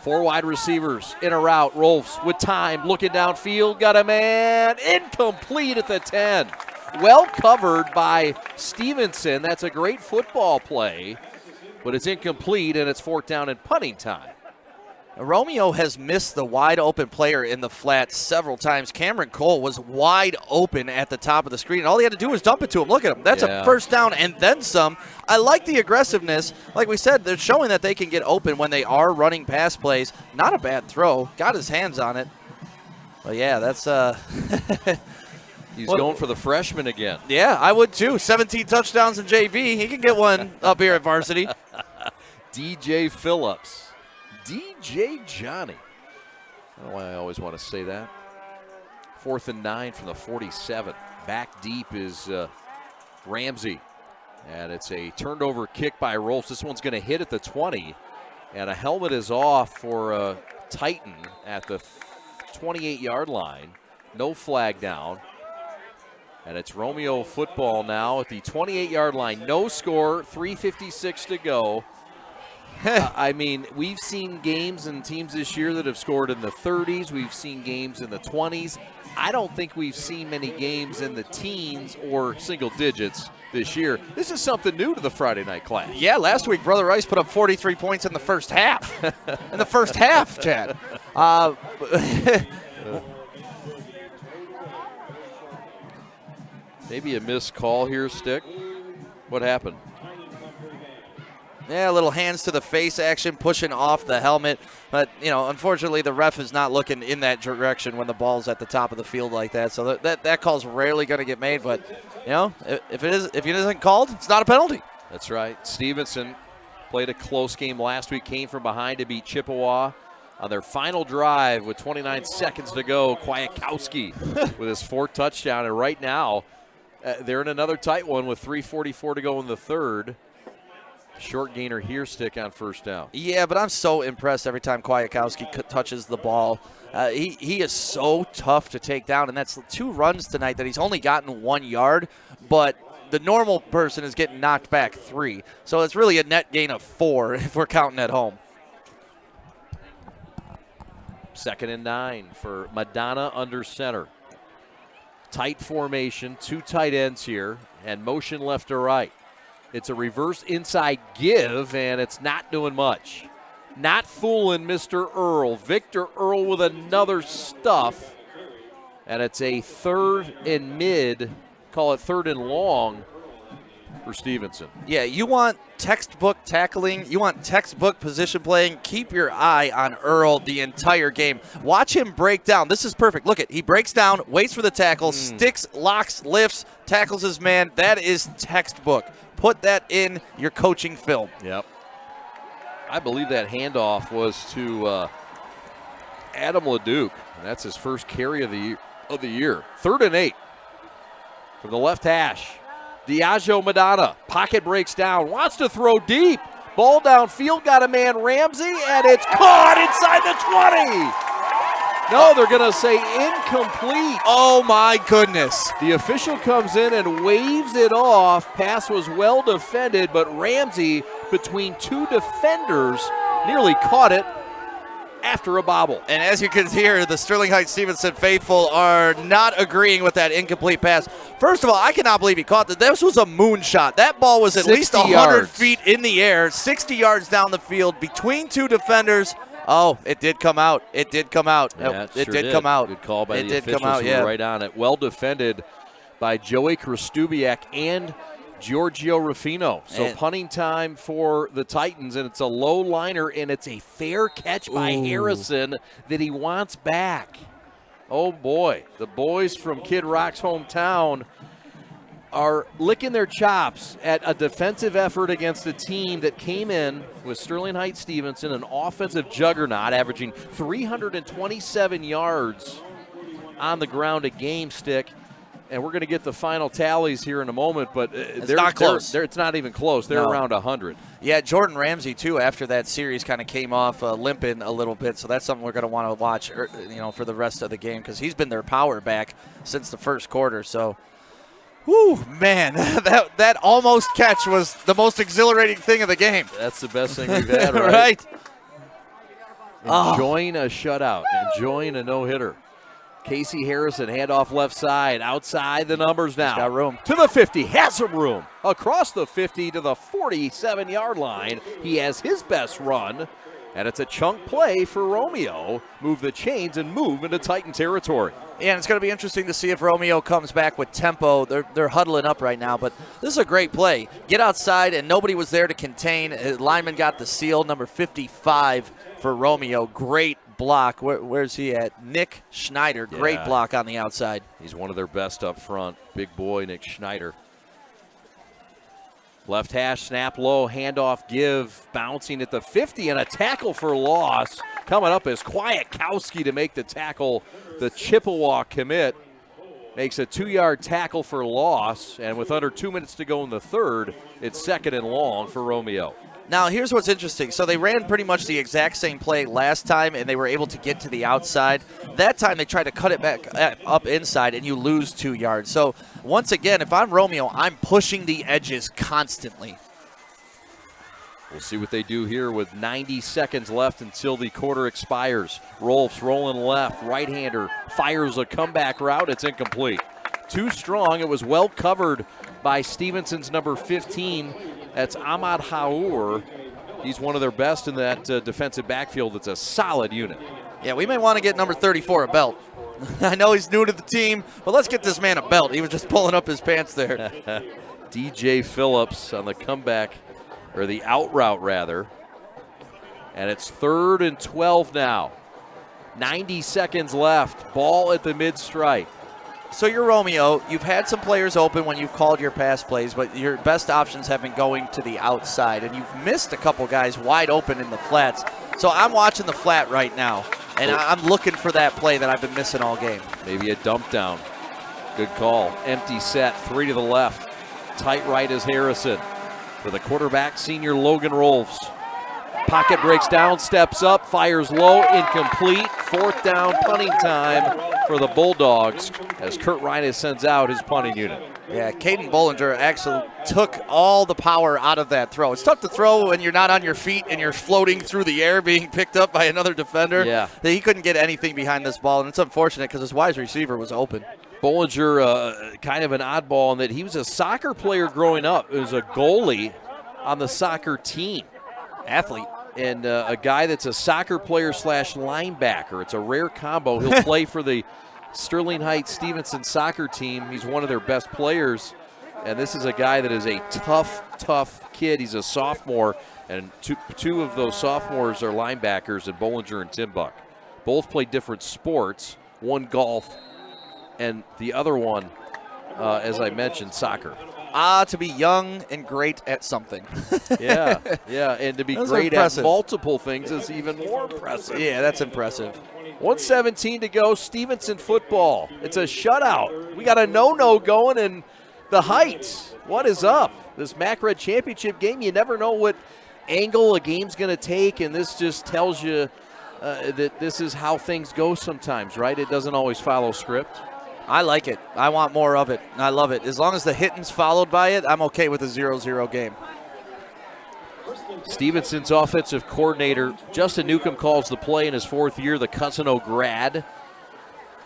4 wide receivers in a route. Rolfs with time, looking downfield, got a man, incomplete at the 10. Well covered by Stevenson. That's a great football play, but it's incomplete, and it's 4th down and punting time. Romeo has missed the wide open player in the flat several times. Cameron Cole was wide open at the top of the screen. All he had to do was dump it to him. Look at him. That's a 1st down and then some. I like the aggressiveness. Like we said, they're showing that they can get open when they are running pass plays. Not a bad throw. Got his hands on it. But yeah, that's He's going for the freshman again. Yeah, I would too. 17 touchdowns in JV. He can get one up here at varsity. DJ Phillips. DJ Johnny. I don't know why I always want to say that. 4th and 9 from the 47. Back deep is Ramsey. And it's a turned over kick by Rolfs. This one's going to hit at the 20. And a helmet is off for Titan at the 28-yard line. No flag down. And it's Romeo football now at the 28-yard line. No score, 3:56 to go. I mean, we've seen games and teams this year that have scored in the 30s. We've seen games in the 20s. I don't think we've seen many games in the teens or single digits this year. This is something new to the Friday Night Clash. Yeah, last week Brother Rice put up 43 points in the first half. In the first half, Chad. Maybe a missed call here, Stick. What happened? Yeah, a little hands to the face action, pushing off the helmet. But, you know, unfortunately, the ref is not looking in that direction when the ball's at the top of the field like that. So that call's rarely going to get made. But, you know, if it isn't called, it's not a penalty. That's right. Stevenson played a close game last week, came from behind to beat Chippewa on their final drive with 29 seconds to go. Kwiatkowski with his 4th touchdown. And right now, they're in another tight one with 3:44 to go in the third. Short gainer here, stick on first down. Yeah, but I'm so impressed every time Kwiatkowski touches the ball. He is so tough to take down, and that's 2 runs tonight that he's only gotten 1 yard, but the normal person is getting knocked back 3. So it's really a net gain of 4 if we're counting at home. 2nd and 9 for Madonna under center. Tight formation, 2 tight ends here, and motion left to right. It's a reverse inside give, and it's not doing much. Not fooling Mr. Earl. Victor Earl with another stuff. And it's a 3rd and mid, call it 3rd and long for Stevenson. Yeah, you want textbook tackling, you want textbook position playing. Keep your eye on Earl the entire game. Watch him break down. This is perfect. Look, he breaks down, waits for the tackle, sticks, locks, lifts, tackles his man. That is textbook. Put that in your coaching film. Yep. I believe that handoff was to Adam LeDuc, and that's his first carry of the year. 3rd and 8 from the left hash. Diageo Madonna, pocket breaks down, wants to throw deep. Ball downfield, got a man Ramsey, and it's caught inside the 20. No, they're going to say incomplete. Oh, my goodness. The official comes in and waves it off. Pass was well defended, but Ramsey, between 2 defenders, nearly caught it after a bobble. And as you can hear, the Sterling Heights Stevenson faithful are not agreeing with that incomplete pass. First of all, I cannot believe he caught that. This was a moonshot. That ball was at least 100 feet in the air, 60 yards down the field between 2 defenders. Oh, it did come out. It did come out. Yeah, it did come out. Good call by it the officials who were right on it. Well defended by Joey Kristubiak and Giorgio Ruffino. So punting time for the Titans, and it's a low liner, and it's a fair catch by Harrison that he wants back. Oh, boy. The boys from Kid Rock's hometown are licking their chops at a defensive effort against a team that came in with Sterling Heights Stevenson, an offensive juggernaut, averaging 327 yards on the ground a game, Stick. And we're going to get the final tallies here in a moment, but it's not close. It's not even close. They're around 100. Yeah, Jordan Ramsey, too, after that series kind of came off limping a little bit, so that's something we're going to want to watch for the rest of the game because he's been their power back since the first quarter. So, whew, man, that almost catch was the most exhilarating thing of the game. That's the best thing we've had, right? Right. Enjoying a shutout, enjoying a no-hitter. Casey Harrison, handoff left side, outside the numbers now. He's got room. To the 50, has some room. Across the 50 to the 47-yard line. He has his best run, and it's a chunk play for Romeo. Move the chains and move into Titan territory. Yeah, and it's going to be interesting to see if Romeo comes back with tempo. They're huddling up right now, but this is a great play. Get outside, and nobody was there to contain. Lineman got the seal, number 55 for Romeo. Great block. Where's he at? Nick Schneider. Great block on the outside. He's one of their best up front. Big boy, Nick Schneider. Left hash, snap low, handoff, give, bouncing at the 50, and a tackle for loss. Coming up is Kwiatkowski to make the tackle. The Chippewa commit makes a 2-yard tackle for loss, and with under 2 minutes to go in the third, it's 2nd and long for Romeo. Now, here's what's interesting. So they ran pretty much the exact same play last time, and they were able to get to the outside. That time they tried to cut it back up inside, and you lose 2 yards. So, once again, if I'm Romeo, I'm pushing the edges constantly. We'll see what they do here with 90 seconds left until the quarter expires. Rolfs rolling left, right-hander, fires a comeback route. It's incomplete. Too strong. It was well covered by Stevenson's number 15. That's Ahmad Haour. He's one of their best in that defensive backfield. It's a solid unit. Yeah, we may want to get number 34 a belt. I know he's new to the team, but let's get this man a belt. He was just pulling up his pants there. DJ Phillips on the comeback, or the out route rather. And it's 3rd and 12 now. 90 seconds left. Ball at the mid-strike. So you're Romeo. You've had some players open when you've called your pass plays, but your best options have been going to the outside, and you've missed a couple guys wide open in the flats. So I'm watching the flat right now, and I'm looking for that play that I've been missing all game. Maybe a dump down. Good call. Empty set, 3 to the left. Tight right is Harrison. For the quarterback, senior Logan Rolfs. Pocket breaks down, steps up, fires low, incomplete. 4th down, punting time for the Bulldogs as Kurt Reinus sends out his punting unit. Yeah, Caden Bollinger actually took all the power out of that throw. It's tough to throw when you're not on your feet and you're floating through the air being picked up by another defender. Yeah. He couldn't get anything behind this ball, and it's unfortunate because his wide receiver was open. Bollinger, kind of an oddball in that he was a soccer player growing up. He was a goalie on the soccer team. Athlete. And a guy that's a soccer player / linebacker. It's a rare combo. He'll play for the Sterling Heights Stevenson soccer team. He's one of their best players. And this is a guy that is a tough kid. He's a sophomore, and two of those sophomores are linebackers, and Bollinger and Tim Buck. Both play different sports, one golf, and the other one, as I mentioned, soccer. To be young and great at something. yeah, and to be great at multiple things is even more impressive. Yeah, that's impressive. 1:17 to go, Stevenson football. It's a shutout. We got a no-no going in the Heights. What is up? This MAC Red Championship game, you never know what angle a game's going to take, and this just tells you that this is how things go sometimes, right? It doesn't always follow script. I like it. I want more of it. I love it. As long as the hitting's followed by it, I'm okay with a 0-0 game. Stevenson's offensive coordinator, Justin Newcomb, calls the play in his 4th year, the Cousino grad.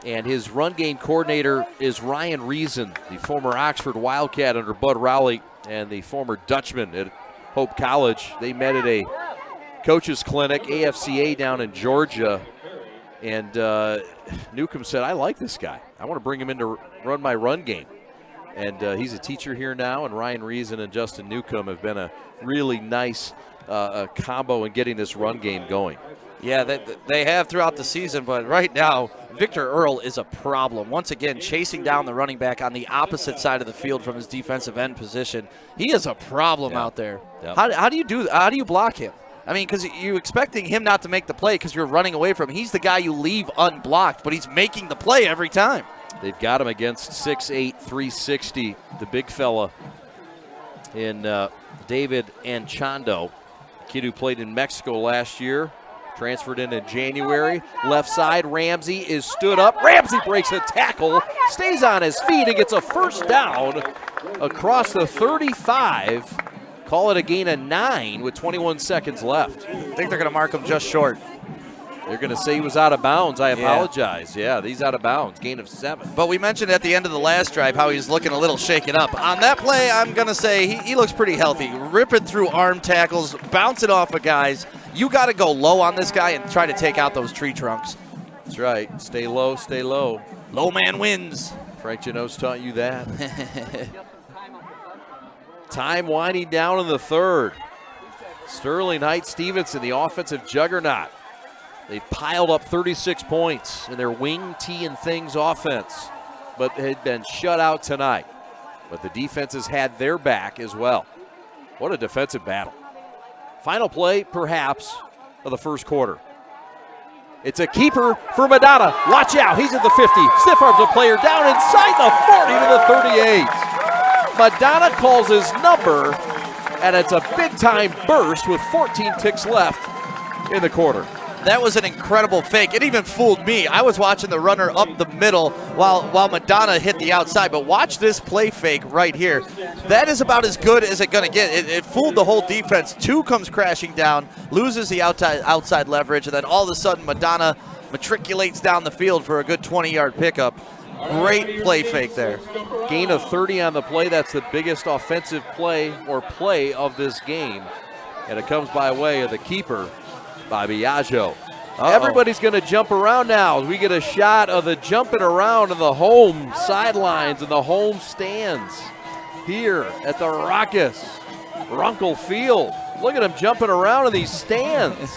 And his run game coordinator is Ryan Reason, the former Oxford Wildcat under Bud Rowley and the former Dutchman at Hope College. They met at a coaches clinic, AFCA, down in Georgia. And Newcomb said, I like this guy. I want to bring him in to run my run game. And he's a teacher here now, and Ryan Reason and Justin Newcomb have been a really nice combo in getting this run game going. Yeah, they have throughout the season, but right now, Victor Earl is a problem. Once again, chasing down the running back on the opposite side of the field from his defensive end position. He is a problem out there. Yep. How do you block him? I mean, because you're expecting him not to make the play because you're running away from him. He's the guy you leave unblocked, but he's making the play every time. They've got him against 6'8", 360, the big fella in David Anchondo, a kid who played in Mexico last year, transferred in January. Left side, Ramsey is stood up. Ramsey breaks a tackle, stays on his feet, and gets a 1st down across the 35. Call it a gain of 9 with 21 seconds left. I think they're going to mark him just short. They're going to say he was out of bounds. I apologize. Yeah, he's out of bounds. Gain of 7. But we mentioned at the end of the last drive how he's looking a little shaken up. On that play, I'm going to say he looks pretty healthy. Ripping through arm tackles, bouncing off of guys. You got to go low on this guy and try to take out those tree trunks. That's right. Stay low, stay low. Low man wins. Frank Jano's taught you that. Time winding down in the 3rd. Sterling Heights Stevenson, the offensive juggernaut. They've piled up 36 points in their wing, tee, and things offense, but had been shut out tonight. But the defense has had their back as well. What a defensive battle. Final play, perhaps, of the 1st quarter. It's a keeper for Madonna. Watch out, he's at the 50. Stiff arms a player down inside the 40 to the 38. Madonna calls his number, and it's a big-time burst with 14 ticks left in the quarter. That was an incredible fake. It even fooled me. I was watching the runner up the middle while Madonna hit the outside, but watch this play fake right here. That is about as good as it's going to get. It fooled the whole defense. 2 comes crashing down, loses the outside leverage, and then all of a sudden Madonna matriculates down the field for a good 20-yard pickup. Great play fake there. Gain of 30 on the play. That's the biggest offensive play of this game. And it comes by way of the keeper, by Biagio. Everybody's going to jump around now. We get a shot of the jumping around in the home sidelines and the home stands here at the Raucous Runkle Field. Look at them jumping around in these stands.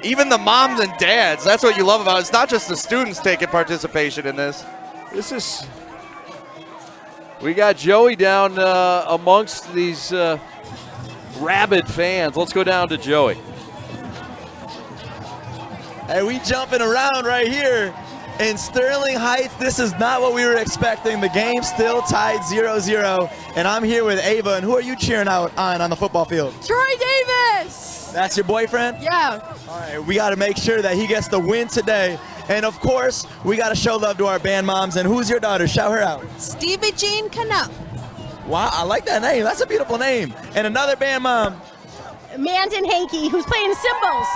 Even the moms and dads, that's what you love about it. It's not just the students taking participation in this. We got Joey down amongst these rabid fans. Let's go down to Joey. And we jumping around right here in Sterling Heights. This is not what we were expecting. The game still tied 0-0. And I'm here with Ava. And who are you cheering out on the football field? Troy Davis! That's your boyfriend? Yeah. All right, we got to make sure that he gets the win today. And of course, we got to show love to our band moms. And who's your daughter? Shout her out. Stevie Jean Canuck. Wow, I like that name. That's a beautiful name. And another band mom. Mandan Hankey, who's playing cymbals.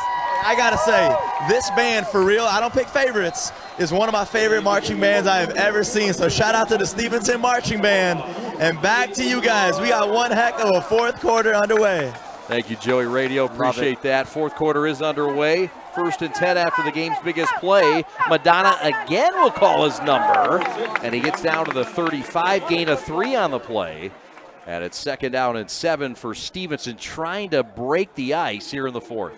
I gotta say, this band, for real, I don't pick favorites, is one of my favorite marching bands I have ever seen. So shout out to the Stevenson Marching Band. And back to you guys. We got one heck of a fourth quarter underway. Thank you, Joey Radio. Appreciate that. Fourth quarter is underway. 1st and 10 after the game's biggest play. Madonna again will call his number. And he gets down to the 35, gain of 3 on the play. And it's 2nd down and 7 for Stevenson, trying to break the ice here in the 4th.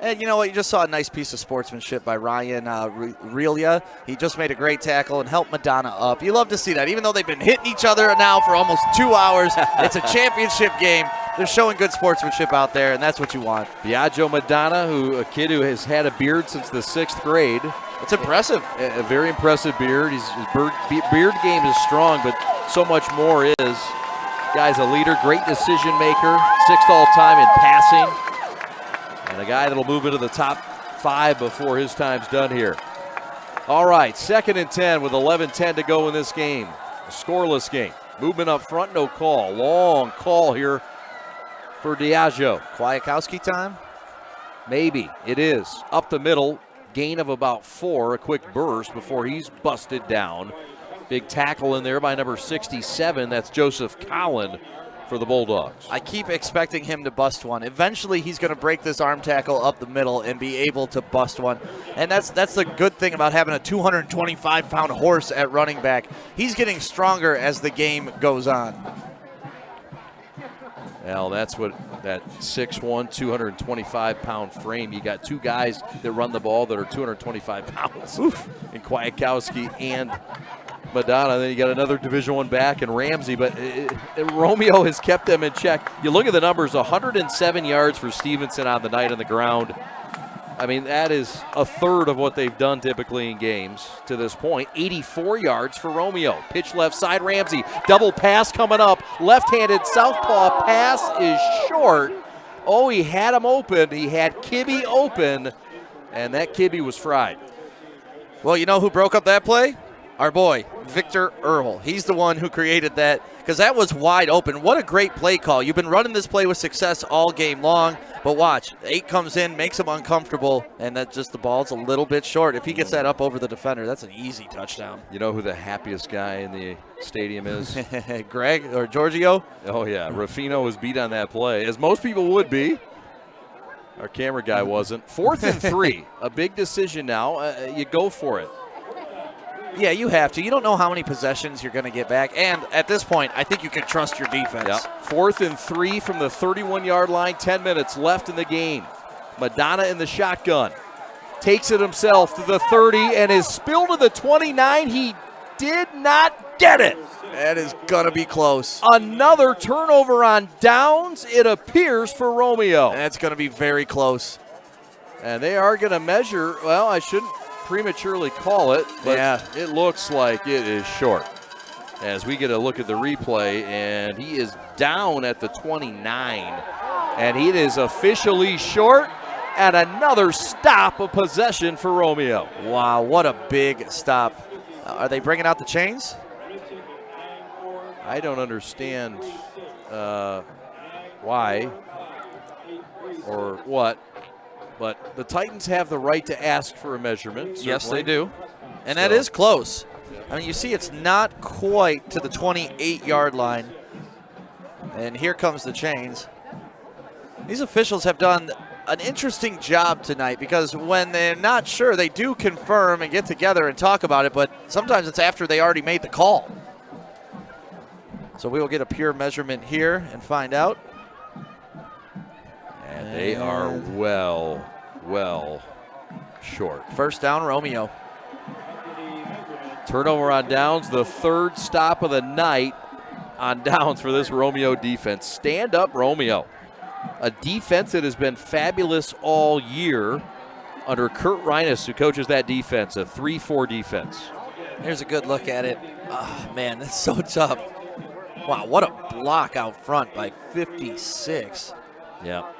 And you know what? You just saw a nice piece of sportsmanship by Ryan Relia. He just made a great tackle and helped Madonna up. You love to see that. Even though they've been hitting each other now for almost 2 hours, it's a championship game. They're showing good sportsmanship out there, and that's what you want. Biagio Madonna, a kid who has had a beard since the 6th grade. It's impressive. A very impressive beard. His beard game is strong, but so much more is. Guy's a leader, great decision maker, 6th all-time in passing. And a guy that'll move into the top 5 before his time's done here. All right, 2nd and 10 with 11:10 to go in this game. A scoreless game. Movement up front, no call. Long call here for Diageo. Kwiatkowski time? Maybe. It is. Up the middle, gain of about 4, a quick burst before he's busted down. Big tackle in there by number 67. That's Joseph Collin for the Bulldogs. I keep expecting him to bust one. Eventually, he's going to break this arm tackle up the middle and be able to bust one. And that's the good thing about having a 225-pound horse at running back. He's getting stronger as the game goes on. Well, that's what that 6'1", 225-pound frame. You got 2 guys that run the ball that are 225 pounds. Oof. And Kwiatkowski and Madonna. Then you got another Division I back and Ramsey, but Romeo has kept them in check. You look at the numbers, 107 yards for Stevenson on the night on the ground. I mean, that is a third of what they've done typically in games to this point. 84 yards for Romeo. Pitch left side, Ramsey. Double pass coming up. Left-handed southpaw pass is short. Oh, he had him open. He had Kibbe open, and that Kibbe was fried. Well, you know who broke up that play? Our boy, Victor Earl. He's the one who created that because that was wide open. What a great play call. You've been running this play with success all game long, but watch. 8 comes in, makes him uncomfortable, and that just the ball's a little bit short. If he gets that up over the defender, that's an easy touchdown. You know who the happiest guy in the stadium is? Greg or Giorgio? Oh, yeah. Ruffino was beat on that play, as most people would be. Our camera guy wasn't. 4th and 3, a big decision now. You go for it. Yeah, you have to. You don't know how many possessions you're going to get back. And at this point, I think you can trust your defense. Yep. 4th and 3 from the 31-yard line. 10 minutes left in the game. Madonna in the shotgun. Takes it himself to the 30 and is spilled to the 29. He did not get it. That is going to be close. Another turnover on downs, it appears, for Romeo. That's going to be very close. And they are going to measure, well, I shouldn't prematurely call it, but it looks like it is short. As we get a look at the replay, and he is down at the 29. And it is officially short, and another stop of possession for Romeo. Wow, what a big stop. Are they bringing out the chains? I don't understand why or what. But the Titans have the right to ask for a measurement. Certainly. Yes, they do. And that is close. I mean, you see it's not quite to the 28-yard line. And here comes the chains. These officials have done an interesting job tonight because when they're not sure, they do confirm and get together and talk about it, but sometimes it's after they already made the call. So we will get a pure measurement here and find out. And they are well short. First down, Romeo. Turnover on downs, the 3rd stop of the night on downs for this Romeo defense. Stand up, Romeo. A defense that has been fabulous all year. under Kurt Reinus, who coaches that defense, a 3-4 defense. Here's a good look at it. Oh, man, that's so tough. Wow, what a block out front by 56. Yeah.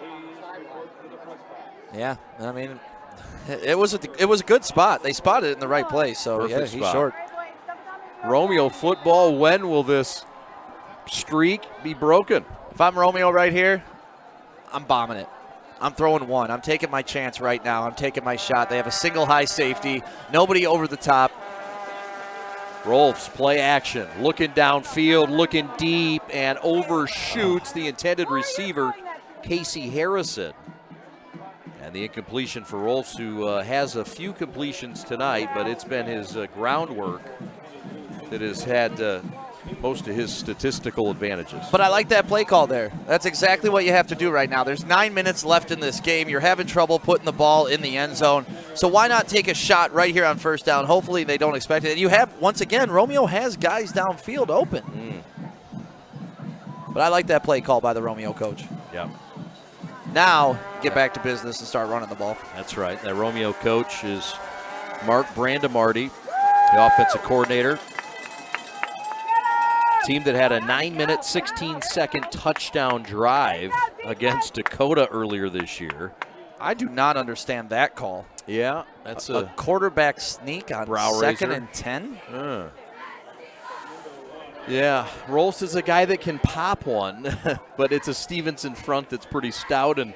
Yeah, I mean, it was a good spot. They spotted it in the right place, so Perfect yeah, he's spot. short. Romeo football, when will this streak be broken? If I'm Romeo right here, I'm bombing it. I'm throwing one. I'm taking my chance right now. I'm taking my shot. They have a single high safety. Nobody over the top. Rolfs, play action, looking downfield, looking deep, and overshoots the intended receiver, Casey Harrison. And the incompletion for Rolfs, who has a few completions tonight, but it's been his groundwork that has had most of his statistical advantages. But I like that play call there. That's exactly what you have to do right now. There's 9 minutes left in this game. You're having trouble putting the ball in the end zone. So why not take a shot right here on first down? Hopefully they don't expect it. And you have, once again, Romeo has guys downfield open. But I like that play call by the Romeo coach. Yeah. Now get back to business and start running the ball. That's right. That Romeo coach is Mark Brandemarty, the offensive coordinator. Team that had a 9-minute, 16-second touchdown drive against Dakota earlier this year. I do not understand that call. Yeah, that's a quarterback sneak on second and 10. Yeah, Rolfs is a guy that can pop one, but it's a Stevenson front that's pretty stout, and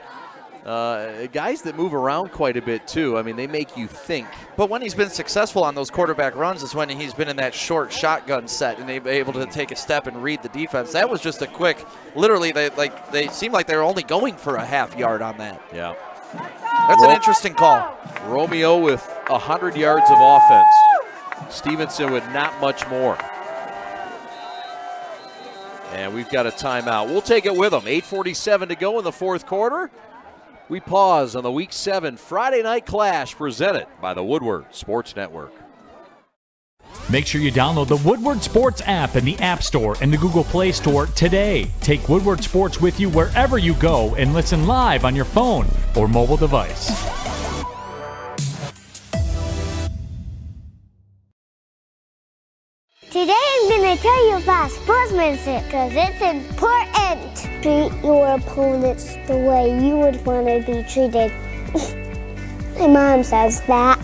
guys that move around quite a bit too. I mean, they make you think. But when he's been successful on those quarterback runs is when he's been in that short shotgun set and they've been able to take a step and read the defense. That was just a quick, literally, they seemed like they were only going for a half yard on that. Yeah. That's an interesting call. Romeo with 100 yards of offense. Stevenson with not much more. And we've got a timeout. We'll take it with them. 8:47 to go in the fourth quarter. We pause on the Week 7 Friday Night Clash presented by the Woodward Sports Network. Make sure you download the Woodward Sports app in the App Store and the Google Play Store today. Take Woodward Sports with you wherever you go and listen live on your phone or mobile device. Today I'm going to tell you about sportsmanship because it's important. Treat your opponents the way you would want to be treated. My mom says that.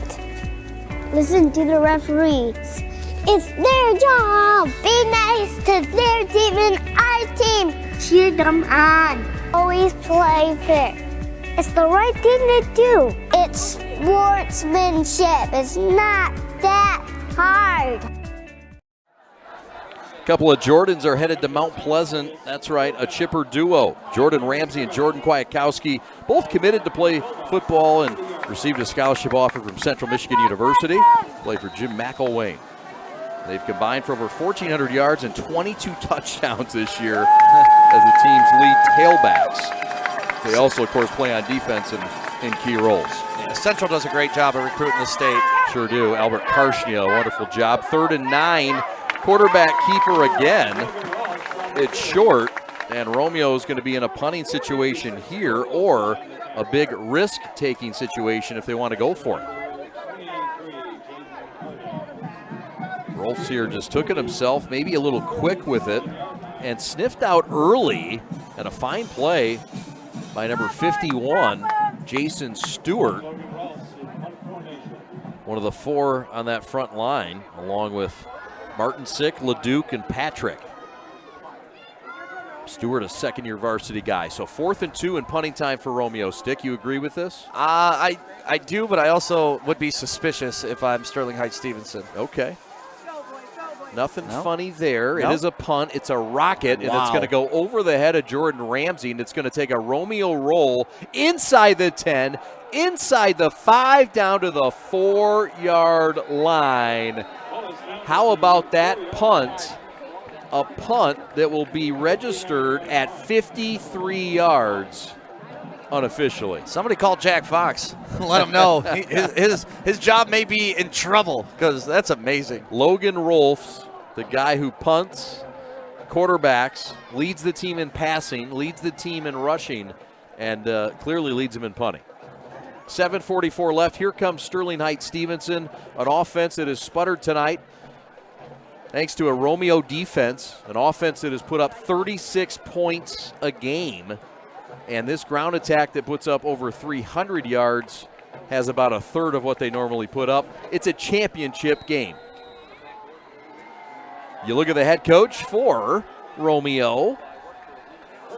Listen to the referees. It's their job. Be nice to their team and our team. Cheer them on. Always play fair. It's the right thing to do. It's sportsmanship. It's not that hard. A couple of Jordans are headed to Mount Pleasant. That's right, a chipper duo. Jordan Ramsey and Jordan Kwiatkowski, both committed to play football and received a scholarship offer from Central Michigan University. Play for Jim McElwain. They've combined for over 1,400 yards and 22 touchdowns this year as the team's lead tailbacks. They also, of course, play on defense in key roles. Yeah, Central does a great job of recruiting the state. Sure do. Albert Karshnia, a wonderful job. 3rd and 9. Quarterback keeper again. It's short, and Romeo is going to be in a punting situation here or a big risk-taking situation if they want to go for it. Rolfs here just took it himself, maybe a little quick with it, and sniffed out early, and a fine play by number 51, Jason Stewart. One of the 4 on that front line, along with Martin Sick, LeDuc, and Patrick. Stewart, a second-year varsity guy. So 4th and 2 in punting time for Romeo. Stick, you agree with this? I do, but I also would be suspicious if I'm Sterling Heights Stevenson. Okay. Nothing funny there. It is a punt. It's a rocket, and it's going to go over the head of Jordan Ramsey, and it's going to take a Romeo roll inside the 10, inside the 5, down to the 4-yard line. How about that punt? A punt that will be registered at 53 yards unofficially. Somebody call Jack Fox. Let him know. His job may be in trouble because that's amazing. Logan Rolfs, the guy who punts, quarterbacks, leads the team in passing, leads the team in rushing, and clearly leads them in punting. 7:44 left. Here comes Sterling Heights Stevenson, an offense that has sputtered tonight thanks to a Romeo defense, an offense that has put up 36 points a game. And this ground attack that puts up over 300 yards has about a third of what they normally put up. It's a championship game. You look at the head coach for Romeo,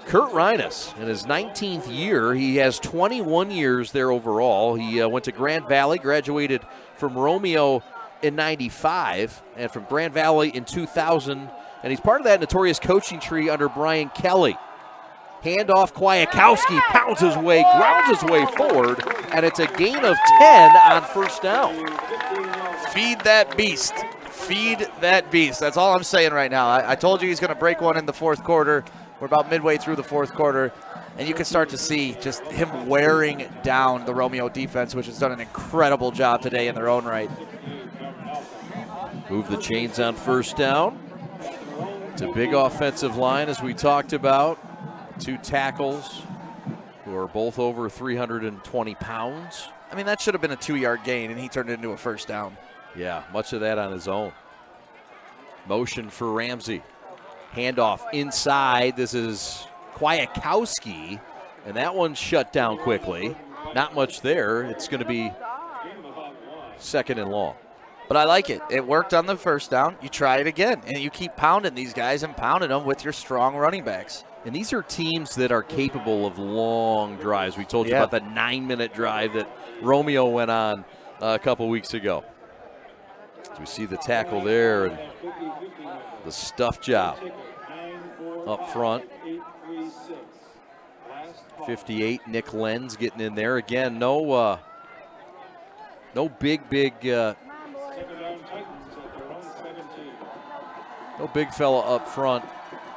Kurt Reinus. In his 19th year, he has 21 years there overall. He went to Grand Valley, graduated from Romeo in 95 and from Grand Valley in 2000. And he's part of that notorious coaching tree under Brian Kelly. Handoff, Kwiatkowski pounds his way, grounds his way forward, and it's a gain of 10 on first down. Feed that beast. Feed that beast. That's all I'm saying right now. I told you he's going to break one in the fourth quarter. We're about midway through the fourth quarter, and you can start to see just him wearing down the Romeo defense, which has done an incredible job today in their own right. Move the chains on first down. It's a big offensive line, as we talked about. 2 tackles who are both over 320 pounds. I mean, that should have been a 2-yard gain, and he turned it into a first down. Yeah, much of that on his own. Motion for Ramsey. Handoff inside. This is Kwiatkowski, and that one's shut down quickly. Not much there. It's going to be second and long. But I like it. It worked on the first down. You try it again, and you keep pounding these guys and pounding them with your strong running backs. And these are teams that are capable of long drives. We told you about the 9-minute drive that Romeo went on a couple weeks ago. So we see the tackle there and the stuff job up front. 58, Nick Lenz getting in there. Again, no big fella up front.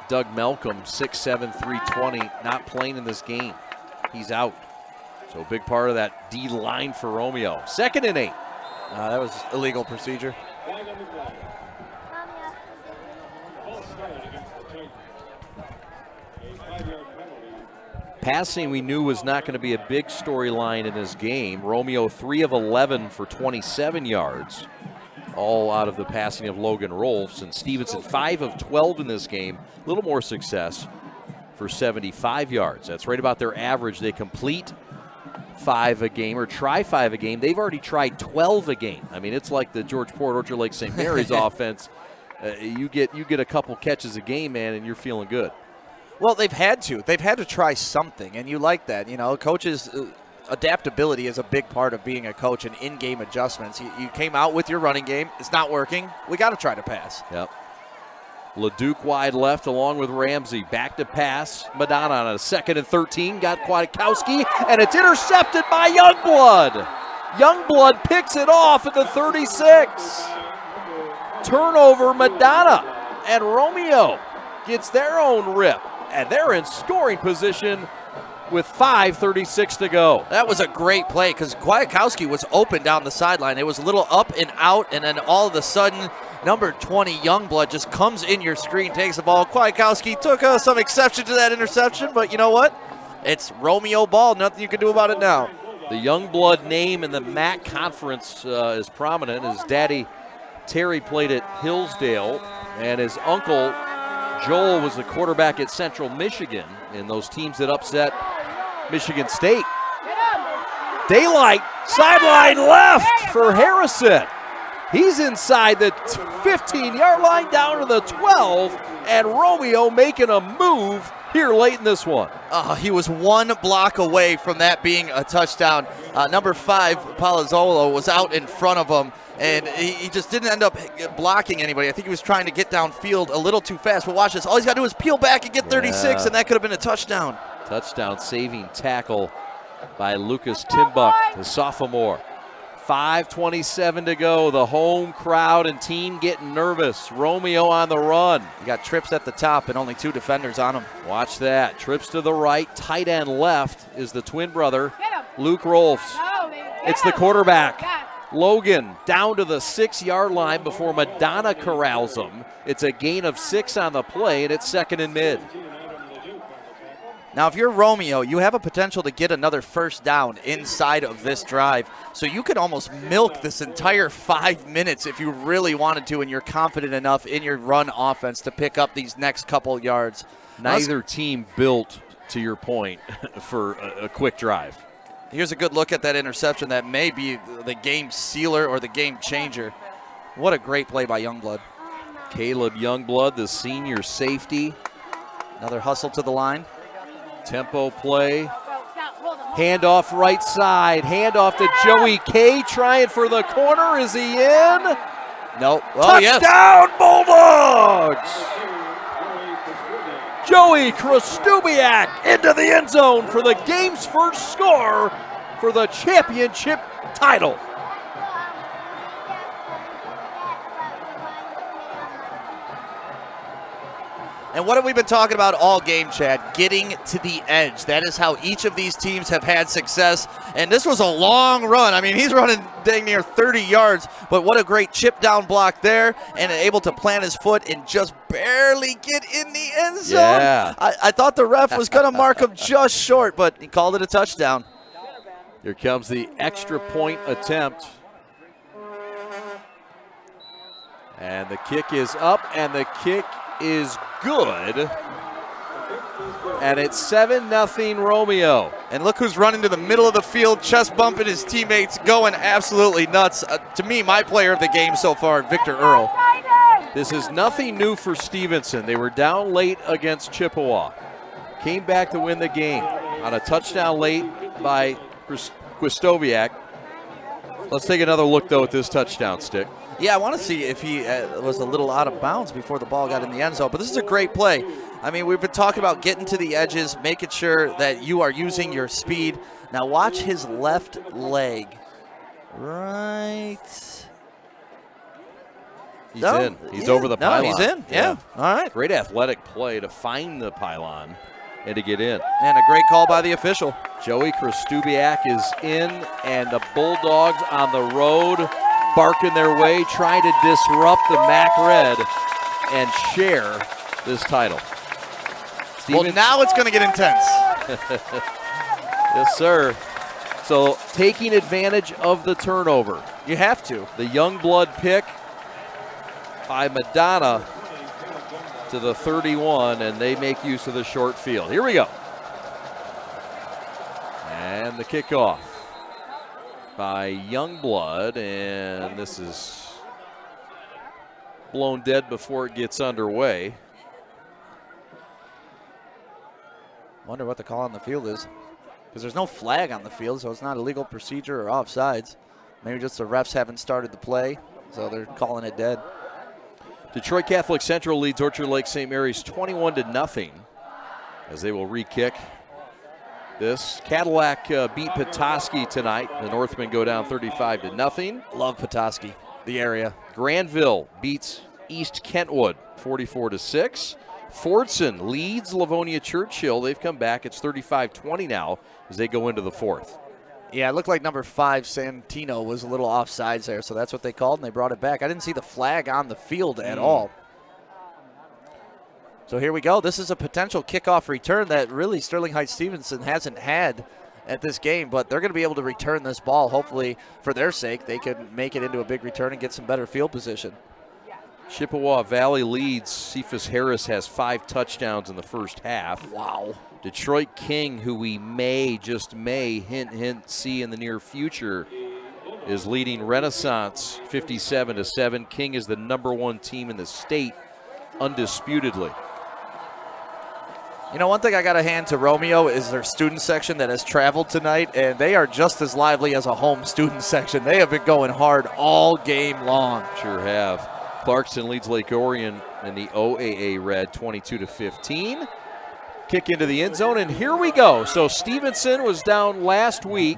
Doug Malcolm, 6'7", 320, not playing in this game. He's out. So a big part of that D line for Romeo. 2nd and 8. That was illegal procedure. Passing we knew was not going to be a big storyline in this game. Romeo 3 of 11 for 27 yards. All out of the passing of Logan Rolfs. And Stevenson 5 of 12 in this game. A little more success for 75 yards. That's right about their average. They complete 5 a game or try 5 a game. They've already tried 12 a game. I mean, it's like the George Port Orchard Lake St. Mary's offense. You get a couple catches a game, man, and you're feeling good. Well, they've had to. They've had to try something, and you like that. You know, coaches, adaptability is a big part of being a coach and in-game adjustments. You came out with your running game. It's not working. We got to try to pass. Yep. LeDuc wide left along with Ramsey. Back to pass. Madonna on a 2nd and 13. Got Kwiatkowski, and it's intercepted by Youngblood. Youngblood picks it off at the 36. Turnover, Madonna, and Romeo gets their own rip. And they're in scoring position with 5:36 to go. That was a great play because Kwiatkowski was open down the sideline. It was a little up and out, and then all of a sudden, number 20, Youngblood, just comes in your screen, takes the ball. Kwiatkowski took some exception to that interception, but you know what? It's Romeo ball. Nothing you can do about it now. The Youngblood name in the MAC conference is prominent. His daddy, Terry, played at Hillsdale, and his uncle, Joel, was the quarterback at Central Michigan in those teams that upset Michigan State. Daylight, sideline left for Harrison. He's inside the 15-yard line down to the 12, and Romeo making a move here late in this one. He was one block away from that being a touchdown. Number 5, Palazzolo, was out in front of him, and he just didn't end up blocking anybody. I think he was trying to get downfield a little too fast. But watch this. All he's got to do is peel back and get 36, and that could have been a touchdown. Touchdown saving tackle by Lucas Timbuk, the sophomore. 5:27 to go. The home crowd and team getting nervous. Romeo on the run. You got trips at the top and only 2 defenders on him. Watch that. Trips to the right. Tight end left is the twin brother, Luke Rolfs. It's the quarterback, Logan, down to the 6-yard line before Madonna corrals him. It's a gain of 6 on the play, and it's 2nd and mid. Now, if you're Romeo, you have a potential to get another first down inside of this drive. So you could almost milk this entire 5 minutes if you really wanted to, and you're confident enough in your run offense to pick up these next couple yards. Neither team built, to your point, for a quick drive. Here's a good look at that interception that may be the game sealer or the game changer. What a great play by Youngblood. Caleb Youngblood, the senior safety. Another hustle to the line. Tempo play. Handoff right side. Handoff to Joey K. Trying for the corner. Is he in? Nope. Oh, touchdown, Bulldogs! Joey Krastubiak into the end zone for the game's first score for the championship title. And what have we been talking about all game, Chad? Getting to the edge. That is how each of these teams have had success. And this was a long run. I mean, he's running dang near 30 yards, but what a great chip down block there, and able to plant his foot and just barely get in the end zone. Yeah. I thought the ref was going to mark him just short, but he called it a touchdown. Here comes the extra point attempt. And the kick is up, and the kick is good. And it's 7-0 Romeo. And look who's running to the middle of the field, chest bumping his teammates, going absolutely nuts. To me, my player of the game so far, Victor Earl. This is nothing new for Stevenson. They were down late against Chippewa. Came back to win the game on a touchdown late by Krastubiak. Let's take another look, though, at this touchdown stick. Yeah, I want to see if he was a little out of bounds before the ball got in the end zone. But this is a great play. I mean, we've been talking about getting to the edges, making sure that you are using your speed. Now watch his left leg. Right. He's in. He's over the pylon. He's in. Yeah. All right. Great athletic play to find the pylon and to get in. And a great call by the official. Joey Krastubiak is in, and the Bulldogs on the road barking their way, trying to disrupt the MAC Red and share this title. Well, now it's going to get intense. Yes, sir. So taking advantage of the turnover. You have to. The Youngblood pick by Madonna to the 31, and they make use of the short field. Here we go. And the kickoff by Youngblood, and this is blown dead before it gets underway. Wonder what the call on the field is, because there's no flag on the field, so it's not a legal procedure or offsides. Maybe just the refs haven't started the play, so they're calling it dead. Detroit Catholic Central leads Orchard Lake St. Mary's 21-0 as they will re-kick this. Cadillac beat Petoskey tonight. The Northmen go down 35-0. Love Petoskey, the area. Granville beats East Kentwood 44-6. Fordson leads Livonia Churchill. They've come back. It's 35-20 now as they go into the fourth. Yeah, it looked like number 5, Santino, was a little offsides there, so that's what they called, and they brought it back. I didn't see the flag on the field at all. So here we go. This is a potential kickoff return that really Sterling Heights Stevenson hasn't had at this game, but they're going to be able to return this ball. Hopefully, for their sake, they can make it into a big return and get some better field position. Chippewa Valley leads. Cephas Harris has 5 touchdowns in the first half. Wow. Detroit King, who we may, hint, hint, see in the near future, is leading Renaissance 57-7. King is the #1 team in the state, undisputedly. You know, one thing I got to hand to Romeo is their student section that has traveled tonight, and they are just as lively as a home student section. They have been going hard all game long. Sure have. Clarkson leads Lake Orion in the OAA Red 22-15. Kick into the end zone, and here we go. So Stevenson was down last week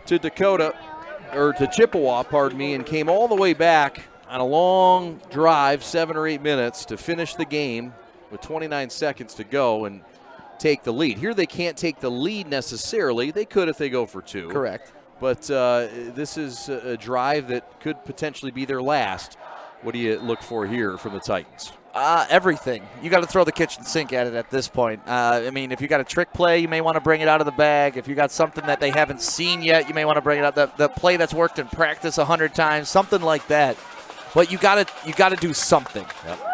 to Chippewa, and came all the way back on a long drive, 7 or 8 minutes, to finish the game with 29 seconds to go and take the lead. Here they can't take the lead necessarily. They could if they go for 2. Correct. But this is a drive that could potentially be their last. What do you look for here from the Titans? Everything. You got to throw the kitchen sink at it at this point. I mean, if you got a trick play, you may want to bring it out of the bag. If you got something that they haven't seen yet, you may want to bring it out. The play that's worked in practice 100 times, something like that. But you got to do something. Yep.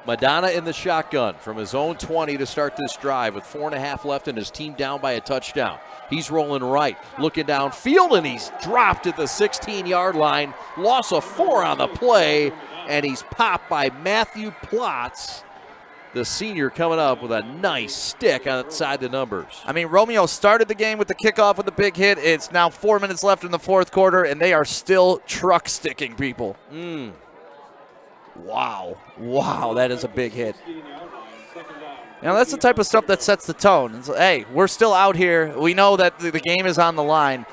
Madonna in the shotgun from his own 20 to start this drive with 4.5 left and his team down by a touchdown. He's rolling right, looking downfield, and he's dropped at the 16-yard line. Loss of 4 on the play, and he's popped by Matthew Plotz, the senior, coming up with a nice stick outside the numbers. I mean, Romeo started the game with the kickoff with a big hit. It's now 4 minutes left in the fourth quarter, and they are still truck sticking people. Wow, that is a big hit. Now, that's the type of stuff that sets the tone. It's, hey, we're still out here. We know that the game is on the line.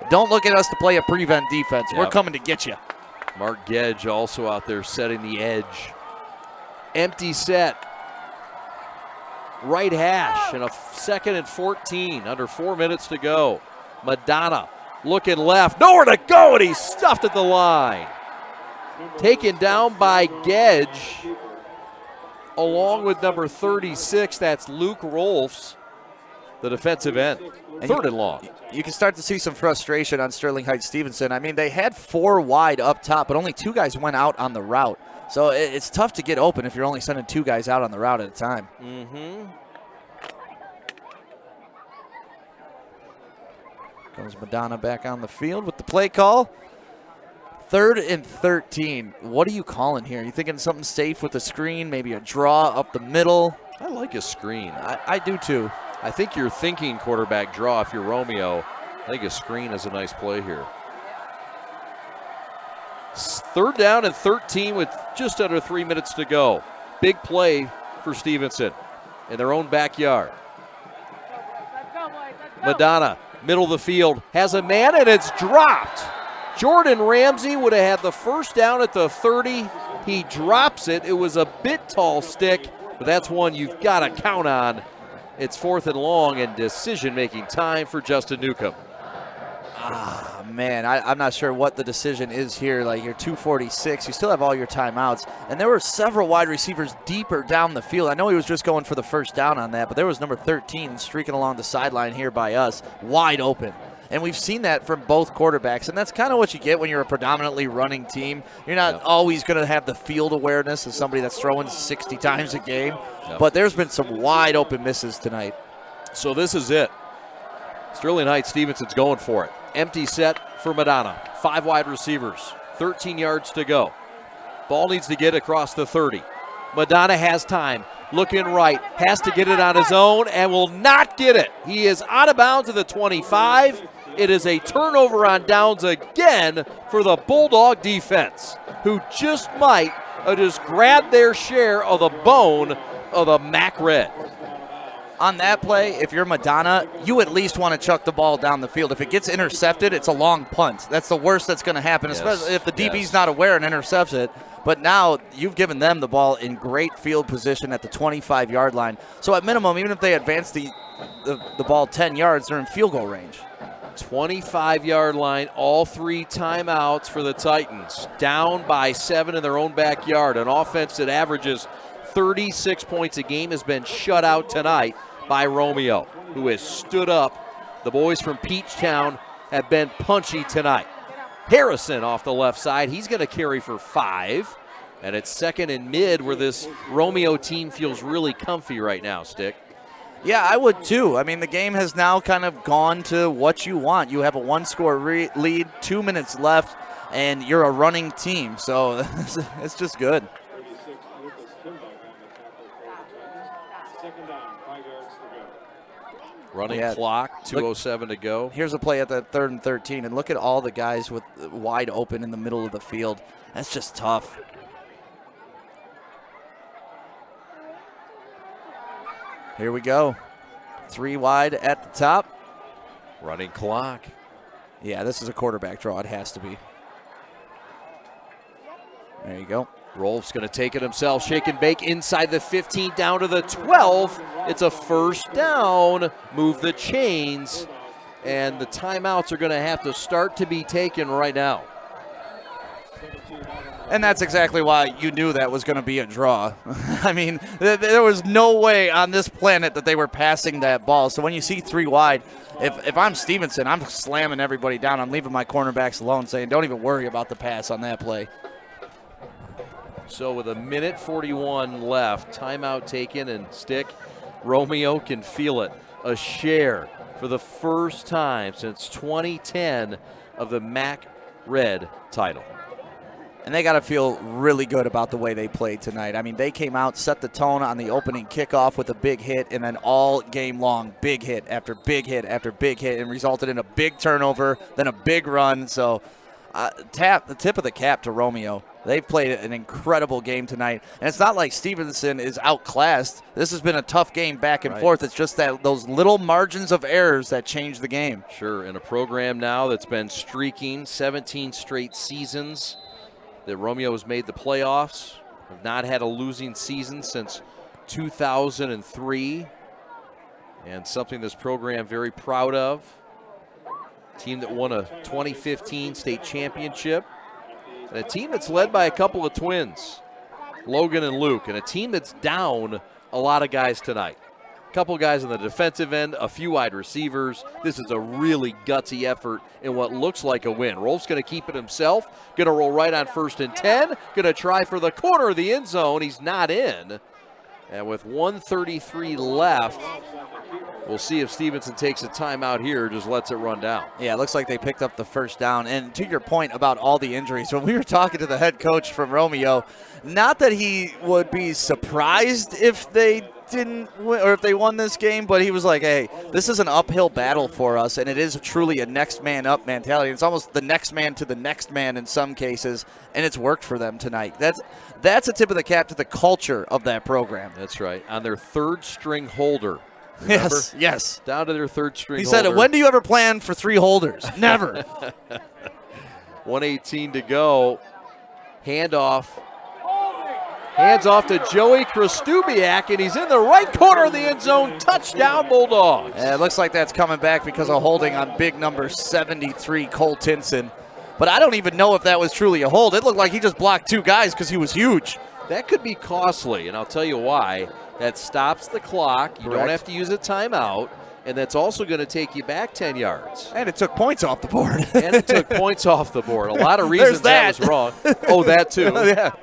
Don't look at us to play a prevent defense. Yep. We're coming to get you. Mark Gedge also out there setting the edge. Empty set. Right hash and a 2nd and 14. Under 4 minutes to go. Madonna looking left. Nowhere to go, and he's stuffed at the line. Taken down by Gedge. Along with number 36, that's Luke Rolfs, the defensive end. Third and long. You can start to see some frustration on Sterling Heights Stevenson. I mean, they had 4 wide up top, but only 2 guys went out on the route. So it's tough to get open if you're only sending 2 guys out on the route at a time. Goes Madonna back on the field with the play call. 3rd and 13. What are you calling here? You thinking something safe with a screen, maybe a draw up the middle? I like a screen. I do too. I think you're thinking quarterback draw if you're Romeo. I think a screen is a nice play here. 3rd down and 13 with just under 3 minutes to go. Big play for Stevenson in their own backyard. Madonna, middle of the field, has a man, and it's dropped. Jordan Ramsey would have had the first down at the 30. He drops it. It was a bit tall stick, but that's one you've got to count on. It's 4th and long and decision-making time for Justin Newcomb. Man, I'm not sure what the decision is here. Like, you're 2:46. You still have all your timeouts. And there were several wide receivers deeper down the field. I know he was just going for the first down on that, but there was number 13 streaking along the sideline here by us, wide open. And we've seen that from both quarterbacks, and that's kind of what you get when you're a predominantly running team. You're not always going to have the field awareness of somebody that's throwing 60 times a game, but there's been some wide open misses tonight. So this is it. Sterling Heights Stevenson's going for it. Empty set for Madonna. 5 wide receivers, 13 yards to go. Ball needs to get across the 30. Madonna has time. Looking right, has to get it on his own and will not get it. He is out of bounds at the 25. It is a turnover on downs again for the Bulldog defense, who just might just grab their share of the bone of the MAC Red. On that play, if you're Madonna, you at least want to chuck the ball down the field. If it gets intercepted, it's a long punt. That's the worst that's going to happen, especially if the DB's not aware and intercepts it. But now you've given them the ball in great field position at the 25-yard line. So at minimum, even if they advance the ball 10 yards, they're in field goal range. 25-yard line, all 3 timeouts for the Titans. Down by 7 in their own backyard. An offense that averages 36 points a game has been shut out tonight by Romeo, who has stood up. The boys from Peachtown have been punchy tonight. Harrison off the left side. He's going to carry for 5. And it's 2nd and mid where this Romeo team feels really comfy right now, Stick. Yeah, I would too. I mean, the game has now kind of gone to what you want. You have a 1-score lead, 2 minutes left, and you're a running team. So it's just good. Running clock, 2:07 to go. Here's a play at the 3rd and 13, and look at all the guys with wide open in the middle of the field. That's just tough. Here we go. 3 wide at the top. Running clock. Yeah, this is a quarterback draw. It has to be. There you go. Rolf's going to take it himself. Shake and bake inside the 15 down to the 12. It's a first down. Move the chains. And the timeouts are going to have to start to be taken right now. And that's exactly why you knew that was going to be a draw. I mean, there was no way on this planet that they were passing that ball. So when you see 3 wide, if I'm Stevenson, I'm slamming everybody down. I'm leaving my cornerbacks alone, saying don't even worry about the pass on that play. So with 1:41 left, timeout taken, and Stick, Romeo can feel it. A share for the first time since 2010 of the MAC Red title. And they got to feel really good about the way they played tonight. I mean, they came out, set the tone on the opening kickoff with a big hit, and then all game long, big hit after big hit after big hit, and resulted in a big turnover, then a big run. So the tip of the cap to Romeo. They've played an incredible game tonight. And it's not like Stevenson is outclassed. This has been a tough game back and forth. It's just that those little margins of errors that change the game. Sure, in a program now that's been streaking 17 straight seasons that Romeo has made the playoffs. Have not had a losing season since 2003. And something this program very proud of. Team that won a 2015 state championship. And a team that's led by a couple of twins, Logan and Luke, and a team that's down a lot of guys tonight. A couple guys on the defensive end, a few wide receivers. This is a really gutsy effort in what looks like a win. Rolf's going to keep it himself, going to roll right on 1st and 10, going to try for the corner of the end zone. He's not in. And with 1:33 left, we'll see if Stevenson takes a timeout here or just lets it run down. Yeah, it looks like they picked up the first down. And to your point about all the injuries, when we were talking to the head coach from Romeo, not that he would be surprised if they didn't win or if they won this game, but he was like, hey, this is an uphill battle for us, and it is truly a next man up mentality. It's almost the next man to the next man in some cases, and it's worked for them tonight. That's a tip of the cap to the culture of that program. That's right. On their 3rd string holder. Remember? Yes. Down to their 3rd string He holder. said, when do you ever plan for 3 holders? Never. 1:18 to go. Handoff. Hands off to Joey Krastubiak, and he's in the right corner of the end zone. Touchdown, Bulldogs. Yeah, it looks like that's coming back because of holding on big number 73, Cole Tinson. But I don't even know if that was truly a hold. It looked like he just blocked 2 guys because he was huge. That could be costly, and I'll tell you why. That stops the clock. You don't have to use a timeout, and that's also going to take you back 10 yards. And it took points off the board. And it took points off the board. A lot of reasons that was wrong. Oh, that too. Yeah.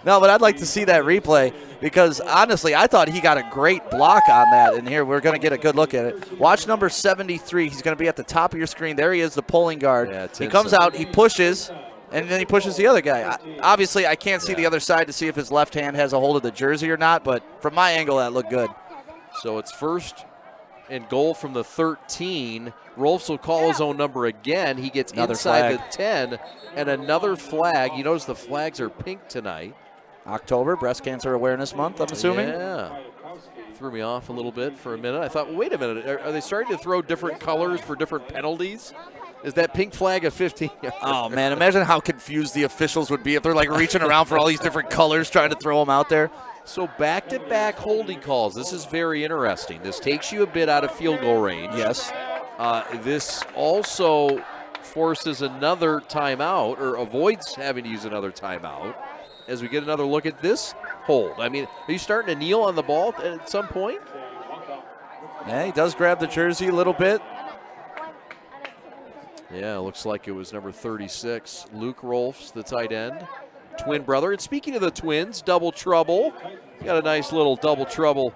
No, but I'd like to see that replay because, honestly, I thought he got a great block on that. And here, we're going to get a good look at it. Watch number 73. He's going to be at the top of your screen. There he is, the pulling guard. Yeah, he comes out, he pushes, and then he pushes the other guy. Obviously, I can't see the other side to see if his left hand has a hold of the jersey or not, but from my angle, that looked good. So it's 1st and goal from the 13. Rolfs will call his own number again. He gets Another inside flag. the 10, and another flag. You notice the flags are pink tonight. October, Breast Cancer Awareness Month, I'm assuming. Yeah. Threw me off a little bit for a minute. I thought, well, wait a minute. Are they starting to throw different colors for different penalties? Is that pink flag a 15? Oh, man, imagine how confused the officials would be if they're, like, reaching around for all these different colors trying to throw them out there. So back-to-back holding calls. This is very interesting. This takes you a bit out of field goal range. Yes. This also forces another timeout or avoids having to use another timeout as we get another look at this hold. I mean, are you starting to kneel on the ball at some point? Yeah, he does grab the jersey a little bit. Yeah, looks like it was number 36, Luke Rolfs, the tight end, twin brother. And speaking of the twins, double trouble. Got a nice little double trouble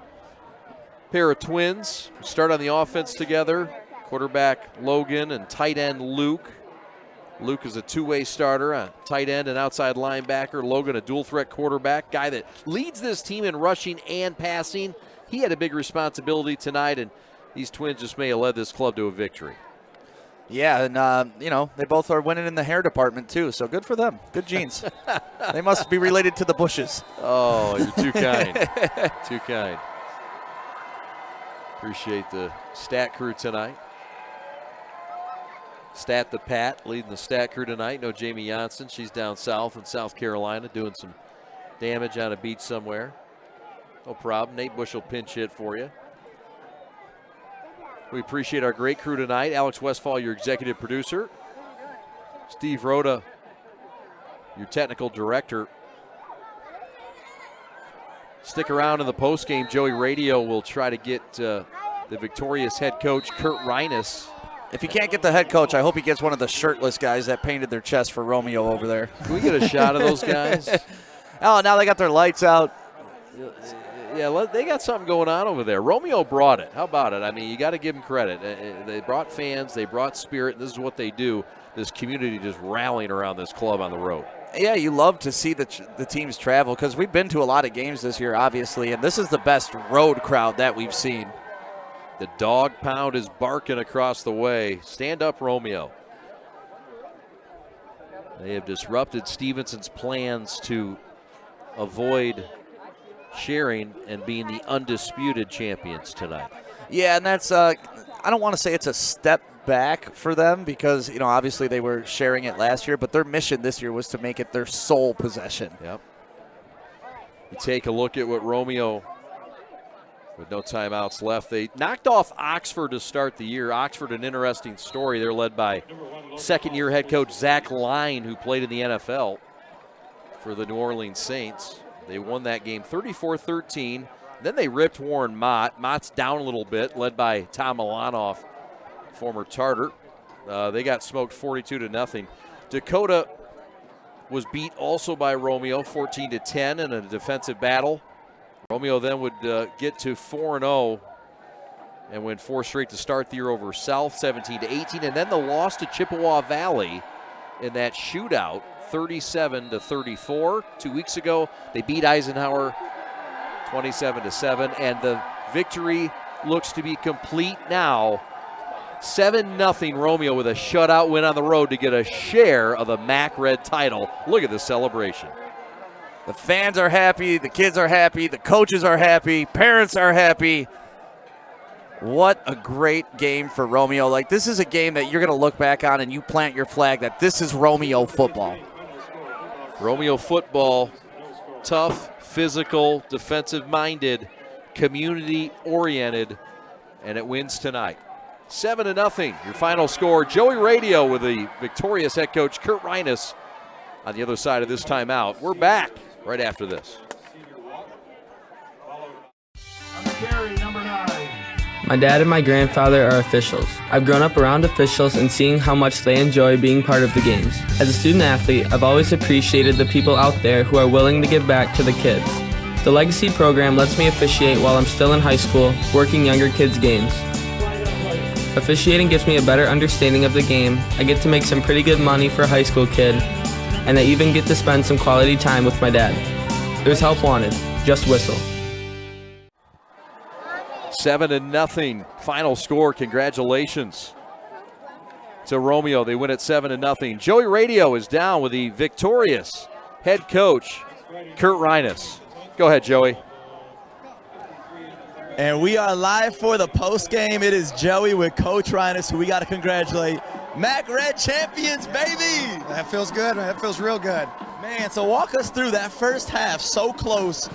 pair of twins. Start on the offense together. Quarterback Logan and tight end Luke. Luke is a two-way starter, a tight end and outside linebacker. Logan, a dual-threat quarterback, guy that leads this team in rushing and passing. He had a big responsibility tonight, and these twins just may have led this club to a victory. Yeah, and, they both are winning in the hair department, too, so good for them. Good genes. They must be related to the Bushes. Oh, you're too kind. Too kind. Appreciate the stat crew tonight. Stat the Pat leading the stat crew tonight. No Jamie Johnson. She's down south in South Carolina doing some damage on a beach somewhere. No problem. Nate Bush will pinch hit for you. We appreciate our great crew tonight. Alex Westfall, your executive producer. Steve Rhoda your technical director. Stick around in the postgame. Joey Radio will try to get the victorious head coach, Kurt Reinus. If he can't get the head coach, I hope he gets one of the shirtless guys that painted their chest for Romeo over there. Can we get a shot of those guys? Oh, now they got their lights out. Yeah, they got something going on over there. Romeo brought it. How about it? I mean, you got to give them credit. They brought fans. They brought spirit. This is what they do. This community just rallying around this club on the road. Yeah, you love to see the teams travel because we've been to a lot of games this year, obviously, and this is the best road crowd that we've seen. The dog pound is barking across the way. Stand up, Romeo. They have disrupted Stevenson's plans to avoid sharing and being the undisputed champions tonight. Yeah, and that's, I don't want to say it's a step back for them because, you know, obviously they were sharing it last year, but their mission this year was to make it their sole possession. Yep. You take a look at what Romeo, with no timeouts left, they knocked off Oxford to start the year. Oxford, an interesting story. They're led by second-year head coach Zach Line, who played in the NFL for the New Orleans Saints. They won that game 34-13. Then they ripped Warren Mott. Mott's down a little bit, led by Tom Milanoff, former Tartar. They got smoked 42-0. Dakota was beat also by Romeo 14-10 in a defensive battle. Romeo then would get to 4-0 and win 4 straight to start the year over South 17-18, and then the loss to Chippewa Valley in that shootout 37-34. 2 weeks ago they beat Eisenhower 27-7, and the victory looks to be complete now. 7-0 Romeo with a shutout win on the road to get a share of the MAC Red title. Look at the celebration. The fans are happy, the kids are happy, the coaches are happy, parents are happy. What a great game for Romeo. Like, this is a game that you're going to look back on and you plant your flag that this is Romeo football. Romeo football, tough, physical, defensive-minded, community-oriented, and it wins tonight. 7-0, your final score. Joey Radio with the victorious head coach, Kurt Reinus, on the other side of this timeout. We're back right after this. My dad and my grandfather are officials. I've grown up around officials and seeing how much they enjoy being part of the games. As a student athlete, I've always appreciated the people out there who are willing to give back to the kids. The Legacy program lets me officiate while I'm still in high school, working younger kids' games. Officiating gives me a better understanding of the game. I get to make some pretty good money for a high school kid, and I even get to spend some quality time with my dad. There's help wanted. Just whistle. 7-0 final score. Congratulations to Romeo. They win at 7-0. Joey Radio is down with the victorious head coach, Kurt Reinus. Go ahead, Joey. And we are live for the post game. It is Joey with Coach Reinus, who we got to congratulate. MAC Red champions, baby! That feels good, man. That feels real good. Man, so walk us through that first half, so close.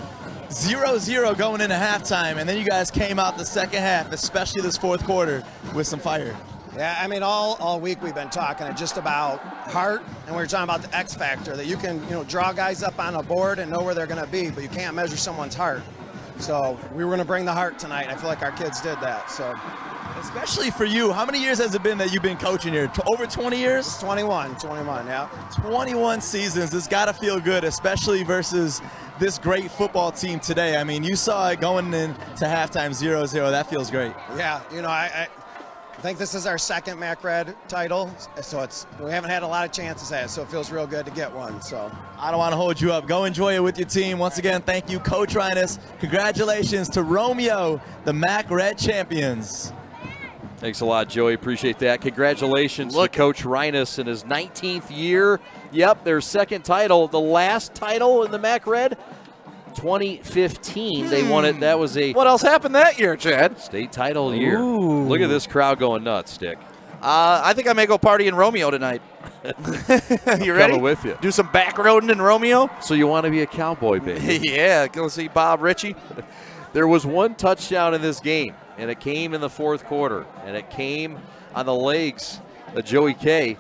0-0 going into halftime, and then you guys came out the second half, especially this fourth quarter, with some fire. Yeah, I mean, all week we've been talking just about heart, and we were talking about the X factor, that you can, draw guys up on a board and know where they're going to be, but you can't measure someone's heart. So we were going to bring the heart tonight, and I feel like our kids did that. So, especially for you, how many years has it been that you've been coaching here? Over 20 years? 21, yeah. 21 seasons. It's got to feel good, especially versus this great football team today. I mean, you saw it going into halftime 0-0. That feels great. Yeah, I think this is our second MAC Red title, so we haven't had a lot of chances at it, so it feels real good to get one. So I don't want to hold you up. Go enjoy it with your team. Once again, thank you, Coach Reinus. Congratulations to Romeo, the MAC Red champions. Thanks a lot, Joey. Appreciate that. Congratulations to Coach Reinus in his 19th year. Yep, their second title. The last title in the MAC Red, 2015. They won it. That was a... What else happened that year, Chad? State title year. Ooh. Look at this crowd going nuts, Dick. I think I may go party in Romeo tonight. You ready? Coming with you. Do some back roading in Romeo? So you want to be a cowboy, baby? Yeah, go see Bob Ritchie. There was one touchdown in this game, and it came in the fourth quarter, and it came on the legs of Joey K.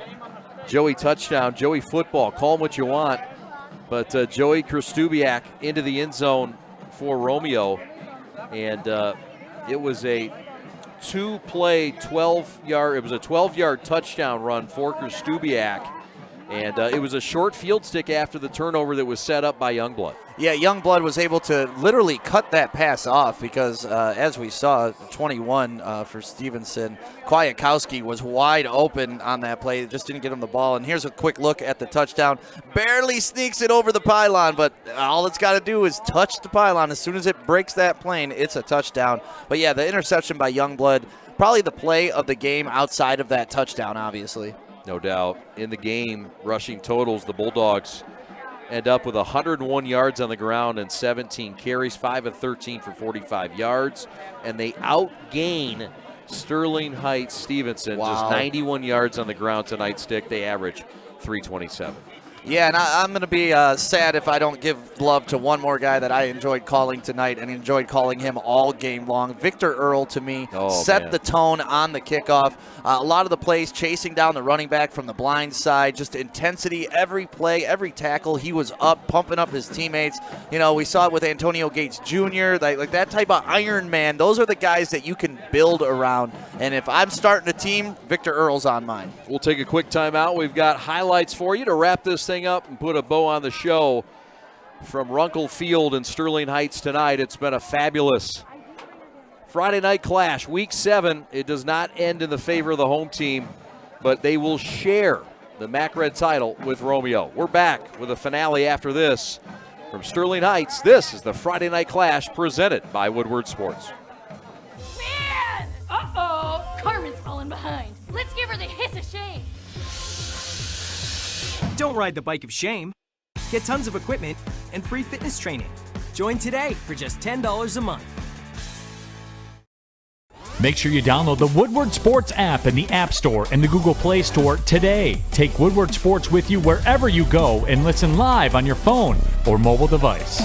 Joey touchdown, Joey football, call them what you want. But Joey Krstubiak into the end zone for Romeo. And it was a two-play 12-yard. It was a 12-yard touchdown run for Krstubiak. And it was a short field stick after the turnover that was set up by Youngblood. Yeah, Youngblood was able to literally cut that pass off because, as we saw, 21 for Stevenson, Kwiatkowski was wide open on that play. Just didn't get him the ball. And here's a quick look at the touchdown. Barely sneaks it over the pylon, but all it's got to do is touch the pylon. As soon as it breaks that plane, it's a touchdown. But, yeah, the interception by Youngblood, probably the play of the game outside of that touchdown, obviously. No doubt. In the game, rushing totals, the Bulldogs end up with 101 yards on the ground and 17 carries, 5 of 13 for 45 yards. And they outgain Sterling Heights Stevenson. Wow. Just 91 yards on the ground tonight, Stick. They average 327. Yeah, and I'm going to be sad if I don't give love to one more guy that I enjoyed calling tonight and enjoyed calling him all game long. Victor Earl, to me, set the tone on the kickoff. A lot of the plays chasing down the running back from the blind side, just intensity, every play, every tackle. He was up, pumping up his teammates. You know, we saw it with Antonio Gates Jr., like that type of Iron Man. Those are the guys that you can build around. And if I'm starting a team, Victor Earl's on mine. We'll take a quick timeout. We've got highlights for you to wrap this thing up and put a bow on the show from Runkle Field in Sterling Heights tonight. It's been a fabulous Friday night clash. Week 7, it does not end in the favor of the home team, but they will share the MAC Red title with Romeo. We're back with a finale after this. From Sterling Heights, this is the Friday night clash presented by Woodward Sports. Man! Uh-oh! Carmen's falling behind. Let's give her the hiss of shame. Don't ride the bike of shame. Get tons of equipment and free fitness training. Join today for just $10 a month. Make sure you download the Woodward Sports app in the App Store and the Google Play Store today. Take Woodward Sports with you wherever you go and listen live on your phone or mobile device.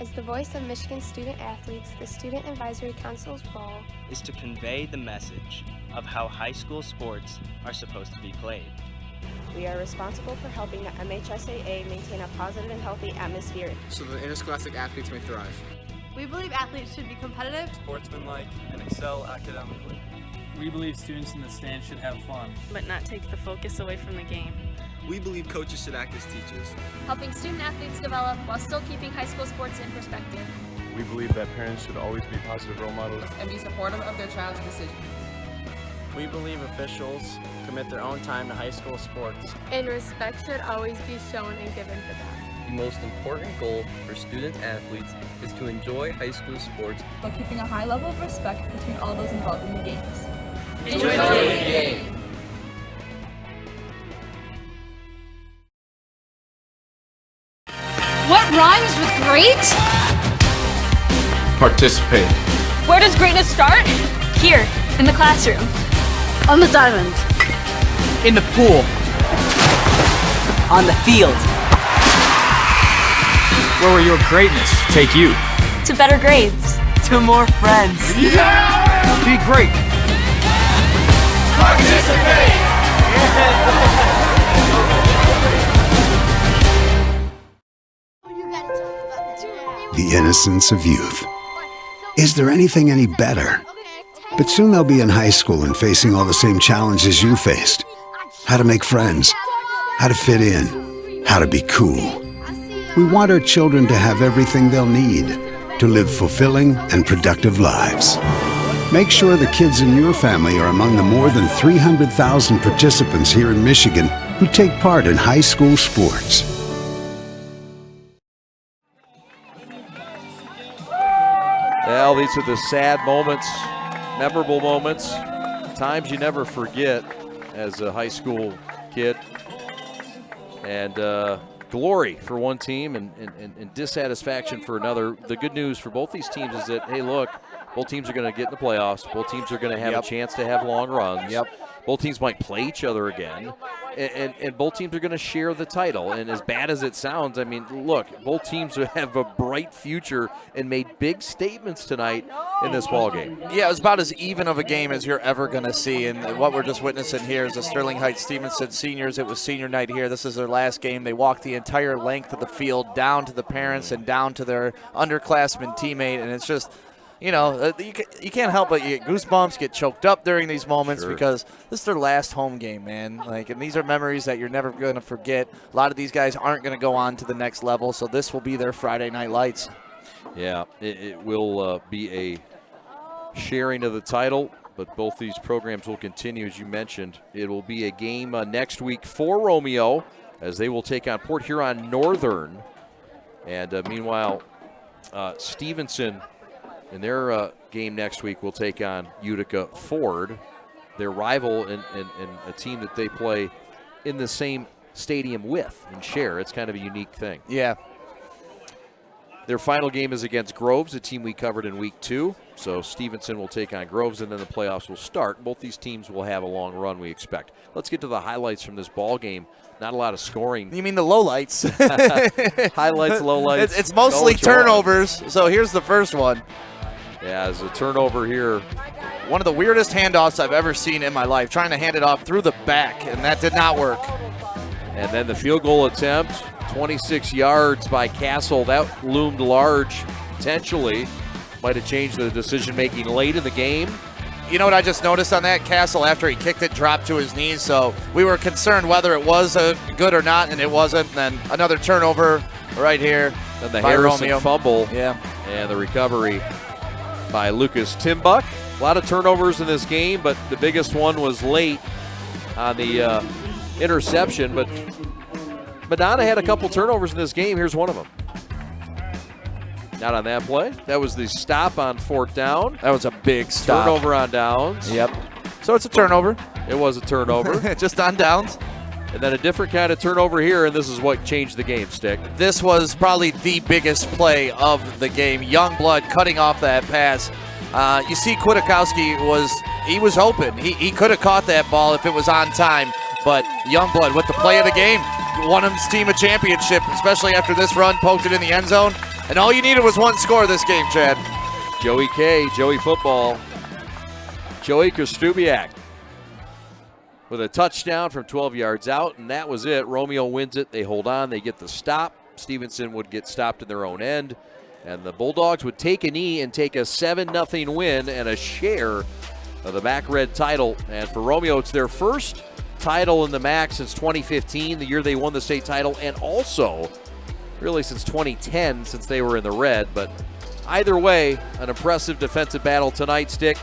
As the voice of Michigan student athletes, the Student Advisory Council's role is to convey the message of how high school sports are supposed to be played. We are responsible for helping the MHSAA maintain a positive and healthy atmosphere so the interscholastic athletes may thrive. We believe athletes should be competitive, sportsmanlike, and excel academically. We believe students in the stands should have fun, but not take the focus away from the game. We believe coaches should act as teachers, helping student athletes develop while still keeping high school sports in perspective. We believe that parents should always be positive role models and be supportive of their child's decision. We believe officials commit their own time to high school sports, and respect should always be shown and given to them. The most important goal for student athletes is to enjoy high school sports while keeping a high level of respect between all those involved in the games. Enjoy the game! What rhymes with great? Participate. Where does greatness start? Here, in the classroom. On the diamond. In the pool. On the field. Where will your greatness take you? To better grades. To more friends. Yeah! Be great. Participate! The innocence of youth. Is there anything any better? But soon they'll be in high school and facing all the same challenges you faced. How to make friends, how to fit in, how to be cool. We want our children to have everything they'll need to live fulfilling and productive lives. Make sure the kids in your family are among the more than 300,000 participants here in Michigan who take part in high school sports. Well, these are the sad moments, memorable moments, times you never forget as a high school kid. And glory for one team and dissatisfaction for another. The good news for both these teams is that, hey, look, both teams are going to get in the playoffs. Both teams are going to have a chance to have long runs. Both teams might play each other again. And both teams are going to share the title. And as bad as it sounds, I mean, look, both teams have a bright future and made big statements tonight in this ball game. Yeah, it was about as even of a game as you're ever going to see. And what we're just witnessing here is the Sterling Heights Stevenson seniors. It was senior night here. This is their last game. They walked the entire length of the field down to the parents and down to their underclassmen teammate. And it's just, you know, you can't help but you get goosebumps, get choked up during these moments because this is their last home game, man. Like, and these are memories that you're never going to forget. A lot of these guys aren't going to go on to the next level, so this will be their Friday Night Lights. Yeah, it will be a sharing of the title, but both these programs will continue, as you mentioned. It will be a game next week for Romeo as they will take on Port Huron Northern. And meanwhile, Stevenson in their game next week will take on Utica Ford, their rival and a team that they play in the same stadium with and share. It's kind of a unique thing. Yeah. Their final game is against Groves, a team we covered in week 2. So Stevenson will take on Groves, and then the playoffs will start. Both these teams will have a long run, we expect. Let's get to the highlights from this ball game. Not a lot of scoring. You mean the lowlights? Highlights, lowlights. It's mostly turnovers, so here's the first one. Yeah, there's a turnover here. One of the weirdest handoffs I've ever seen in my life, trying to hand it off through the back, and that did not work. And then the field goal attempt, 26 yards by Castle. That loomed large, potentially. Might have changed the decision-making late in the game. You know what I just noticed on that? Castle, after he kicked it, dropped to his knees, so we were concerned whether it was good or not, and it wasn't. And then another turnover right here. Then the by Harrison Romeo. fumble. Yeah. And the recovery by Lucas Timbuck. A lot of turnovers in this game, but the biggest one was late on the interception. But Madonna had a couple turnovers in this game. Here's one of them. Not on that play. That was the stop on 4th down. That was a big stop. Turnover on downs. Yep. So it's a turnover. It was a turnover. Just on downs. And then a different kind of turnover here, and this is what changed the game, Stick. This was probably the biggest play of the game. Youngblood cutting off that pass. You see Kwiatkowski was open. He could have caught that ball if it was on time, but Youngblood with the play of the game won his team a championship, especially after this run, poked it in the end zone. And all you needed was one score this game, Chad. Joey K, Joey football. Joey Kostubiak with a touchdown from 12 yards out, and that was it. Romeo wins it. They hold on. They get the stop. Stevenson would get stopped in their own end, and the Bulldogs would take a knee and take a 7-0 win and a share of the MAC Red title. And for Romeo, it's their first title in the MAC since 2015, the year they won the state title, and also really since 2010, since they were in the red. But either way, an impressive defensive battle tonight, Stick.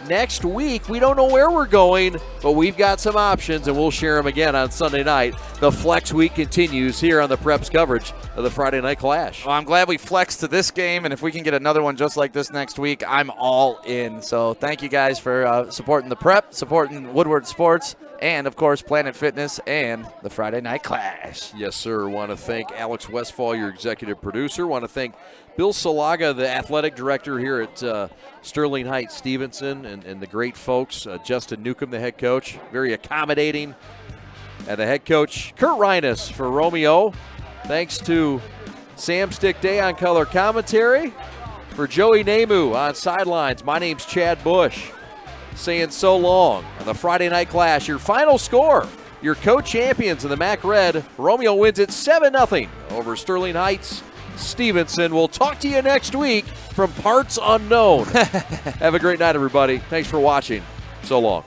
Next week, we don't know where we're going, but we've got some options, and we'll share them again on Sunday night. The Flex Week continues here on the Preps coverage of the Friday Night Clash. Well, I'm glad we flexed to this game, and if we can get another one just like this next week, I'm all in. So thank you guys for supporting the Prep, supporting Woodward Sports, and, of course, Planet Fitness and the Friday Night Clash. Yes, sir. Want to thank Alex Westfall, your executive producer. Want to thank Bill Salaga, the athletic director here at Sterling Heights Stevenson, and the great folks. Justin Newcomb, the head coach, very accommodating. And the head coach, Kurt Reinus for Romeo. Thanks to Sam Stick Day on color commentary. For Joey Nemu on sidelines, my name's Chad Bush. Saying so long on the Friday Night Clash. Your final score, your co-champions in the MAC Red. Romeo wins it 7-0 over Sterling Heights Stevenson. We'll talk to you next week from Parts Unknown. Have a great night, everybody. Thanks for watching. So long.